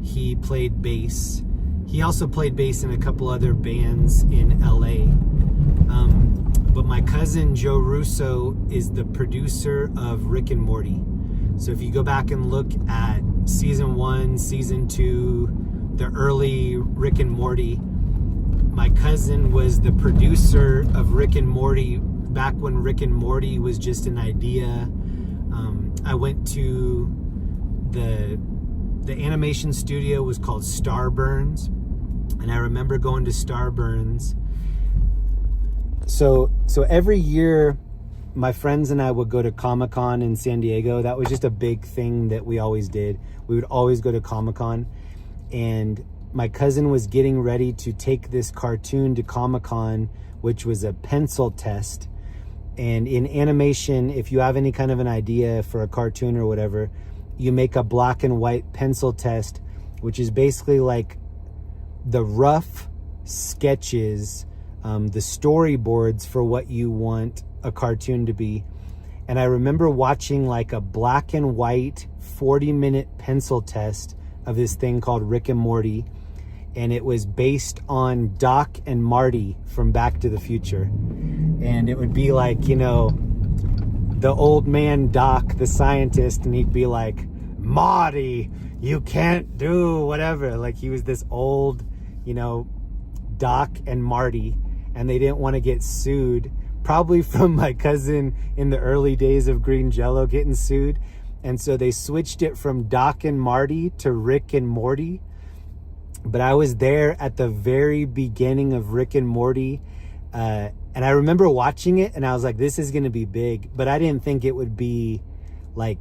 He played bass. He also played bass in a couple other bands in LA. But my cousin Joe Russo is the producer of Rick and Morty. So if you go back and look at season 1, season 2, the early Rick and Morty, my cousin was the producer of Rick and Morty back when Rick and Morty was just an idea. I went to the animation studio was called Starburns, and I remember going to Starburns. So every year, my friends and I would go to Comic-Con in San Diego. That was just a big thing that we always did. We would always go to Comic-Con, and my cousin was getting ready to take this cartoon to Comic-Con, which was a pencil test. And in animation, if you have any kind of an idea for a cartoon or whatever, you make a black and white pencil test, which is basically like the rough sketches, the storyboards for what you want a cartoon to be. And I remember watching like a black and white 40-minute pencil test of this thing called Rick and Morty. And it was based on Doc and Marty from Back to the Future. And it would be like, you know, the old man Doc, the scientist, and he'd be like, Marty, you can't do whatever. Like he was this old, you know, Doc and Marty, and they didn't want to get sued, probably from my cousin in the early days of Green Jello getting sued. And so they switched it from Doc and Marty to Rick and Morty. But I was there at the very beginning of Rick and Morty. And I remember watching it and I was like, this is going to be big. But I didn't think it would be like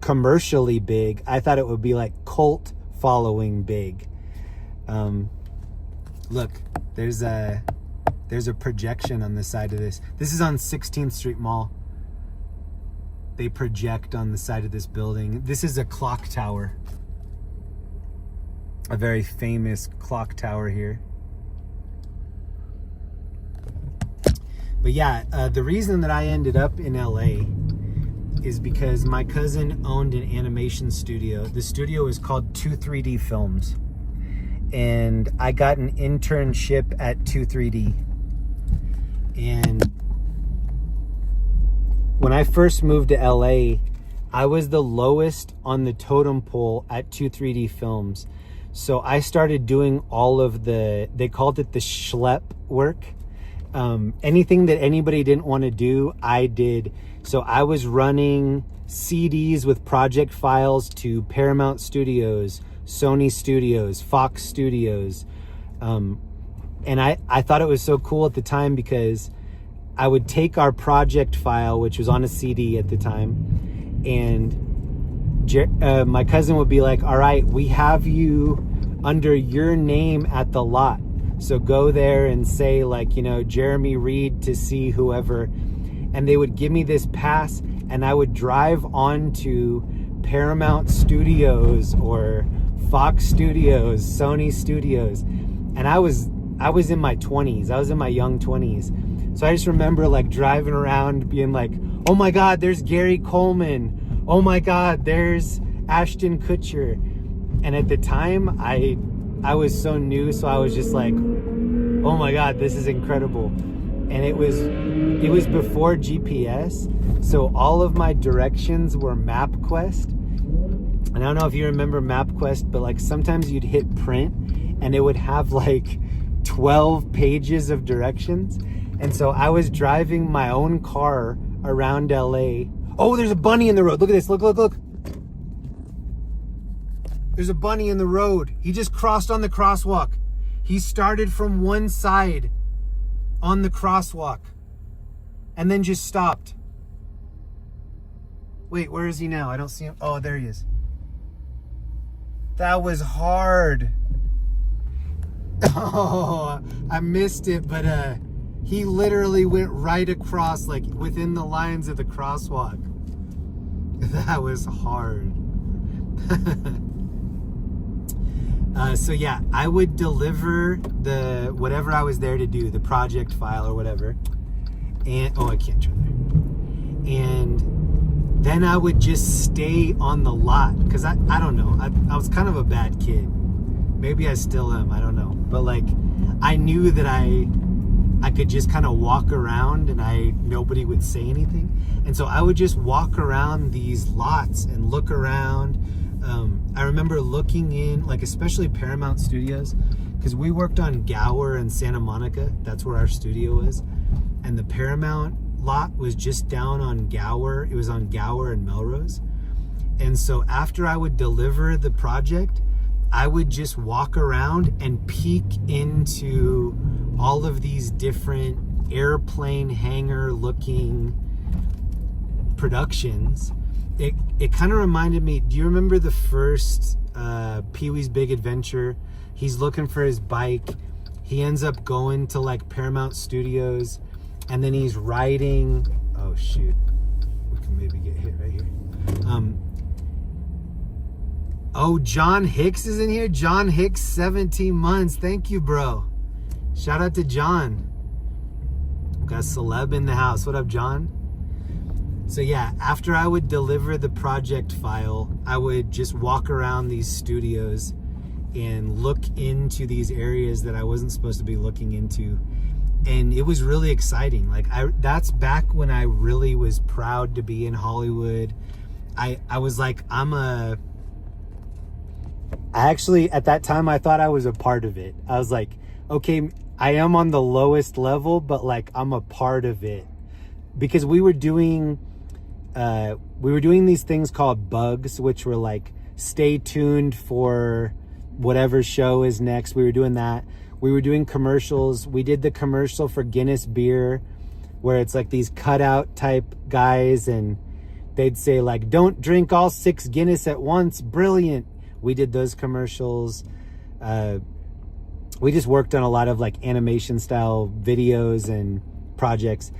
commercially big. I thought it would be like cult following big. Look, there's a projection on the side of this. This is on 16th Street Mall. They project on the side of this building. This is a clock tower. A very famous clock tower here. But yeah, the reason that I ended up in LA is because my cousin owned an animation studio. The studio is called 2-3D Films. And I got an internship at 2-3D. And when I first moved to LA, I was the lowest on the totem pole at 2-3D Films. So I started doing all of they called it the schlep work. Anything that anybody didn't want to do, I did. So I was running CDs with project files to Paramount Studios, Sony Studios, Fox Studios. And I thought it was so cool at the time because I would take our project file, which was on a CD at the time, and my cousin would be like, all right, we have you under your name at the lot. So go there and say like, you know, Jeremy Reed to see whoever. And they would give me this pass and I would drive on to Paramount Studios or Fox Studios, Sony Studios. And I was in my 20s. I was in my young 20s. So I just remember like driving around being like, oh my God, there's Gary Coleman. Oh my God, there's Ashton Kutcher. And at the time, I was so new, so I was just like, oh my God, this is incredible. And it was before GPS, so all of my directions were MapQuest. And I don't know if you remember MapQuest, but like sometimes you'd hit print and it would have like 12 pages of directions. And so I was driving my own car around LA. Oh, there's a bunny in the road. Look at this. Look. There's a bunny in the road. He just crossed on the crosswalk. He started from one side on the crosswalk and then just stopped. Wait, where is he now? I don't see him. Oh, there he is. That was hard. Oh, I missed it, but he literally went right across, like within the lines of the crosswalk. That was hard. So yeah, I would deliver the whatever I was there to do, the project file or whatever. And oh, I can't turn there. And then I would just stay on the lot because I don't know. I was kind of a bad kid. Maybe I still am. I don't know. But like, I knew that I could just kind of walk around and nobody would say anything. And so I would just walk around these lots and look around. I remember looking in, like especially Paramount Studios, because we worked on Gower and Santa Monica. That's where our studio was. And the Paramount lot was just down on Gower. It was on Gower and Melrose. And so after I would deliver the project, I would just walk around and peek into all of these different airplane hangar looking productions. It kind of reminded me, do you remember the first Pee-wee's Big Adventure? He's looking for his bike. He ends up going to like Paramount Studios and then he's riding, oh shoot, we can maybe get hit right here. Oh, John Hicks is in here. John Hicks, 17 months. Thank you, bro. Shout out to John. Got a celeb in the house. What up, John? So yeah, after I would deliver the project file, I would just walk around these studios and look into these areas that I wasn't supposed to be looking into. And it was really exciting. Like that's back when I really was proud to be in Hollywood. I was like, I actually, at that time, I thought I was a part of it. I was like, okay, I am on the lowest level, but like I'm a part of it. Because we were doing these things called bugs, which were like, stay tuned for whatever show is next. We were doing that. We were doing commercials. We did the commercial for Guinness beer, where it's like these cutout type guys and they'd say like, don't drink all 6 Guinness at once. Brilliant. We did those commercials. We just worked on a lot of like animation style videos and projects.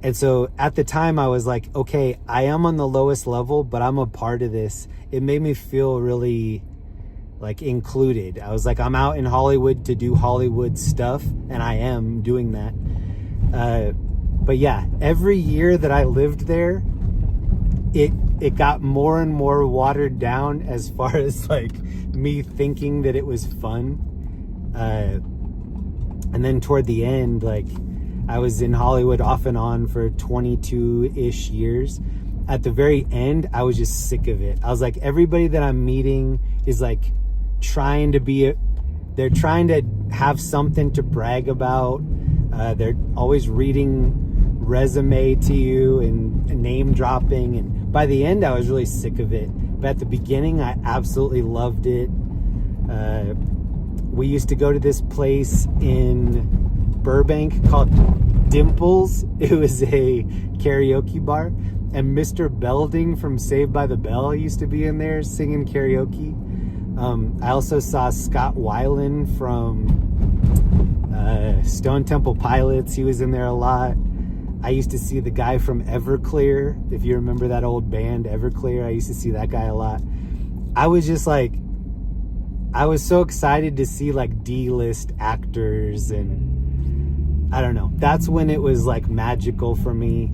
And so at the time I was like, okay, I am on the lowest level, but I'm a part of this. It made me feel really like included. I was like, I'm out in Hollywood to do Hollywood stuff, and I am doing that. But yeah, every year that I lived there, it got more and more watered down as far as like me thinking that it was fun. And then toward the end, like I was in Hollywood off and on for 22-ish years. At the very end, I was just sick of it. I was like, everybody that I'm meeting is like trying to they're trying to have something to brag about. They're always reading resume to you and name dropping. And by the end, I was really sick of it. But at the beginning, I absolutely loved it. We used to go to this place in Burbank called Dimples. It was a karaoke bar, and Mr. Belding from Saved by the Bell used to be in there singing karaoke. I also saw Scott Weiland from Stone Temple Pilots. He was in there a lot. I used to see the guy from Everclear. If you remember that old band, Everclear, I used to see that guy a lot. I was just like, I was so excited to see like D-list actors, and I don't know. That's when it was like magical for me.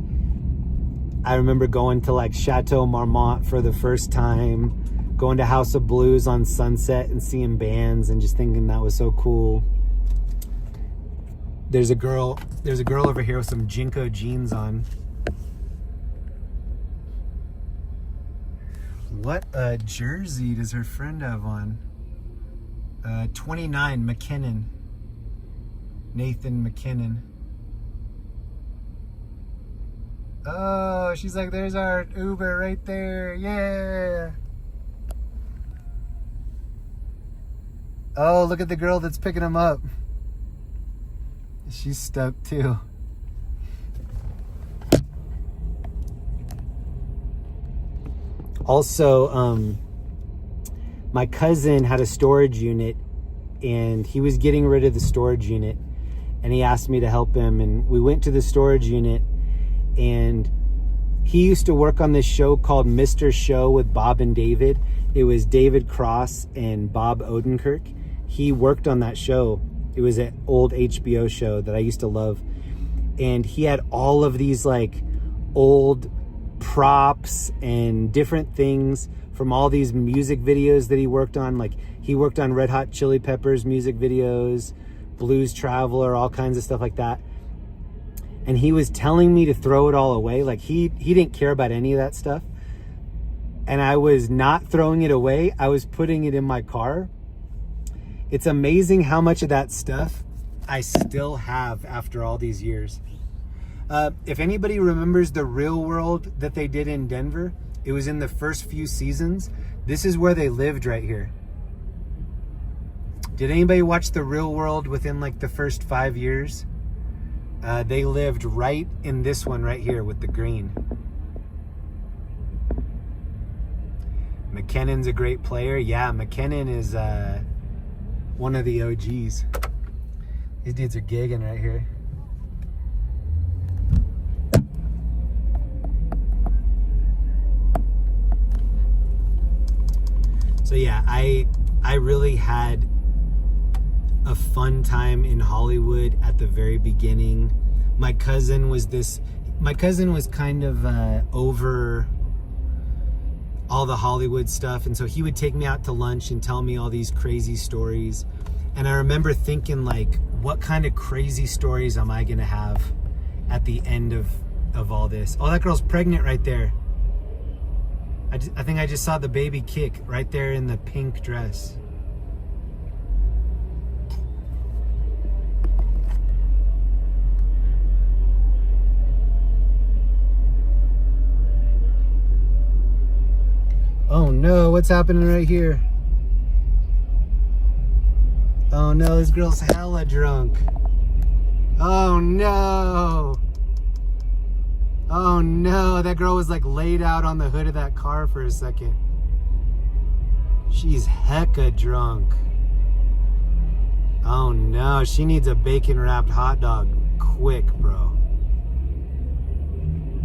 I remember going to like Chateau Marmont for the first time. going to House of Blues on Sunset and seeing bands and just thinking that was so cool. There's a girl over here with some Jinko jeans on. What jersey does her friend have on? 29, McKinnon. Nathan McKinnon. Oh, she's like, there's our Uber right there. Yeah. Oh, look at the girl that's picking him up. She's stoked too. Also, my cousin had a storage unit and he was getting rid of the storage unit and he asked me to help him, and we went to the storage unit, and he used to work on this show called Mr. Show with Bob and David. It was David Cross and Bob Odenkirk. He worked on that show. It was an old HBO show that I used to love. And he had all of these like old props and different things from all these music videos that he worked on. Like he worked on Red Hot Chili Peppers music videos, Blues Traveler, all kinds of stuff like that. And he was telling me to throw it all away. Like he didn't care about any of that stuff. And I was not throwing it away. I was putting it in my car. It's amazing how much of that stuff I still have after all these years. If anybody remembers the Real World that they did in Denver, it was in the first few seasons. This is where they lived right here. Did anybody watch the Real World within like the first 5 years? They lived right in this one right here with the green. McKinnon's a great player. Yeah, McKinnon is one of the OGs. These dudes are gigging right here. So yeah, I really had a fun time in Hollywood at the very beginning. My cousin was kind of over all the Hollywood stuff, and so he would take me out to lunch and tell me all these crazy stories. And I remember thinking, like, what kind of crazy stories am I gonna have at the end of all this? Oh, that girl's pregnant right there. I think I just saw the baby kick right there in the pink dress. Oh no, what's happening right here? Oh no, this girl's hella drunk. Oh no. Oh no, that girl was like laid out on the hood of that car for a second. She's hecka drunk. Oh no, she needs a bacon wrapped hot dog quick, bro.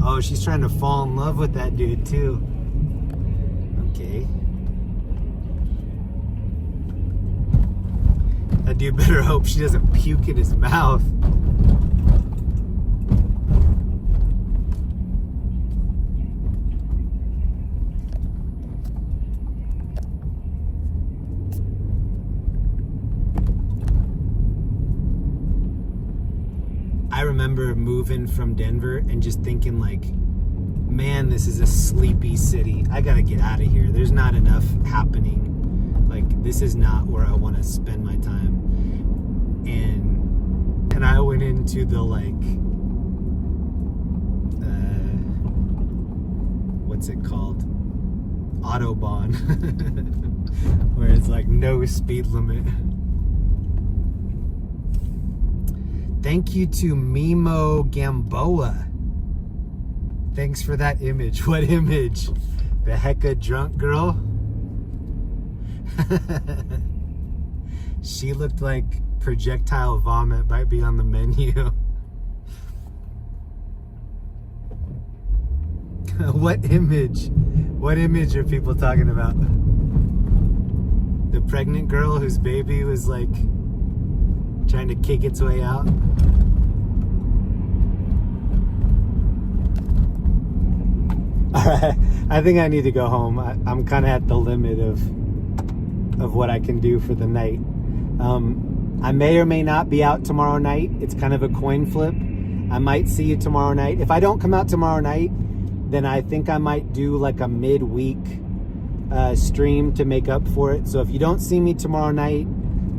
Oh, she's trying to fall in love with that dude too. Okay. That dude better hope she doesn't puke in his mouth. I remember moving from Denver and just thinking like, man, this is a sleepy city. I gotta get out of here. There's not enough happening. Like, this is not where I want to spend my time. And I went into the like, what's it called? Autobahn, where it's like no speed limit. Thank you to Mimo Gamboa. Thanks for that image. What image? The hecka drunk girl? She looked like projectile vomit might be on the menu. What image? What image are people talking about? The pregnant girl whose baby was like trying to kick its way out? All right, I think I need to go home. I'm kind of at the limit of what I can do for the night. I may or may not be out tomorrow night. It's kind of a coin flip. I might see you tomorrow night. If I don't come out tomorrow night, then I think I might do like a midweek stream to make up for it. So if you don't see me tomorrow night,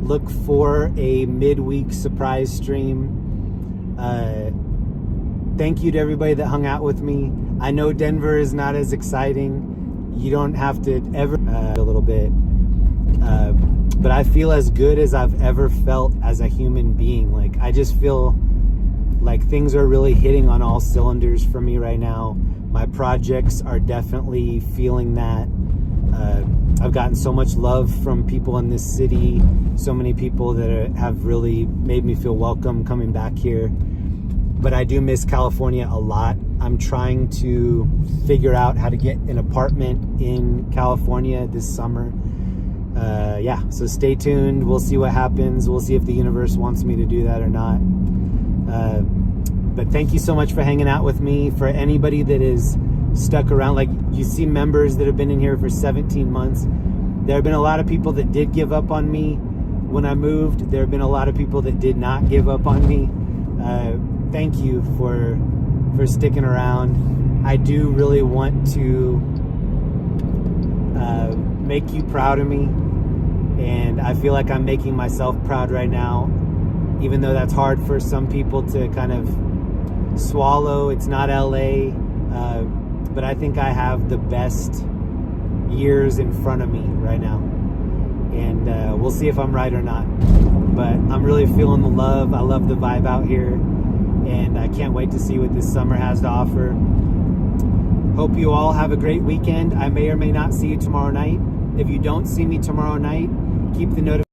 look for a midweek surprise stream. Thank you to everybody that hung out with me. I know Denver is not as exciting. You don't have to ever a little bit. But I feel as good as I've ever felt as a human being. Like, I just feel like things are really hitting on all cylinders for me right now. My projects are definitely feeling that. I've gotten so much love from people in this city, so many people that have really made me feel welcome coming back here. But I do miss California a lot. I'm trying to figure out how to get an apartment in California this summer. Yeah, so stay tuned. We'll see what happens. We'll see if the universe wants me to do that or not. But thank you so much for hanging out with me. For anybody that is stuck around, like, you see members that have been in here for 17 months. There have been a lot of people that did give up on me when I moved. There have been a lot of people that did not give up on me. Thank you for sticking around. I do really want to make you proud of me, and I feel like I'm making myself proud right now, even though that's hard for some people to kind of swallow. It's not LA, but I think I have the best years in front of me right now, and we'll see if I'm right or not. But I'm really feeling the love. I love the vibe out here, and I can't wait to see what this summer has to offer. Hope you all have a great weekend. I may or may not see you tomorrow night. If you don't see me tomorrow night, keep the notification.